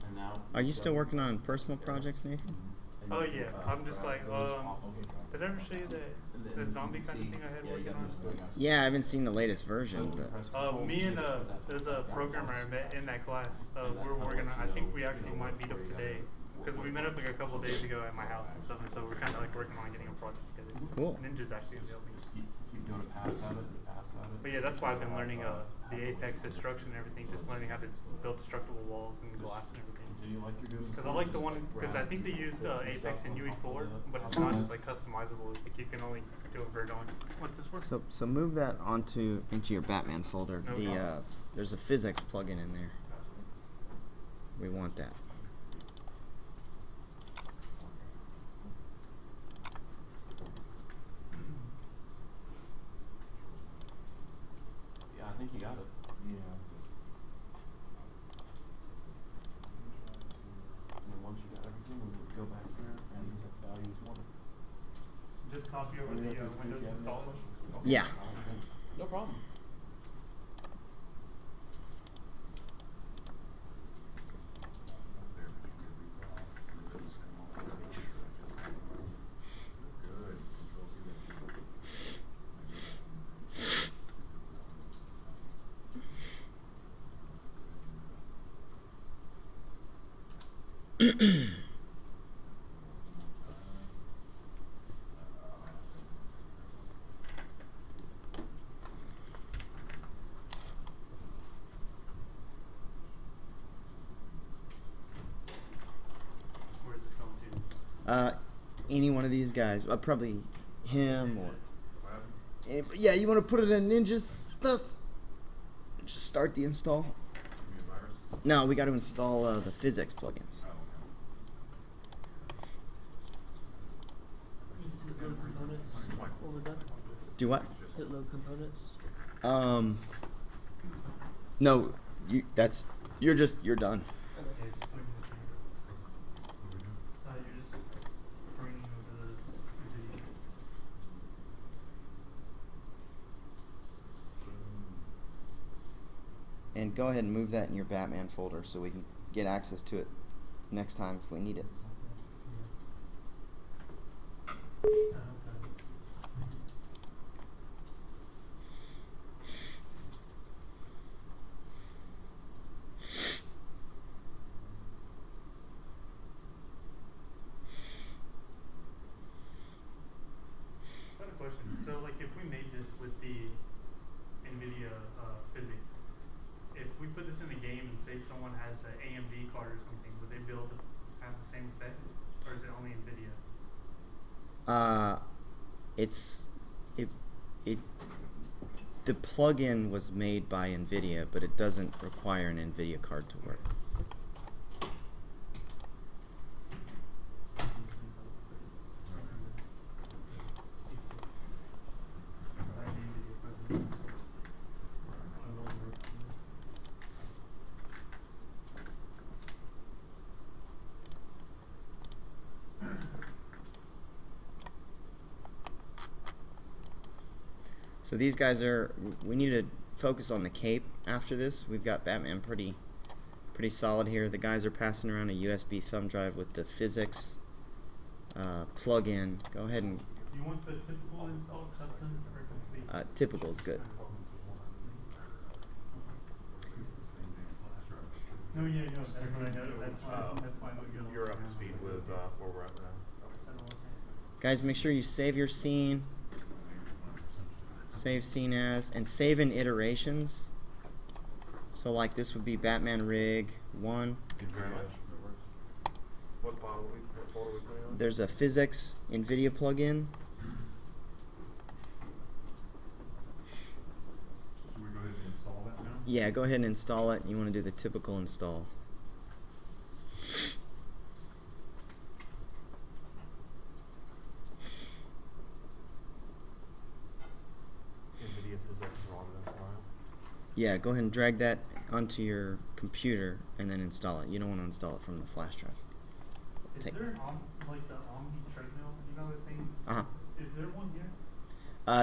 And now. Are you still working on personal projects, Nathan? And Oh you, yeah, I'm just like, drag those off. did I ever show you that zombie kind of thing I had Yeah, you working got on? this big. Yeah, I haven't seen the latest version, So but press Control Me Z and to put that there's a down. programmer I met in that class. And that We're kinda working on. lets I you think know, we actually might meet up where you today gotta- because we met up like a couple days ago at my house and stuff. And so we're kind of like working on getting a project together. Cool. Ninja's actually gonna be helping. Just keep doing a pass at it and a pass at it. But yeah, that's why I've been You'll learning have, the Apex destruction and everything. Just learning how to build destructible walls and glass and everything. Continue like you're doing. Because I like the Just, one, because I grab think they these use clips and Apex stuff in on top UE4, of the but it's not just like customizable. Like you can only do a Verdon. What's this for? so move that into your Batman folder. No The problem. there's a PhysX plugin in there. We want that. Yeah, I think you got it. Yeah. And then once you got everything, we would go back here and set the values 1. Just copy over the Windows installer. Yeah. No problem. Where is it going to? Any one of these guys. Probably him or. What happened? Yeah, you want to put it in Ninja's stuff? Just start the install. Give me a virus? No, we got to install the PhysX plugins. Oh, Just hit load components when we're done. Do what? Hit load components. No, you're done. Yeah, just put it in the chamber. You're just bringing over the And go ahead and move that in your Batman folder so we can get access to it next time if we need it. I have a question. So, like, if we made this with the NVIDIA physics, if we put this in the game and say someone has an AMD card or something, would they be able to have the same effects, or is it only NVIDIA? The plugin was made by NVIDIA, but it doesn't require an NVIDIA card to work. So these guys we need to focus on the cape after this. We've got Batman pretty solid here. The guys are passing around a USB thumb drive with the physics plug-in. Go ahead and... Do you want the typical install, custom, or complete? Typical is good. No, yeah, no, that's what I know. That's why I'm going You're up to speed with where we're at now. Guys, make sure you save your scene. Save scene as, and save in iterations. So like this would be Batman Rig 1. Thank you very much. What folder are we putting on? There's a physics NVIDIA plugin. Should we go ahead and install that now? Yeah, go ahead and install it. You want to do the typical install. NVIDIA physics are on this file. Yeah, go ahead and drag that onto your computer and then install it. You don't want to install it from the flash drive. Is there like the Omni treadmill, you know the thing? Uh-huh. Is there one here?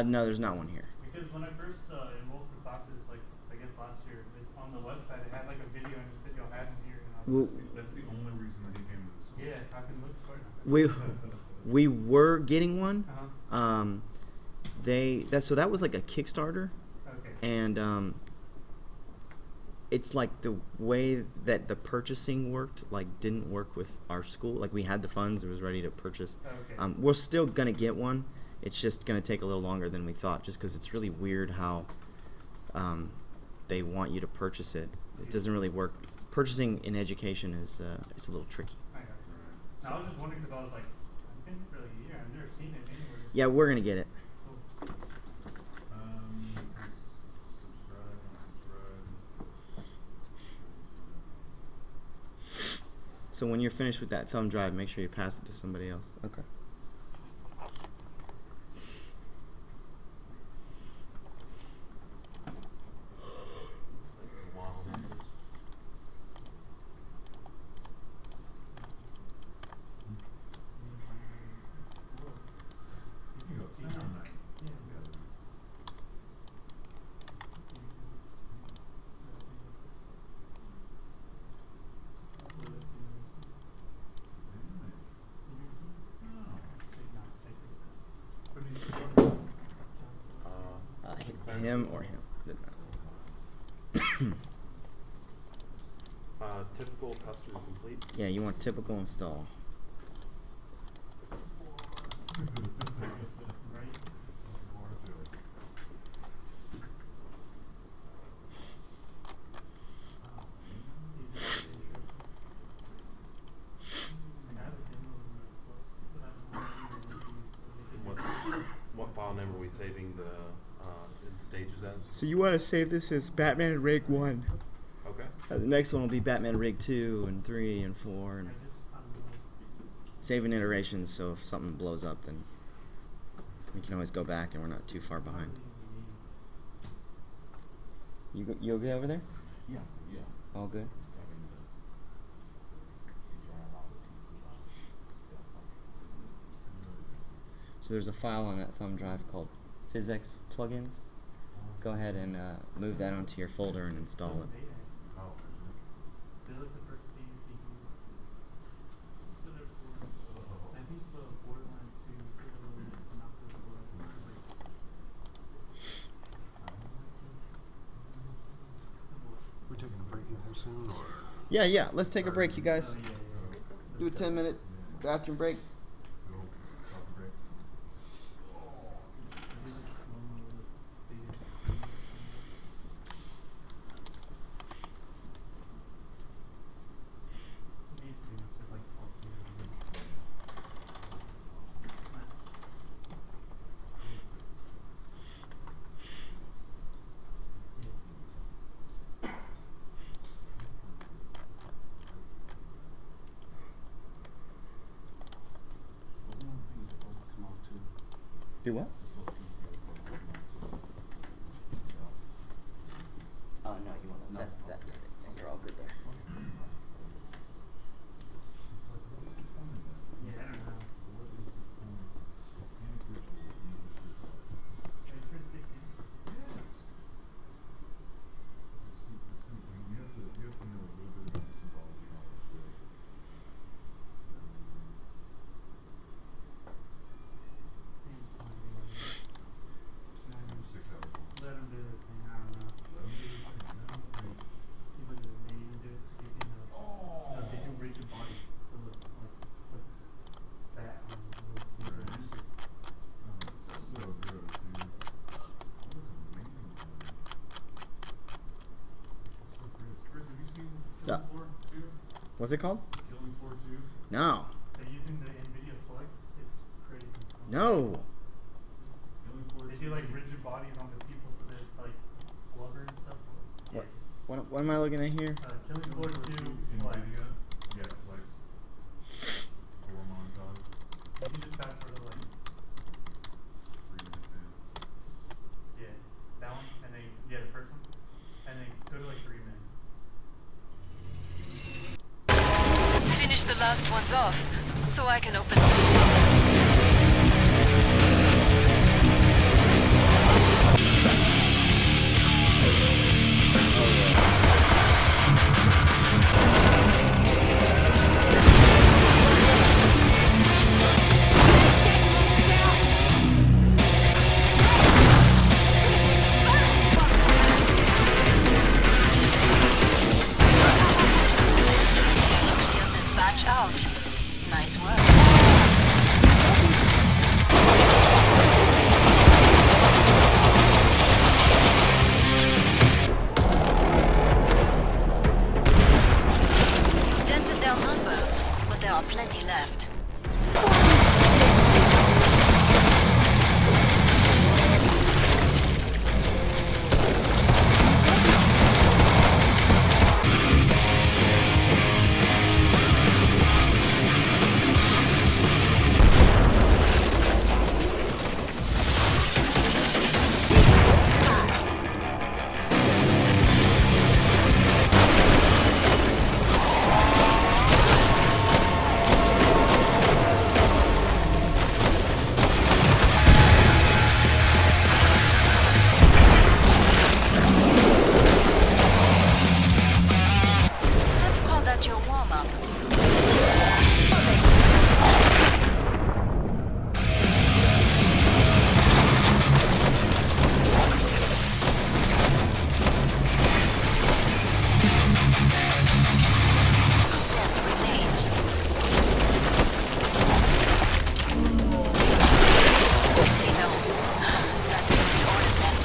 No, there's not one here. Because when I first enrolled for classes, like I guess last year, on the website it had like a video and it said y'all had one here. And I was That's the only reason that he came to this school. yeah, I can look for it. We were getting one. Uh-huh. So that was like a Kickstarter, Okay. and it's like the way that the purchasing worked didn't work with our school. Like we had the funds, it was ready to purchase. Okay. We're still gonna get one. It's just gonna take a little longer than we thought, just because it's really weird how they want you to purchase it. It doesn't really work. Purchasing in education is it's a little tricky. I got you. No, I was just wondering because I was like, I've been here for like a year. I've never seen it anywhere. Yeah, we're gonna get it. Cool. Subscribe. So when you're finished with that thumb drive, make sure you pass it to somebody else. Okay. Looks like the wild numbers. You can go sit on that. Him or him. Didn't matter. Typical custom complete. Yeah, you want typical install. What file name are we saving the stages as? So you want to save this as Batman Rig 1. Okay. The next one will be Batman Rig 2 and 3 and 4. And saving iterations, so if something blows up, then we can always go back and we're not too far behind. You okay over there? Yeah. All good? So there's a file on that thumb drive called physics plugins. Go ahead and move that onto your folder and install it. Yeah. Let's take a break, you guys. Oh, yeah. Do a 10-minute bathroom break. Go coffee break. Wasn't one of the things supposed to come off too? Do what? This little piece here was supposed to come off too. Oh no, you want to. No. That's that. Yeah, you're all good there. Yeah, I don't know. What is this thing? Volcanic ritual of English mythology. Are you pretty sick, man? Yes. You have to know a little bit about the symbology and all that shit. It's fine, man. 6 hours long. Let him do the thing, I don't know. Let me do the thing. No, okay. See, look at it, they even do it, they can, no, they can break your bodies, so look, like, put that on the little computer and shit. Oh, it's so gross, dude. What is amazing about it? So gross. Chris, have you seen So- Killing Floor 2? What's it called? Killing Floor 2? No. They're using the NVIDIA Flex, it's crazy. No. Killing Floor They 2? do like rigid bodies on the people so there's like blubber and stuff. What? What am I looking at here? Killing Floor 2, like, NVIDIA? Yeah, like core montage. you can just fast forward to like, 3 minutes in. yeah, that one, and then, yeah, the first one, and then go to like 3 minutes. Finish the last ones off, so I can open up. Clear this batch out. Nice work. Dented down numbers, but there are plenty left. Let's call that your warm-up. Sets remain. Say no. That's if we ordered them.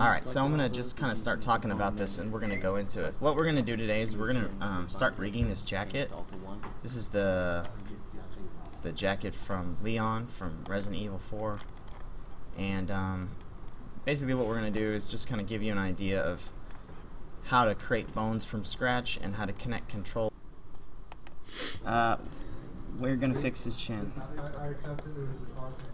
All right, so I'm gonna just kind of start talking about this, and we're gonna go into it. What we're gonna do today is we're gonna start rigging this jacket. This is the jacket from Leon from Resident Evil 4, and basically what we're gonna do is just kind of give you an idea of how to create bones from scratch and how to connect control. we're gonna fix his chin. I accepted it as a awesome.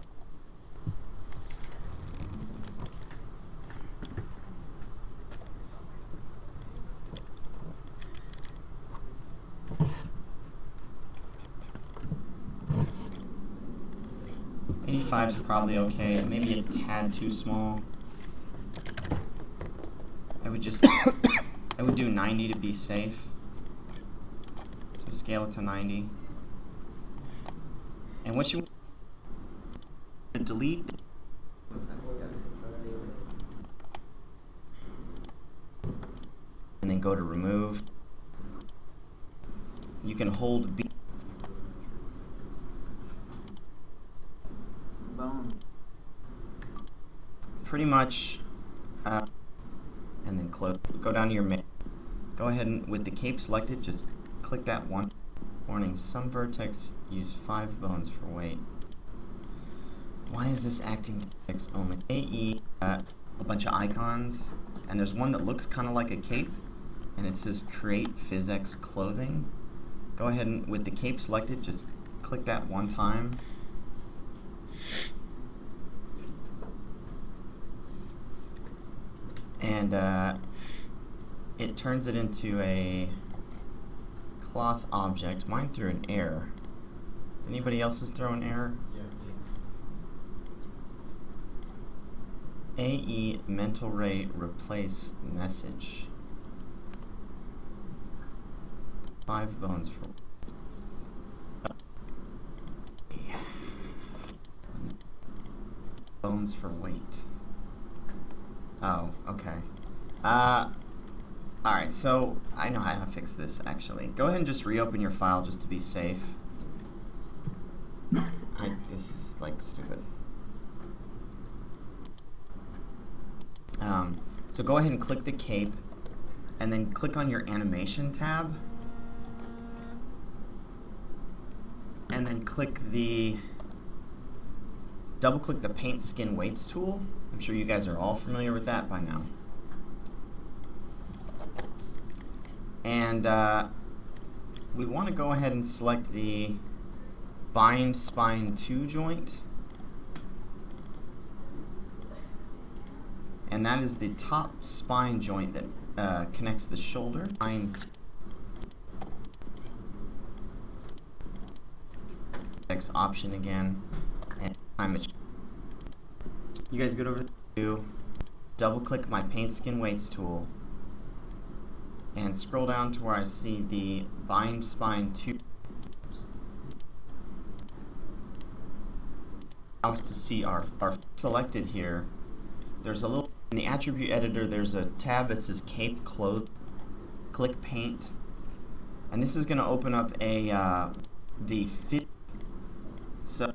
Is probably okay, maybe a tad too small. I would just, I would do 90 to be safe. So scale it to 90. And what you delete, and then go to remove. You can hold B. Pretty much, and then close. Go down to your main. Go ahead and with the cape selected, just click that one. Warning: some vertex use 5 bones for weight. Why is this acting text only? AE a bunch of icons, and there's one that looks kind of like a cape, and it says create physics clothing. Go ahead and with the cape selected, just click that one time. And it turns it into a cloth object. Mine threw an error. Did anybody else's throw an error? Yeah. AE mental rate replace message. 5 bones for bones for weight. Oh, okay. Alright, so I know how to fix this actually. Go ahead and just reopen your file just to be safe. This is like stupid. So go ahead and click the cape and then click on your animation tab. And then double click the paint skin weights tool. I'm sure you guys are all familiar with that by now. And we want to go ahead and select the bind spine 2 joint. And that is the top spine joint that connects the shoulder. Next option again. And you guys good over there? Double click my paint skin weights tool and scroll down to where I see the bind spine 2. To see our selected here. There's a little in the attribute editor. There's a tab that says cape cloth. Click paint, and this is going to open up a the fit. So,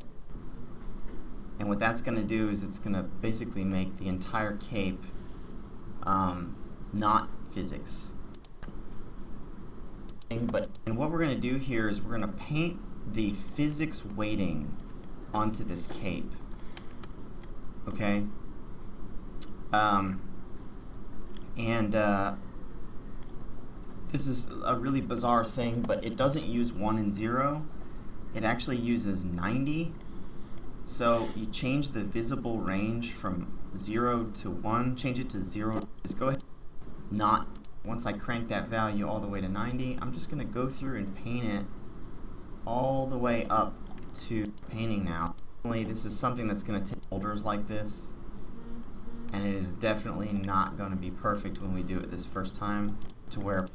and what that's going to do is it's going to basically make the entire cape not physics. And what we're going to do here is we're going to paint the physics weighting onto this cape. Okay. This is a really bizarre thing, but it doesn't use 1 and 0. It actually uses 90. So you change the visible range from 0 to 1, change it to 0. Just go ahead. Once I crank that value all the way to 90, I'm just going to go through and paint it all the way up to painting now. This is something that's going to take folders like this, and it is definitely not going to be perfect when we do it this first time, to where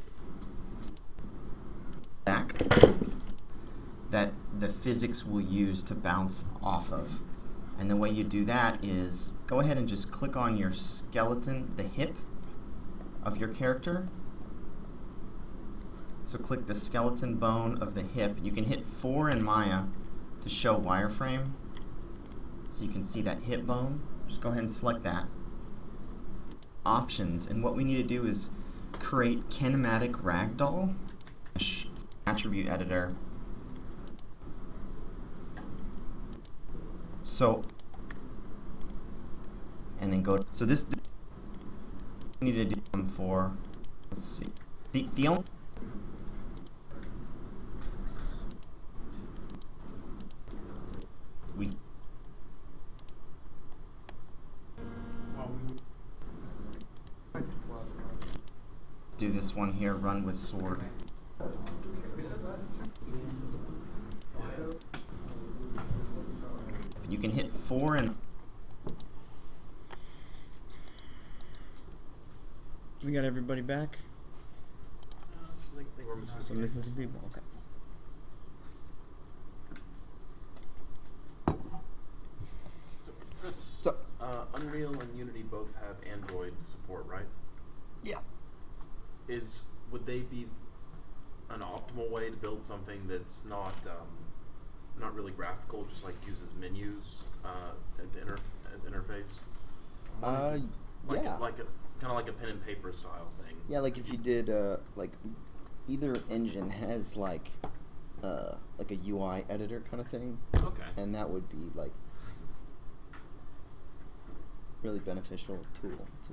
back that the physics will use to bounce off of. And the way you do that is go ahead and just click on your skeleton, the hip of your character. So click the skeleton bone of the hip. You can hit 4 in Maya to show wireframe, so you can see that hip bone. Just go ahead and select that. Options, and what we need to do is create kinematic ragdoll attribute editor. So, and then go. So this we need to do them for. Let's see. The only do this one here, run with sword. You can hit 4 and... We got everybody back? I think we're missing So missing some people, okay. Chris, So, Unreal and Unity both have Android support, right? yeah. Would they be an optimal way to build something that's not really graphical, just like uses menus as interface? Yeah. Kind of like a pen and paper style thing. Yeah, like if you did, like, either engine has like a UI editor kind of thing. Okay. And that would be like really beneficial tool to,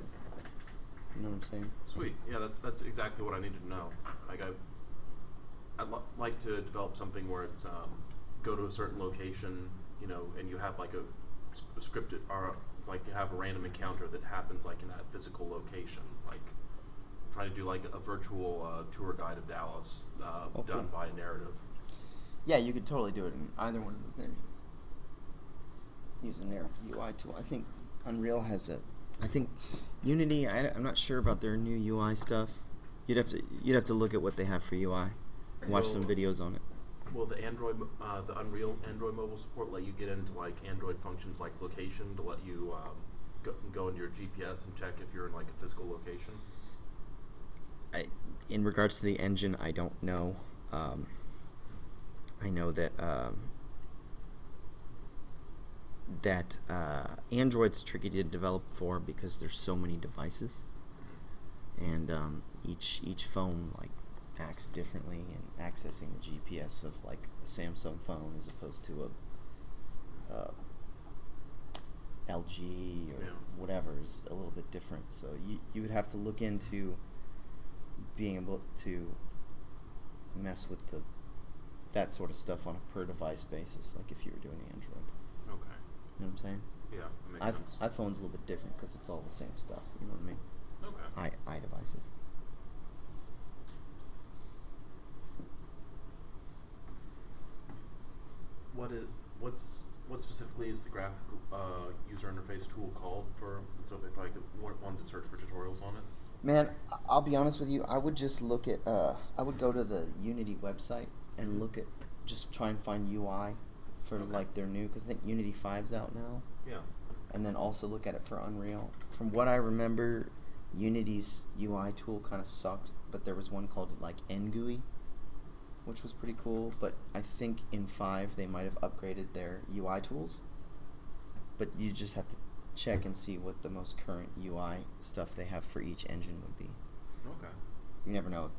you know what I'm saying? Sweet. Yeah, that's exactly what I needed to know. Like I'd like to develop something where it's go to a certain location, you know, and you have like a scripted, or it's like you have a random encounter that happens like in that physical location. Like trying to do like a virtual tour guide of Dallas done by narrative. Yeah, you could totally do it in either one of those engines using their UI tool. I think Unreal has I think Unity. I'm not sure about their new UI stuff. You'd have to look at what they have for UI. Watch some videos on it. Will the Unreal Android mobile support let you get into like Android functions like location to let you go into your GPS and check if you're in like a physical location? In regards to the engine, I don't know. I know that Android's tricky to develop for because there's so many devices, and each phone like acts differently in accessing the GPS of like a Samsung phone as opposed to a LG or whatever is a little bit different. So you would have to look into being able to mess with that sort of stuff on a per device basis, like if you were doing Android. Okay. You know what I'm saying? Yeah, that makes sense. iPhone's a little bit different because it's all the same stuff. You know what I mean? Okay. iDevices. What specifically is the graphical user interface tool called for? So if I wanted to search for tutorials on it. Man, I'll be honest with you. I would just look at. I would go to the Unity website and look at. Just try and find UI for like their new, because I think Unity 5's out now. Yeah. And then also look at it for Unreal. From what I remember, Unity's UI tool kind of sucked, but there was one called like NGUI, which was pretty cool. But I think in 5 they might have upgraded their UI tools. But you just have to check and see what the most current UI stuff they have for each engine would be. Okay. You never know.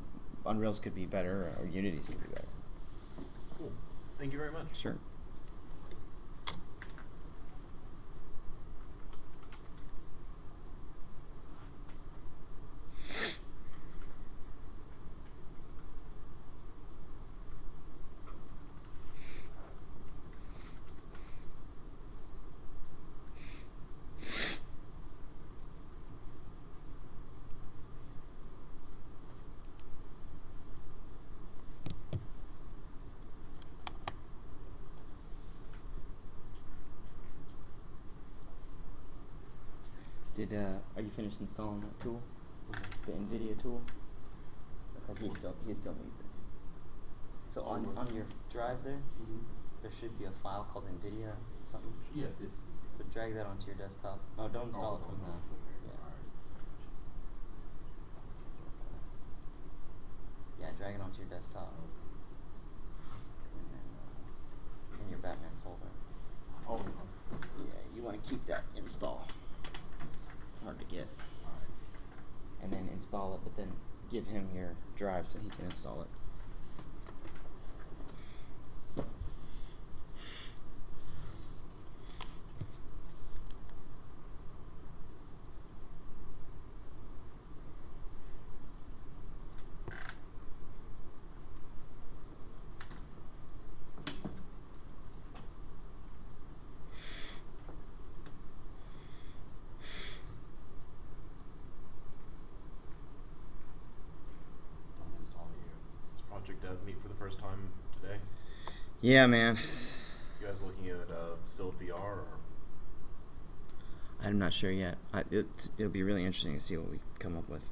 Unreal's could be better, or Unity's could be better. Cool. Thank you very much. Sure. Are you finished installing that tool? The NVIDIA tool? Because he still needs it. So on your drive there, there should be a file called NVIDIA something. Yeah, this. So drag that onto your desktop. Oh, don't install it from the. Yeah, drag it onto your desktop. And then in your Batman folder. Oh. Yeah, you want to keep that install. It's hard to get. And then install it, but then give him your drive so he can install it. Yeah, man. You guys looking at still VR or? I'm not sure yet. It'll be really interesting to see what we come up with.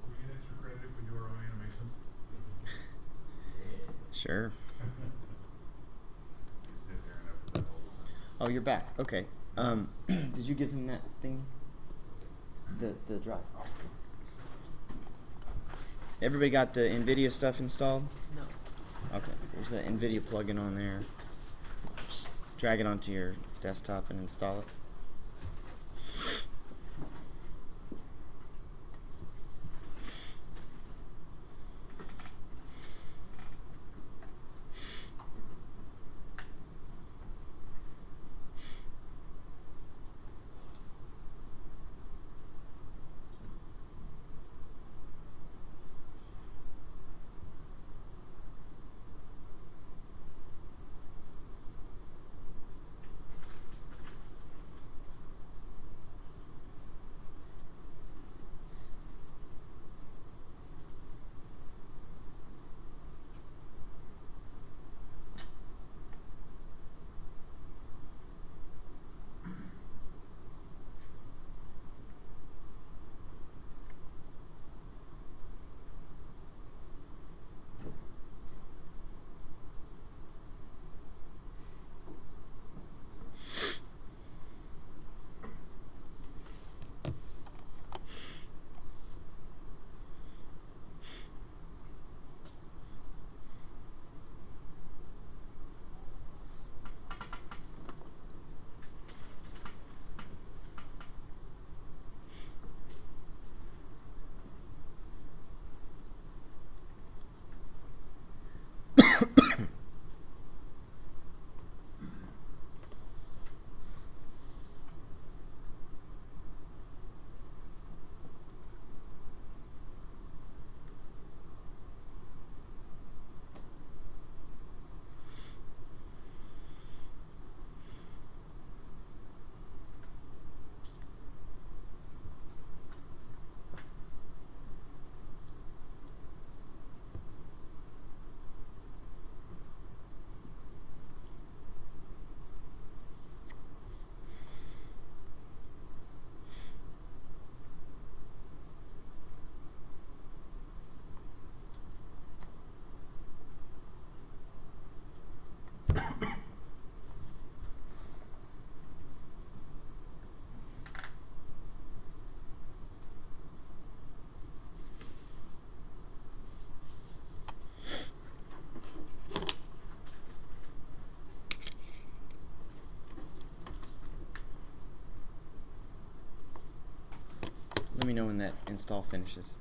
Do we get extra credit if we do our own animations? Sure. He's dead there and after that all the time. Oh, you're back. Okay. Did you give him that thing? The drive. Everybody got the NVIDIA stuff installed? No. Okay. There's an NVIDIA plugin on there. Just drag it onto your desktop and install it. Let me know when that install finishes.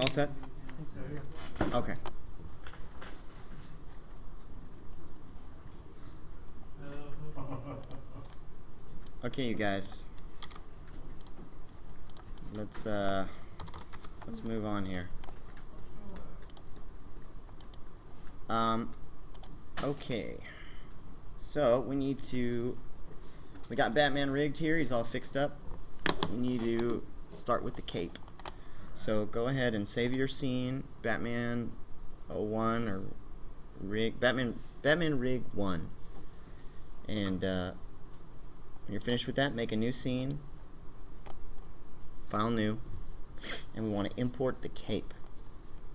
All set? I think so, yeah. Okay. Okay, you guys. Let's move on here. Okay. So we got Batman rigged here. He's all fixed up. We need to start with the cape. So go ahead and save your scene, Batman 01 or Batman rig 1. And when you're finished with that, make a new scene, file new, and we want to import the cape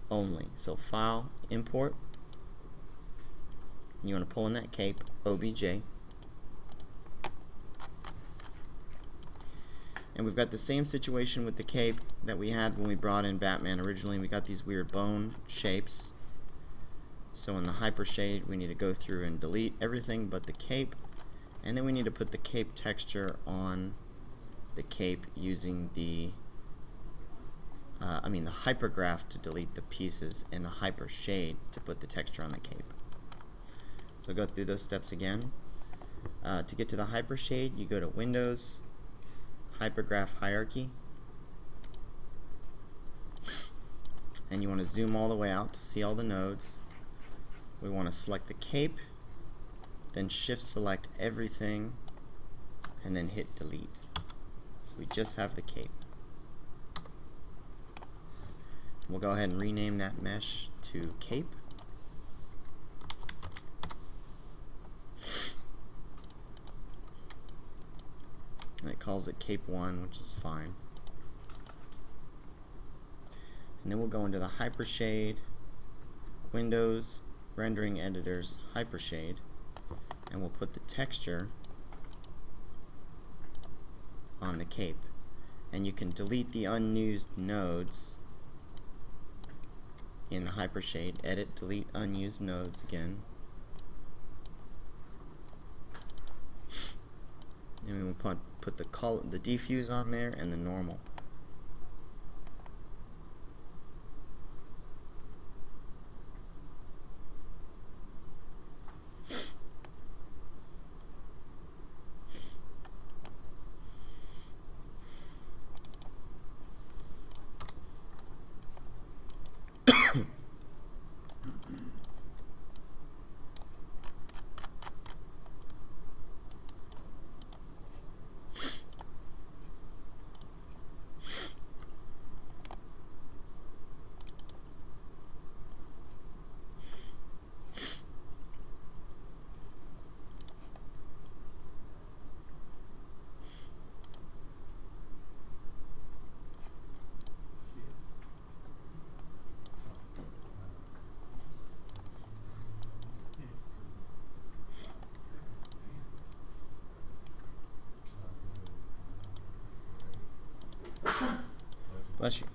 only. So file, import, and you want to pull in that cape, OBJ. And we've got the same situation with the cape that we had when we brought in Batman originally. We got these weird bone shapes. So in the hyper shade, we need to go through and delete everything but the cape. And then we need to put the cape texture on the cape using the the hypergraph to delete the pieces and the hyper shade to put the texture on the cape. So go through those steps again. To get to the hyper shade, you go to Windows, Hypergraph Hierarchy, and you want to zoom all the way out to see all the nodes. We want to select the cape, then shift select everything, and then hit delete. So we just have the cape. We'll go ahead and rename that mesh to cape. And it calls it cape 1, which is fine. And then we'll go into the hypershade, Windows, Rendering Editors, Hypershade, and we'll put the texture on the cape. And you can delete the unused nodes in the hypershade. Edit, delete unused nodes again. And we will put the diffuse on there and the normal. Bless you.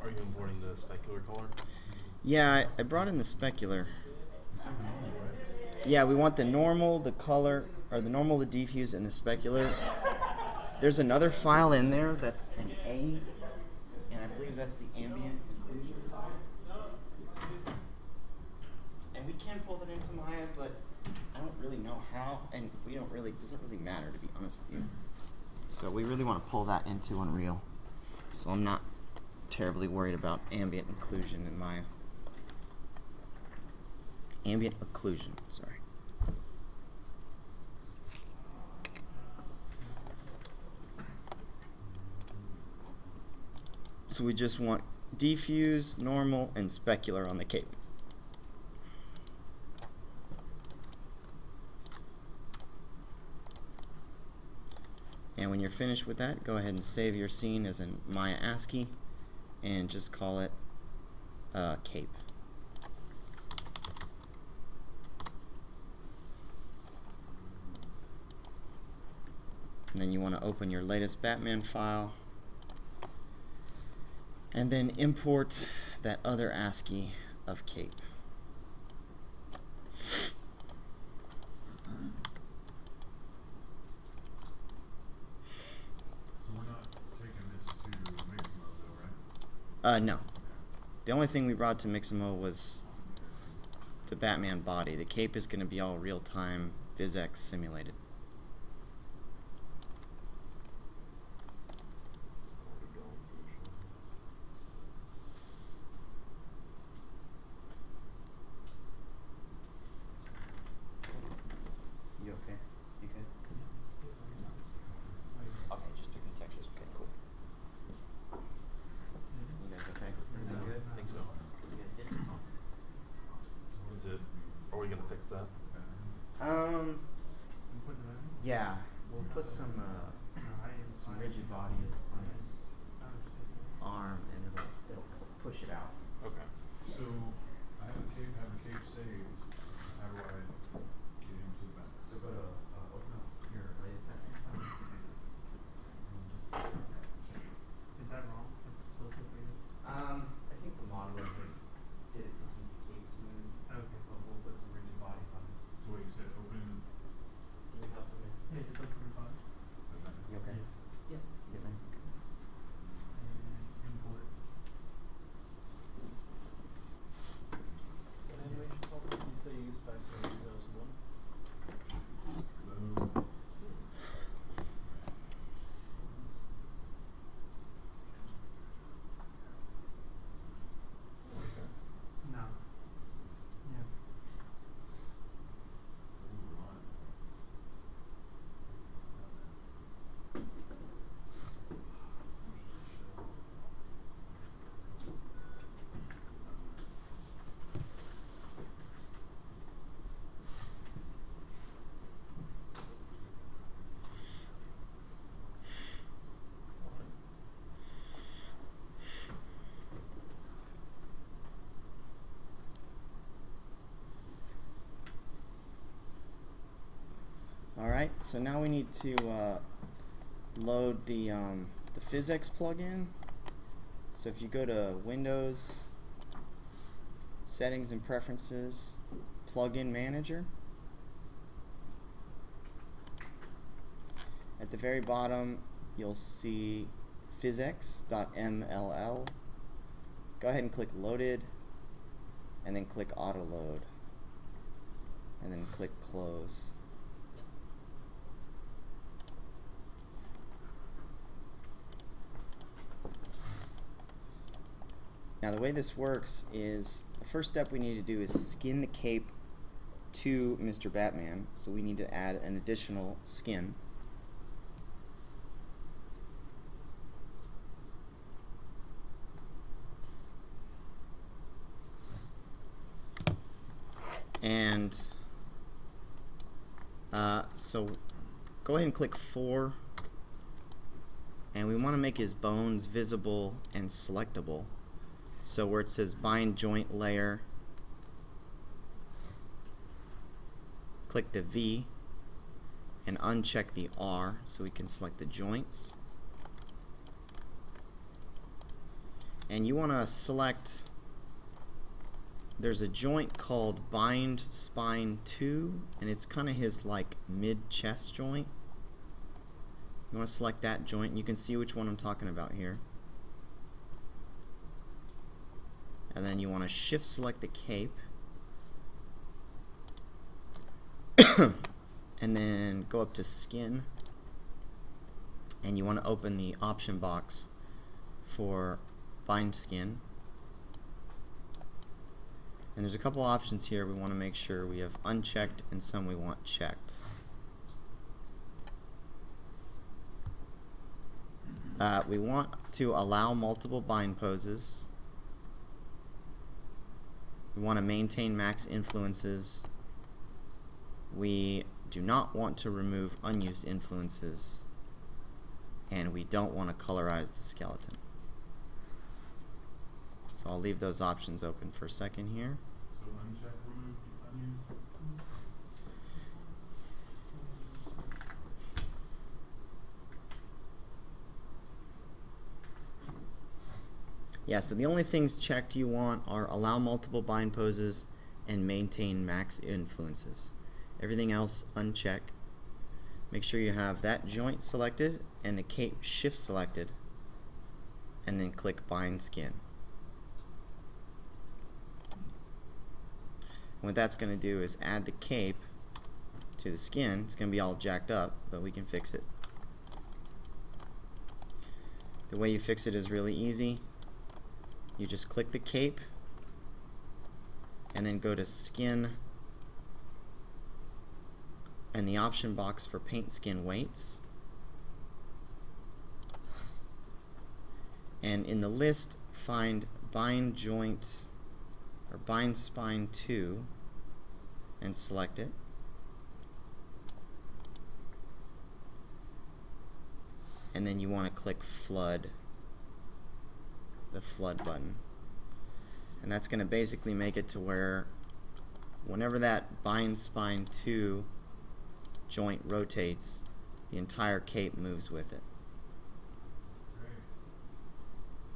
Are you importing the specular color? Yeah, I brought in the specular. Yeah, we want the normal, the color, or the normal, the diffuse, and the specular. There's another file in there that's an A, and I believe that's the ambient inclusion file. And we can pull that into Maya, but I don't really know how, and we don't really, doesn't really matter, to be honest with you. So we really want to pull that into Unreal. So I'm not terribly worried about ambient occlusion in Maya. Ambient occlusion, sorry. So we just want diffuse, normal, and specular on the cape. And when you're finished with that, go ahead and save your scene as in Maya ASCII and just call it cape. And then you want to open your latest Batman file and then import that other ASCII of cape. We're not taking this to Mixamo though, right? No. The only thing we brought to Mixamo was the Batman body. The cape is going to be all real-time PhysX simulated. You okay? You good? Okay, just picking textures. Okay, cool. You guys okay? I think so. You guys good? Awesome. Is it? Are we gonna fix that? Yeah, we'll put some rigid bodies on his arm, and it'll push it out. Okay. So, I have the cape saved. How do I get into the back? So go to open up your latest Batman file. Is that wrong? Is it supposed to be? I think the modeler just did it to keep the cape smooth. Okay. But we'll put some rigid bodies on this. So what you said, open Can you help me? Yeah, just open the file. the back. You okay? Yeah. Good man. And import. What animation software did you say you used back in 2001? Boom. No. Yeah. Ooh, right. Alright, so now we need to load the PhysX plugin. So if you go to Windows, Settings and Preferences, Plugin Manager, at the very bottom you'll see physx.mll. Go ahead and click Loaded, and then click Auto Load, and then click Close. Now the way this works is the first step we need to do is skin the cape to Mr. Batman. So we need to add an additional skin. And so go ahead and click 4. And we want to make his bones visible and selectable. So where it says bind joint layer, click the V and uncheck the R so we can select the joints. And you want to select, there's a joint called bind spine 2, and it's kind of his like mid chest joint. You want to select that joint, and you can see which one I'm talking about here. And then you want to shift select the cape, and then go up to skin, and you want to open the option box for bind skin. And there's a couple options here we want to make sure we have unchecked and some we want checked. We want to allow multiple bind poses. We want to maintain max influences. We do not want to remove unused influences. And we don't want to colorize the skeleton. So I'll leave those options open for a second here. So uncheck, remove unused. Yeah, so the only things checked you want are allow multiple bind poses and maintain max influences. Everything else uncheck. Make sure you have that joint selected and the cape shift selected, and then click bind skin. And what that's going to do is add the cape to the skin. It's going to be all jacked up, but we can fix it. The way you fix it is really easy. You just click the cape and then go to skin and the option box for paint skin weights, and in the list find bind joint or bind spine 2 and select it. And then you want to click flood, the flood button. And that's going to basically make it to where whenever that bind spine 2 joint rotates, the entire cape moves with it,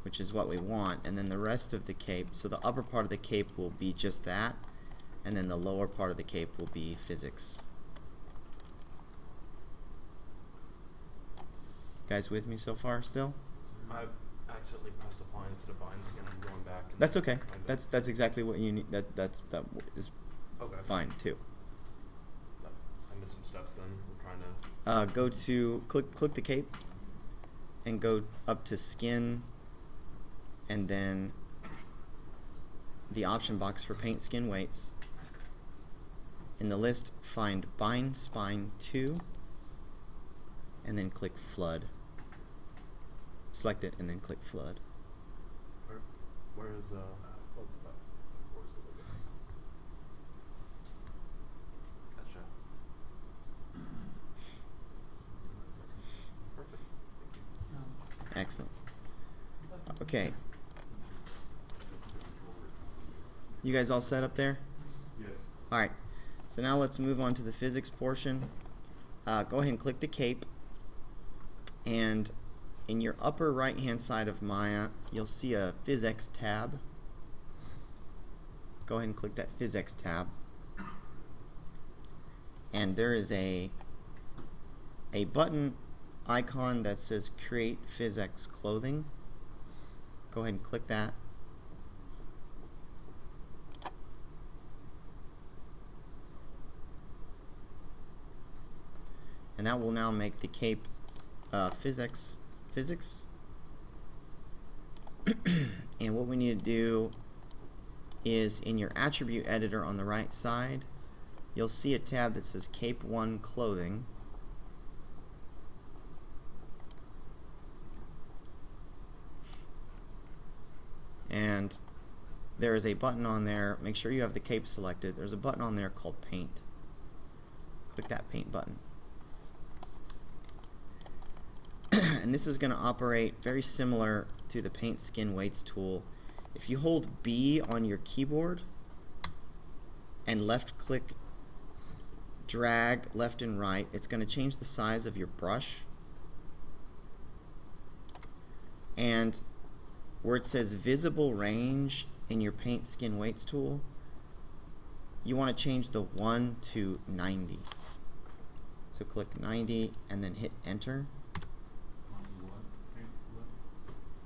which is what we want. And then the rest of the cape, so the upper part of the cape will be just that, and then the lower part of the cape will be physics. Guys with me so far still? I accidentally pressed apply instead of bind skin. I'm going back. And That's okay. find it. That's exactly what you need. That is Okay. fine too. I missed some steps then. We're trying to. Go to click the cape and go up to skin, and then the option box for paint skin weights. In the list, find bind spine 2 and then click flood. Select it and then click flood. Where is Gotcha. Perfect. Excellent. Okay. You guys all set up there? Yes. Alright, so now let's move on to the physics portion. Go ahead and click the cape, and in your upper right hand side of Maya you'll see a physics tab. Go ahead and click that physics tab, and there is a button icon that says create physics clothing. Go ahead and click that. And that will now make the cape physics. And what we need to do is in your attribute editor on the right side, you'll see a tab that says Cape 1 Clothing. And there is a button on there. Make sure you have the cape selected. There's a button on there called Paint. Click that Paint button. And this is going to operate very similar to the Paint Skin Weights tool. If you hold B on your keyboard and left click, drag left and right, it's going to change the size of your brush. And where it says visible range in your Paint Skin Weights tool, you want to change the 1 to 90. So click 90 and then hit enter.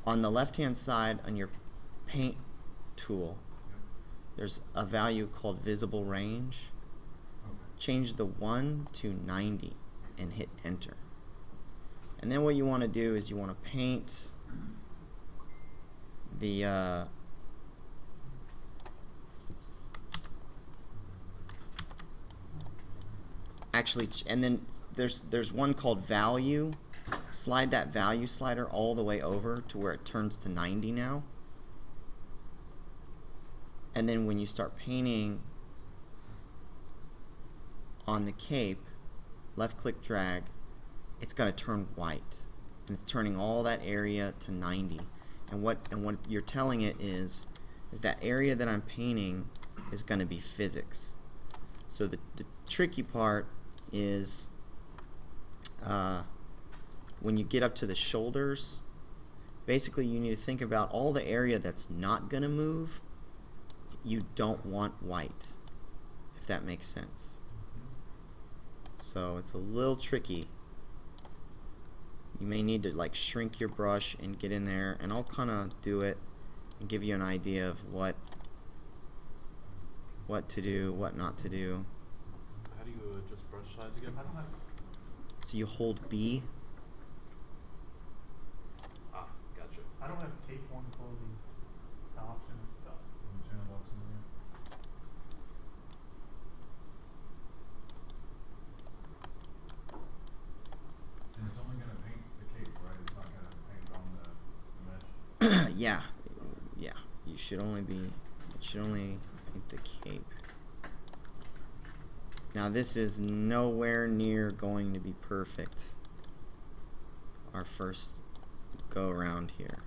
On the left hand side on your paint tool, there's a value called visible range. Change the 1 to 90 and hit enter. And then what you want to do is you want to paint the actually, and then there's one called value. Slide that value slider all the way over to where it turns to 90 now. And then when you start painting on the cape, left click drag, it's going to turn white. And it's turning all that area to 90. And what you're telling it is that area that I'm painting is going to be physics. So the tricky part is when you get up to the shoulders, basically you need to think about all the area that's not going to move. You don't want white, if that makes sense. So it's a little tricky. You may need to like shrink your brush and get in there, and I'll kind of do it and give you an idea of what to do, what not to do. How do you adjust brush size again? I don't have. So you hold B. Ah, gotcha. I don't have cape one clothing. The option is stuff. In the channel box in there. And it's only gonna paint the cape, right? It's not gonna paint on the mesh. Yeah, yeah. You should only be. It should only paint the cape. Now this is nowhere near going to be perfect. Our first go around here.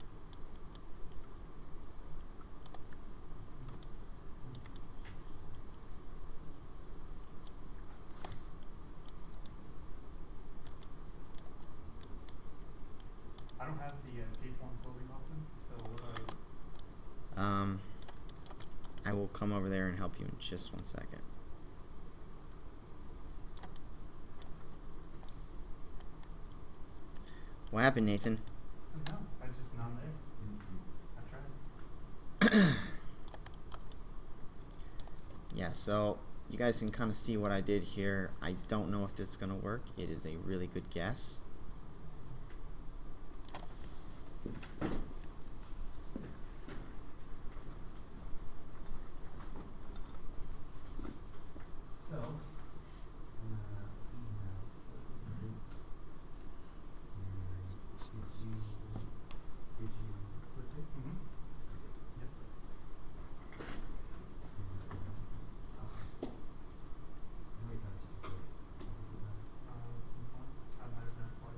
I don't have the cape one clothing option, so what do I will come over there and help you in just 1 second. What happened, Nathan? No, I just none there. I tried. Yeah, so you guys can kind of see what I did here. I don't know if this is going to work. It is a really good guess. So, email, so this, did you put this? Mm-hmm. Yep. How many times did you put it? Once I might have done it twice.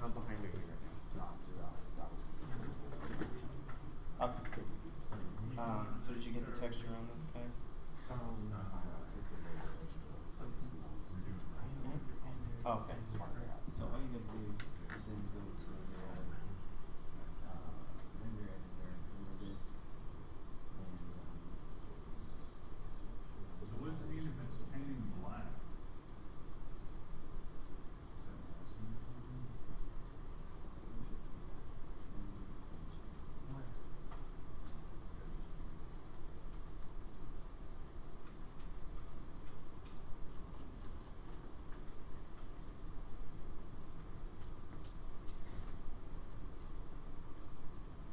I'm behind your ear right now. Okay. So did you get the texture on this guy? Oh, okay. So all you gotta do is then go to your render editor, render this, and So what does it mean if it's painting black?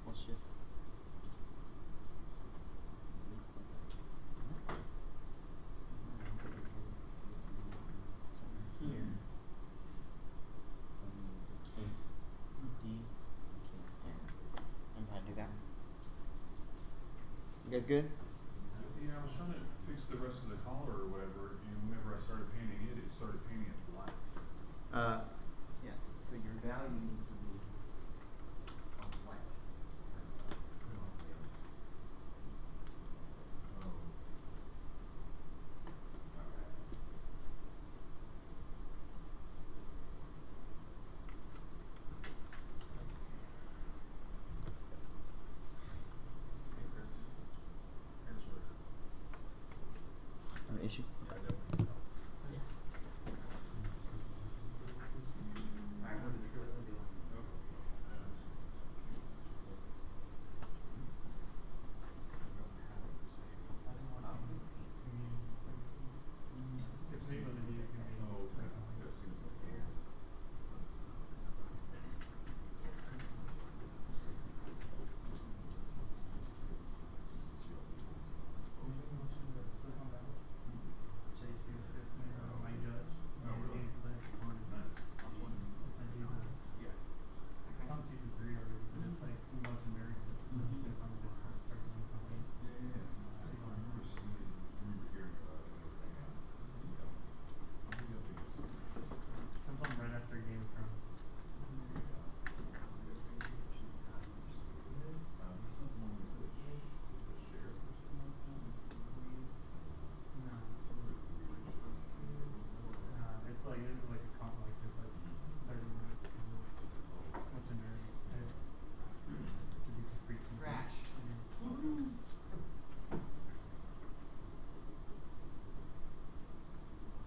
Hold shift. So here, suddenly the kink D, kink N. I'm glad to do that. You guys good? Yeah, I was trying to fix the rest of the collar or whatever, and whenever I started painting it, it started painting it black. yeah. So your value needs to be white. An issue? Alright, what's the deal? If they want to do it, can be. Oh, okay. That seems like fair. It's on season 3 already, but it's like we watch him marry sitcom that starts in the company. I remember seeing it, I remember hearing about it and everything. I think I'll think it's Sometime right after Game of Thrones. This is one with the sheriff or something like that. No. It's like this is like a comp like just like 30-minute what's in there. Crash.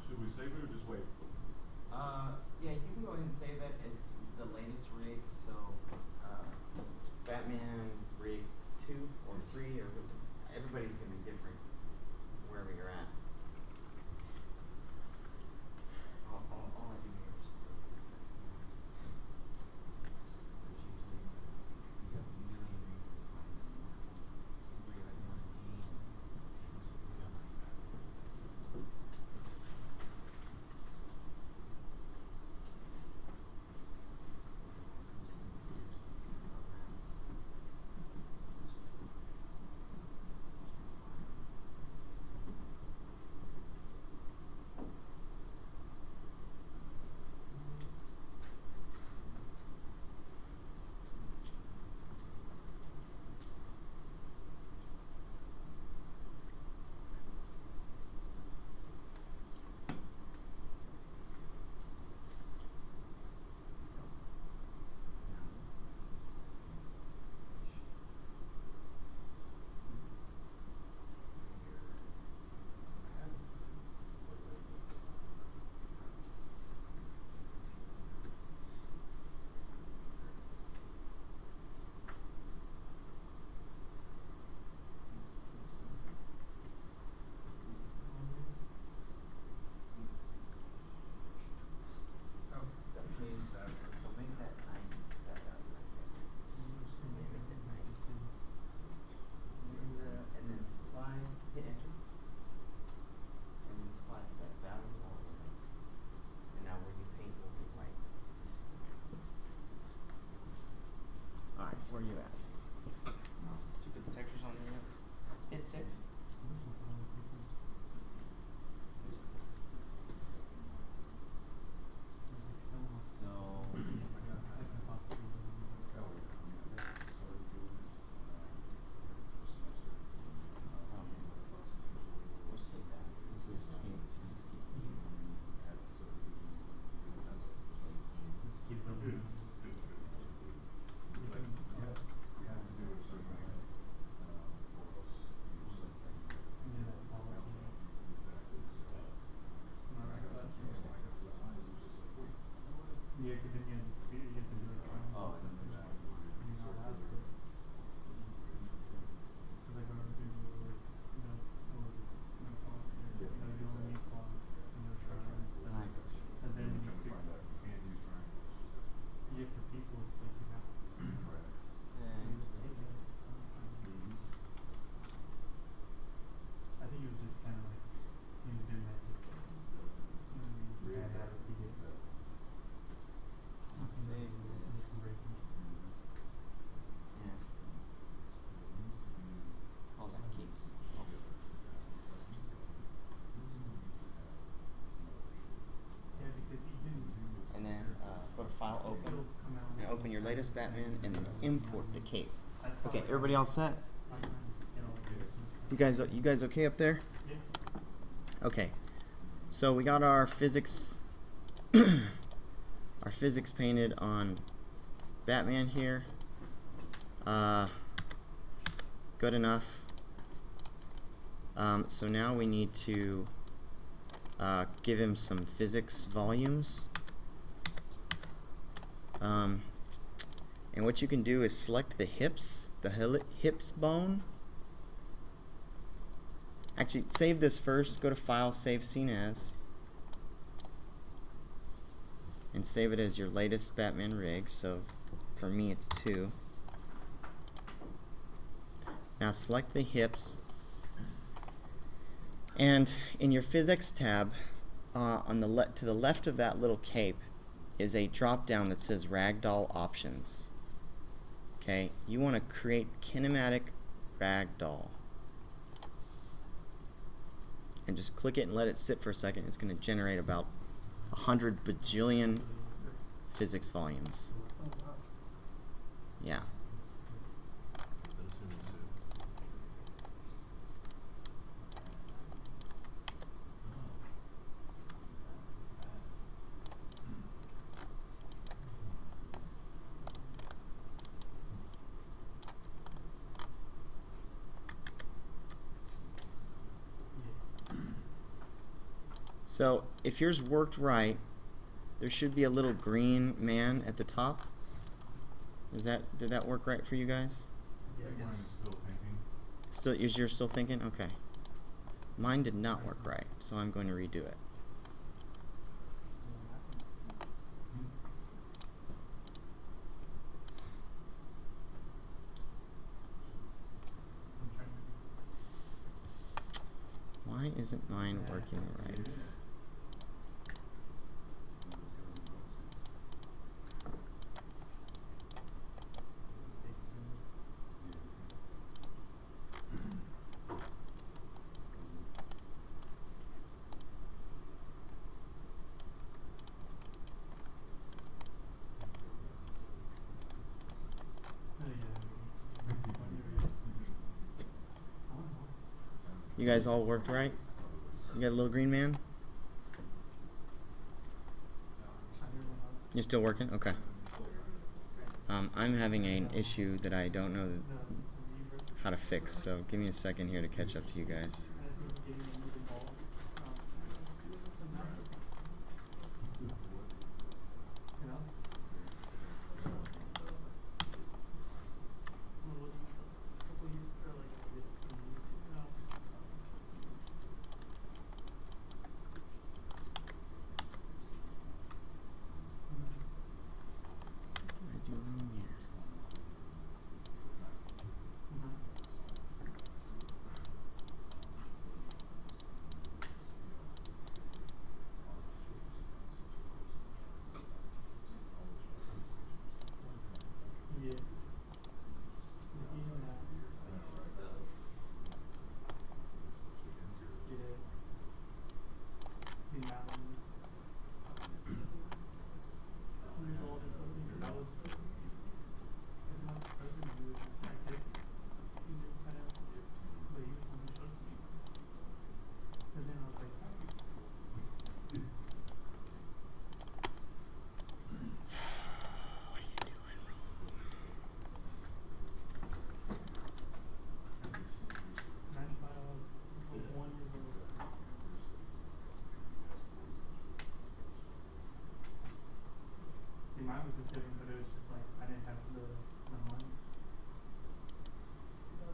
Should we save it or just wait? Yeah, you can go ahead and save that as the latest rig. So, Batman rig 2 or 3 or everybody's gonna be different wherever you're at. all I do here is just go through this next one. It's just there's usually you got a million reasons why it doesn't work. So we're like 180. So make that 90, that value right there. Make it to 90. And then slide, hit enter. And then slide that value all the way up. And now where you paint will be white. Alright, where are you at? Did you put the textures on there yet? Hit 6. So speed, you have to do like triangles. Oh, I didn't know that. And you're not allowed to. So like whenever people were like, what was it, you only need one, try and stuff. And then when you Come to find out, you can't use triangles. yeah, for people, it's like you have to. Right. You just take it. I think it was just kind of like he was doing that just like instead. You know what I mean? It's a bad habit to get. Something Save that this. can break you. Yes. Call that key. Yeah, because even And then go to File, it'll Open. still come out. And open your latest Batman, and then import the cape. That's Okay, why everybody all set? sometimes, you know, You guys okay up there? yeah. Okay. So we got our physics our physics painted on Batman here. Good enough. So now we need to give him some physics volumes. And what you can do is select the hips, hips bone. Actually, save this first. Go to File, Save Scene As. And save it as your latest Batman rig. So for me, it's 2. Now select the hips. And in your Physics tab, on the to the left of that little cape is a drop down that says Ragdoll Options. Okay, you want to create kinematic ragdoll. And just click it and let it sit for a second. It's going to generate about 100 bajillion physics volumes. Yeah. So if yours worked right, there should be a little green man at the top. Did that work right for you guys? I think mine is still thinking. Is yours still thinking? Okay. Mine did not work right, so I'm going to redo it. Why isn't mine working right? You guys all worked right? You got a little green man? You're still working? Okay. I'm having an issue that I don't know how to fix, so give me a second here to catch up to you guys. What did I do wrong here? showing, but it was just like I didn't have the money. Yeah,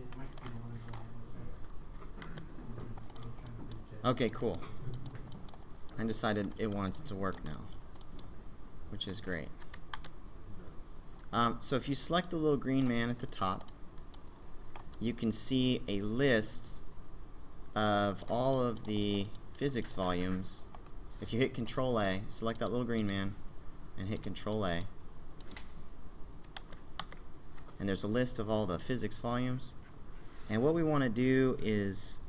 it might be one of the Okay, cool. I decided it wants to work now, which is great. So if you select the little green man at the top, you can see a list of all of the physics volumes. If you hit Control A, select that little green man, and hit Control A, and there's a list of all the physics volumes. And what we want to do is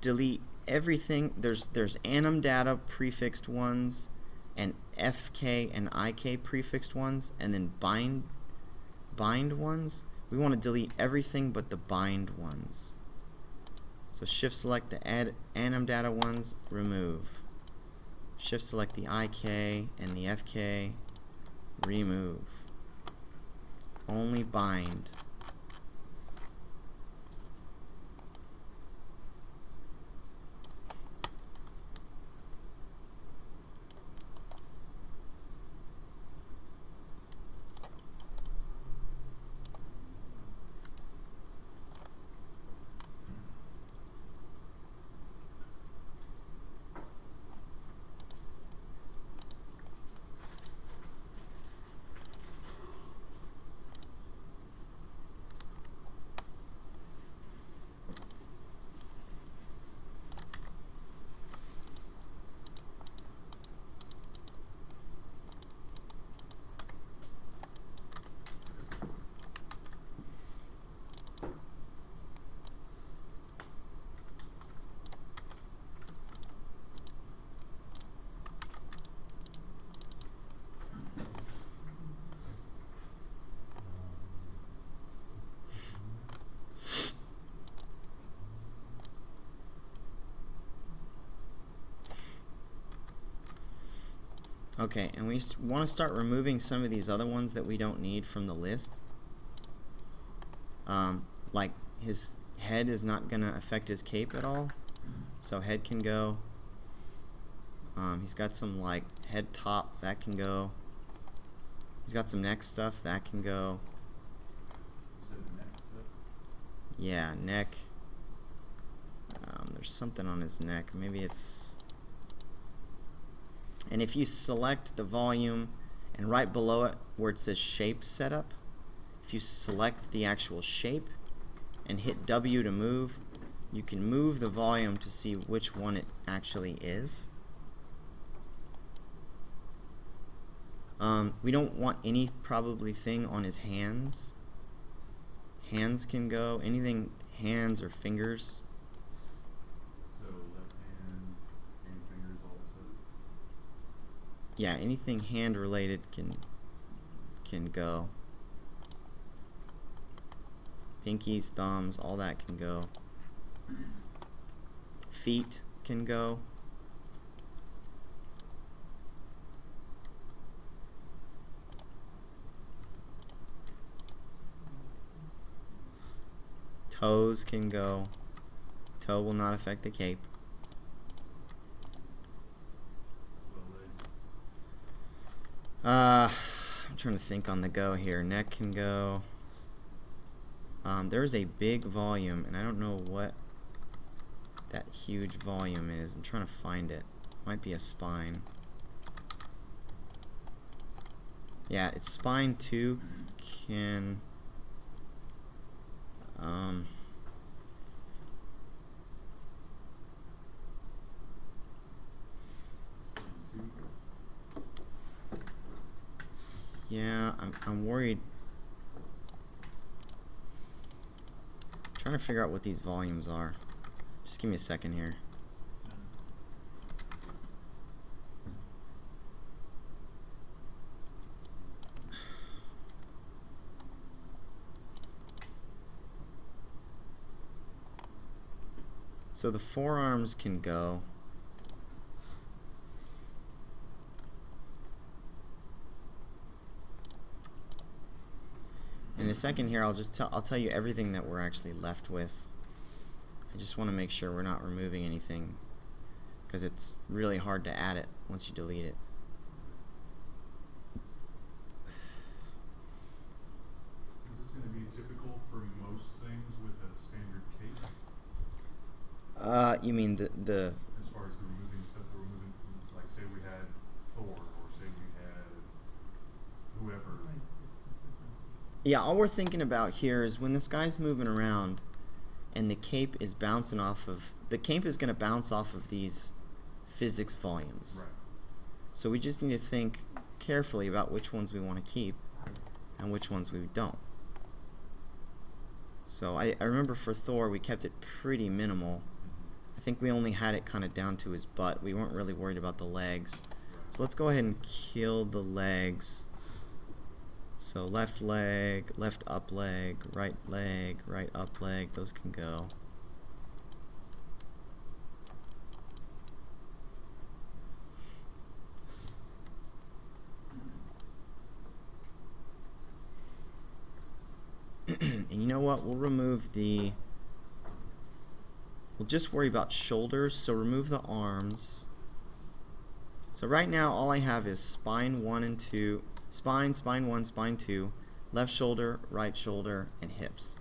delete everything. There's anim data prefixed ones, and FK and IK prefixed ones, and then bind ones. We want to delete everything but the bind ones. So shift select the anim data ones, remove. Shift select the IK and the FK, remove. Only bind. Okay, and we want to start removing some of these other ones that we don't need from the list. Like his head is not going to affect his cape at all, so head can go. He's got some like head top, that can go. He's got some neck stuff, that can go. You said neck stuff? Yeah, neck. There's something on his neck. Maybe it's... And if you select the volume and right below it where it says shape setup, if you select the actual shape and hit W to move, you can move the volume to see which one it actually is. We don't want any probably thing on his hands. Hands can go, anything hands or fingers. So left hand and fingers also. Yeah, anything hand related can go. Pinkies, thumbs, all that can go. Feet can go. Toes can go. Toe will not affect the cape. I'm trying to think on the go here. Neck can go. There's a big volume, and I don't know what that huge volume is. I'm trying to find it. Might be a spine. Yeah, it's spine 2 can... Yeah, I'm worried. Trying to figure out what these volumes are. Just give me a second here. So the forearms can go. In a second here, I'll tell you everything that we're actually left with. I just want to make sure we're not removing anything, because it's really hard to add it once you delete it. Is this going to be typical for most things with a standard cape? You mean the As far as the removing stuff we're removing, like say we had Thor, or say we had whoever. yeah, all we're thinking about here is when this guy's moving around and the cape is bouncing off of, the cape is going to bounce off of these physics volumes. Right. So we just need to think carefully about which ones we want to keep and which ones we don't. So I remember for Thor we kept it pretty minimal. I think we only had it kind of down to his butt. We weren't really worried about the legs. So let's go ahead and kill the legs. So left leg, left up leg, right up leg, those can go. And you know what, we'll remove the, we'll just worry about shoulders, so remove the arms. So right now all I have is spine 1 and 2, spine 1, spine 2, left shoulder, right shoulder, and hips.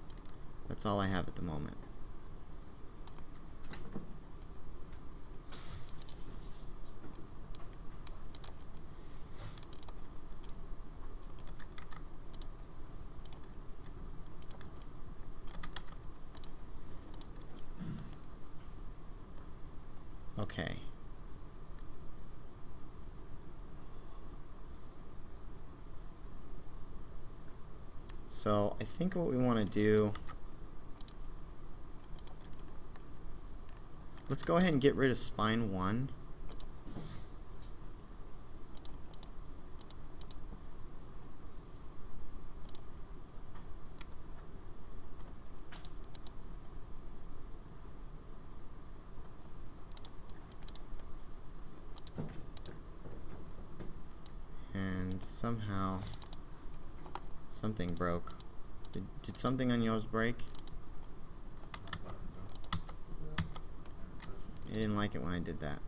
That's all I have at the moment. Okay. So I think what we want to do, let's go ahead and get rid of spine 1. And somehow something broke. Did something on yours break? I didn't like it when I did that.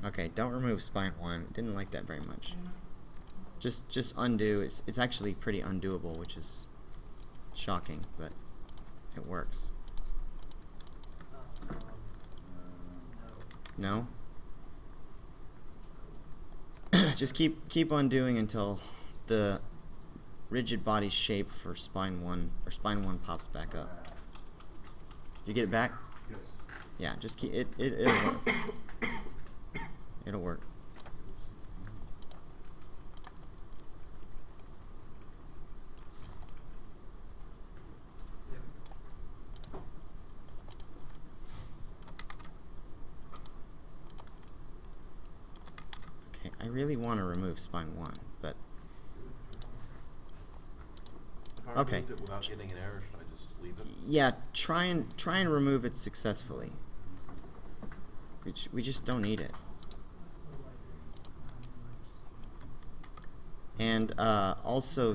Okay, don't remove spine 1. Didn't like that very much. Just undo. It's actually pretty undoable, which is shocking, but it works. No? Just keep on doing until the rigid body shape for spine 1 or spine 1 pops back up. Did you get it back? Yes. Yeah, just keep it'll work. It'll work. Okay, I really want to remove spine 1, but If I okay. removed it without getting an error, should I just leave it? Yeah, try and remove it successfully. We just don't need it. And also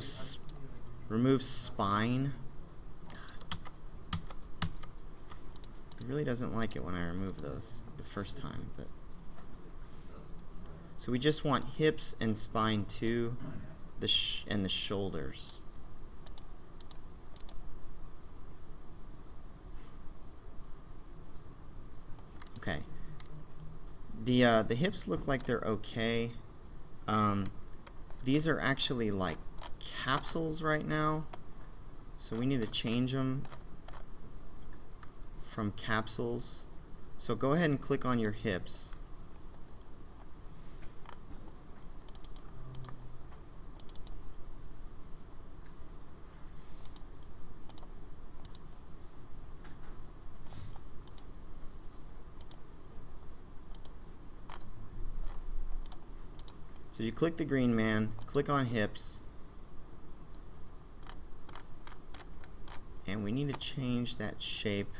remove spine. It really doesn't like it when I remove those the first time, but so we just want hips and spine 2, and the shoulders. Okay. The hips look like they're okay. These are actually like capsules right now, so we need to change them from capsules. So go ahead and click on your hips. So you click the green man, click on hips, and we need to change that shape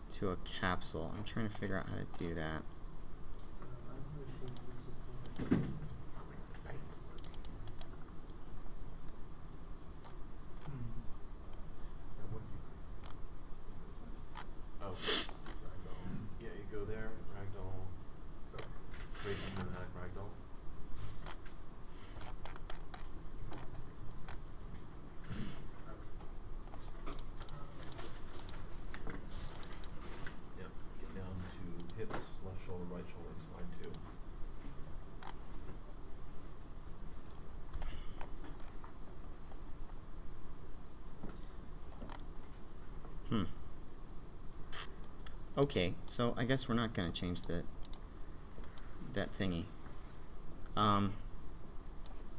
to a capsule. I'm trying to figure out how to do that. Okay, so I guess we're not gonna change that thingy.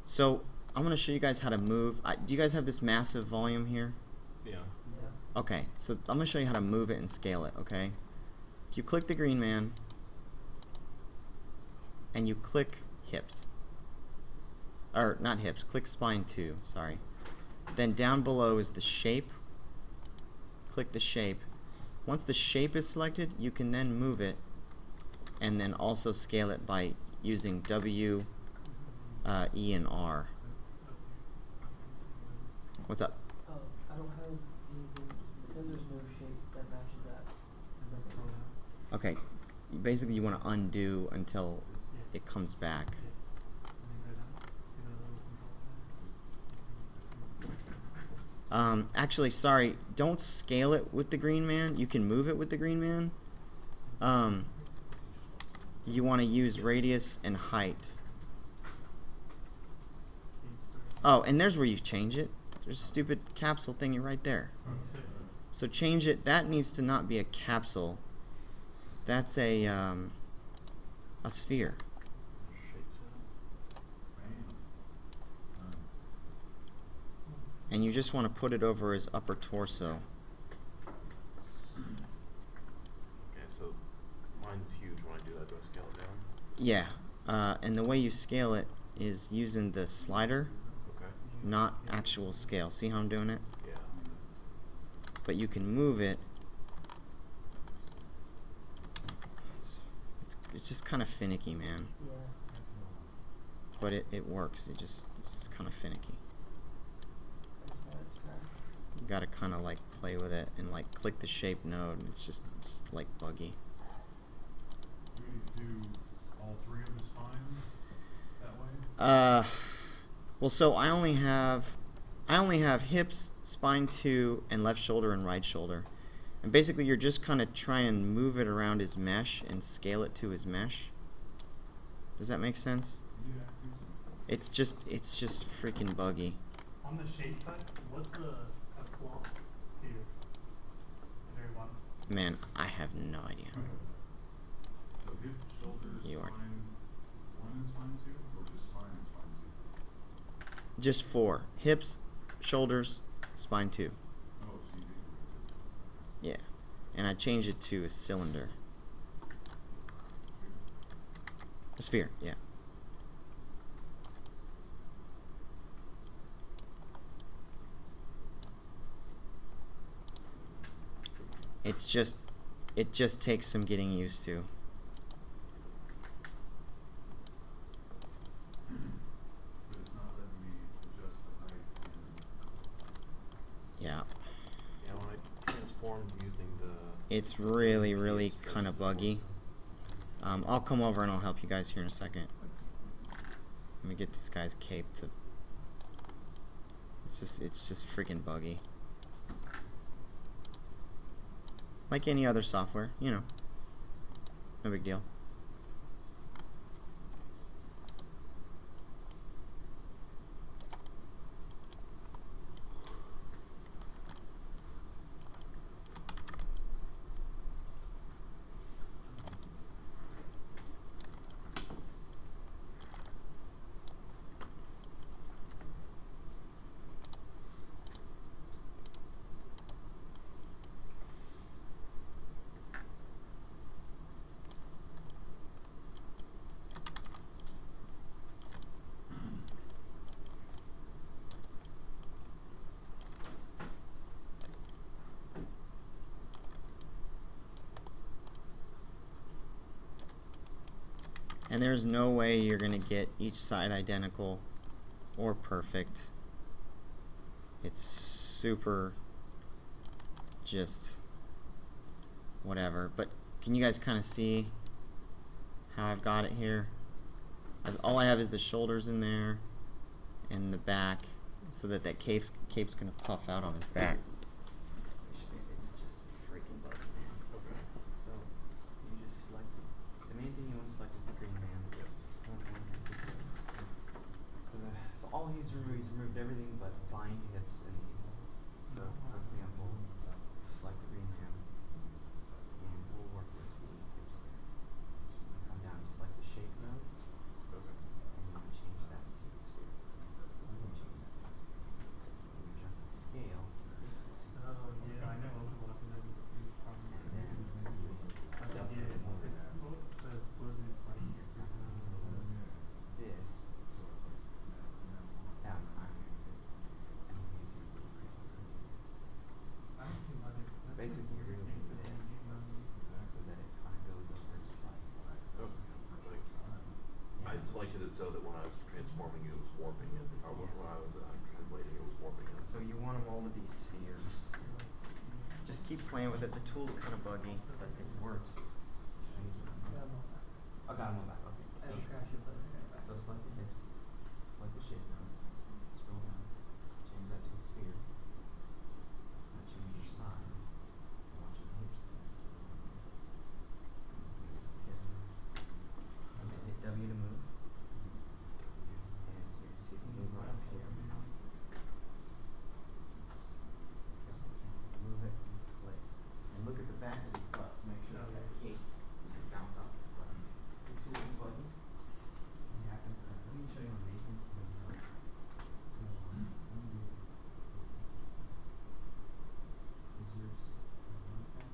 So I'm gonna show you guys how to move. Do you guys have this massive volume here? Yeah. Yeah. Okay, so I'm gonna show you how to move it and scale it. Okay, if you click the green man and you click hips, or not hips, click spine 2. Sorry. Then down below is the shape. Click the shape. Once the shape is selected, you can then move it and then also scale it by using W, E, and R. What's up? Oh, I don't have anything. It says there's no shape that matches that. Okay, basically you want to undo until it comes back. Actually, sorry, don't scale it with the green man. You can move it with the green man. You want to use radius and height. Oh, and there's where you change it. There's a stupid capsule thingy right there. So change it. That needs to not be a capsule. That's a sphere. And you just want to put it over his upper torso. Okay, so mine's huge when I do that. Do I scale it down? Yeah, and the way you scale it is using the slider, Okay. not actual scale. See how I'm doing it? Yeah. But you can move it. It's just kind of finicky, man. Yeah. But it works. It's just kind of finicky. You gotta kind of like play with it and like click the shape node. And it's just like buggy. Do we do all three of the spines that way? Well, so I only have hips, spine 2, and left shoulder and right shoulder. And basically you're just kind of try and move it around his mesh and scale it to his mesh. Does that make sense? Yeah. It's just freaking buggy. On the shape type, what's a cloth sphere? The very bottom. Man, I have no idea. So hip, shoulder, You are- spine 1 and spine 2, or just spine and spine 2? Just 4. Hips, shoulders, spine 2. Oh, so you did. Yeah. And I changed it to a cylinder. A sphere, yeah. It just takes some getting used to. But it's not letting me adjust the height and Yeah. Yeah, when I transformed using the It's really kind of buggy. I'll come over and I'll help you guys here in a second. Let me get this guy's cape to... It's just freaking buggy. Like any other software, you know. No big deal. And there's no way you're gonna get each side identical or perfect. It's super just whatever. But can you guys kind of see how I've got it here? All I have is the shoulders in there and the back, so that cape's gonna puff out on his back. It's just freaking buggy, man. Okay. So you just select the main thing you want to select is the green man. Yes. So all he's removed everything but bind hips and knees. So for example, select the keep playing with it. The tool's kind of buggy, but it works. Yeah, I'm on that. Oh, got him on back. Okay. I So, crash your player. so select the hips, select the shape node, scroll down, change that to a sphere. Now change your size. Watch your hips there. So here's his hips. And then hit W to move. And here, see if you move right up here. Move it into place. And look at the back of his butt to make sure that that cape doesn't bounce off his butt. This tool is buggy. It happens. Let me show you how to make this. So, let me do this. Is yours like that?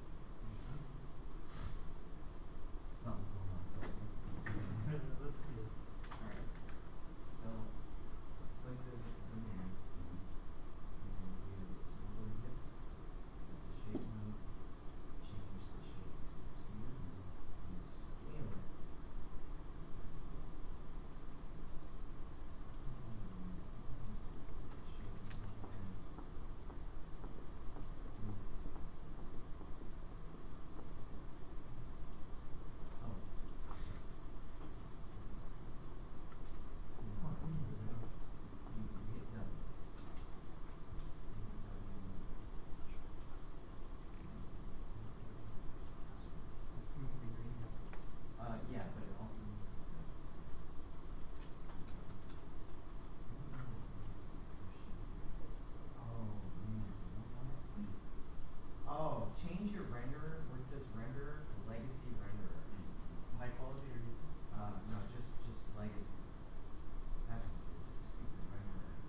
Something's going on, so let's Let's see it. Alright. So, select the man. And then do scroll the hips. Select the shape node. Change the shape to a sphere. And you scale it. Yeah, but it also Oh, change your renderer where it says renderer to legacy renderer. High quality or No, just legacy. That's what it is, stupid renderer.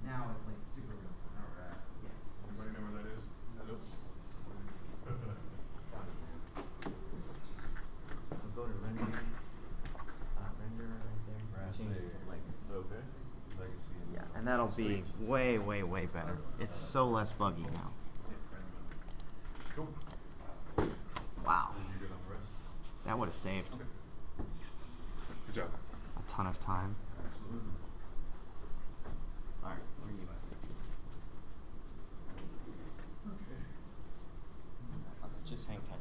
Now it's like super real time. Alright. Yes. Anybody know where that is? Nope. So go to rendering, renderer right there. Change it to legacy. Okay. Legacy. Yeah, and that'll be way, way, way better. It's so less buggy now. Cool. Wow. You good on the rest? That would have saved Okay. Good job. a ton of time. Absolutely. Alright, where are you at? Okay. Just hang tight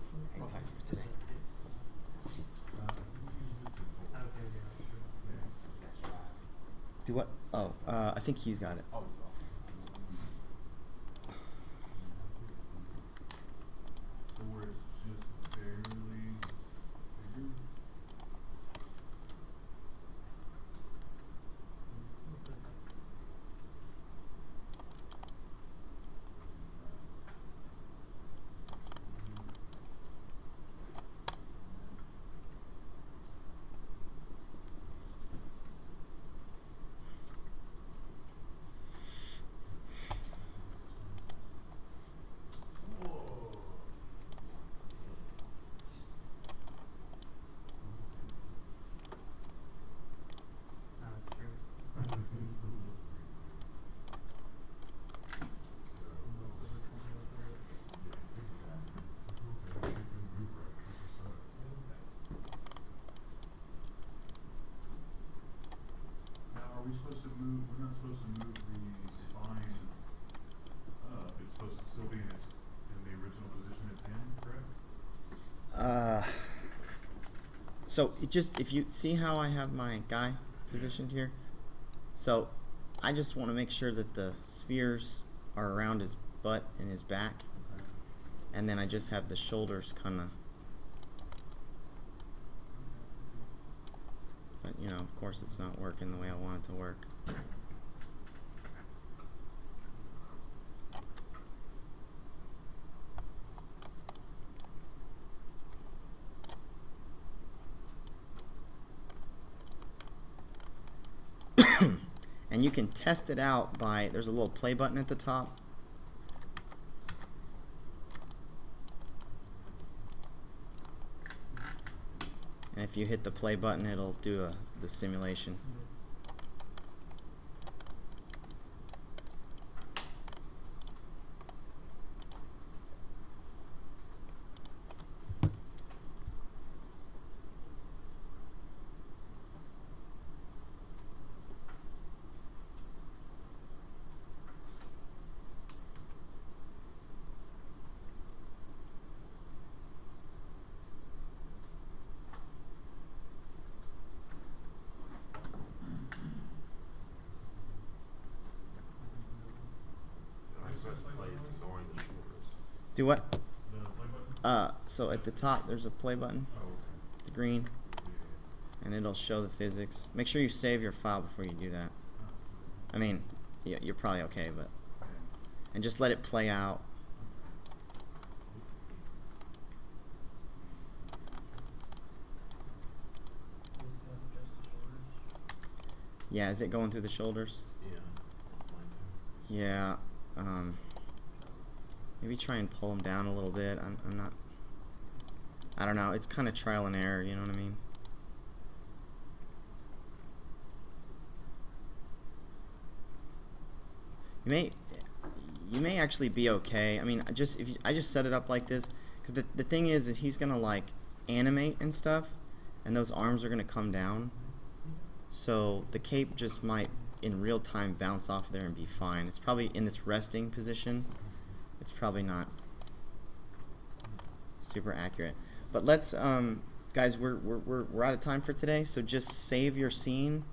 for today. Do what? Oh, I think he's got it. Oh, so. So where it's just barely bigger. Now, are we supposed to move, we're not supposed to move the spine up, it's supposed to still be in the original position it's in, correct? So it just, if you see how I have my guy positioned here, so I just want to make sure that the spheres are around his butt and his back, and then I just have the shoulders kind of, but you know, of course it's not working the way I want it to work. And you can test it out by, there's a little play button at the top. And if you hit the play button, it'll do the simulation. Do what? The play button? So at the top there's a play button. Oh, okay. It's green, Yeah. and it'll show the physics. Make sure you save your file before you do that. Oh, I mean, yeah, you're probably okay, but okay. and just let it play out. Just have adjust the shoulders. Yeah, is it going through the shoulders? Yeah. Mine too. Yeah. Maybe try and pull them down a little bit. I'm not. I don't know. It's kind of trial and error. You know what I mean? You may actually be okay. I mean, I just set it up like this because the thing is he's gonna like animate and stuff, and those arms are gonna come down. So the cape just might in real time bounce off there and be fine. It's probably in this resting position. It's probably not super accurate. But let's guys, we're out of time for today. So just save your scene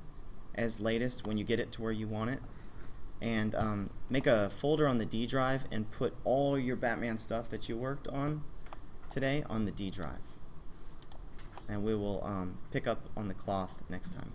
as latest when you get it to where you want it. And make a folder on the D drive and put all your Batman stuff that you worked on today on the D drive. And we will pick up on the cloth next time.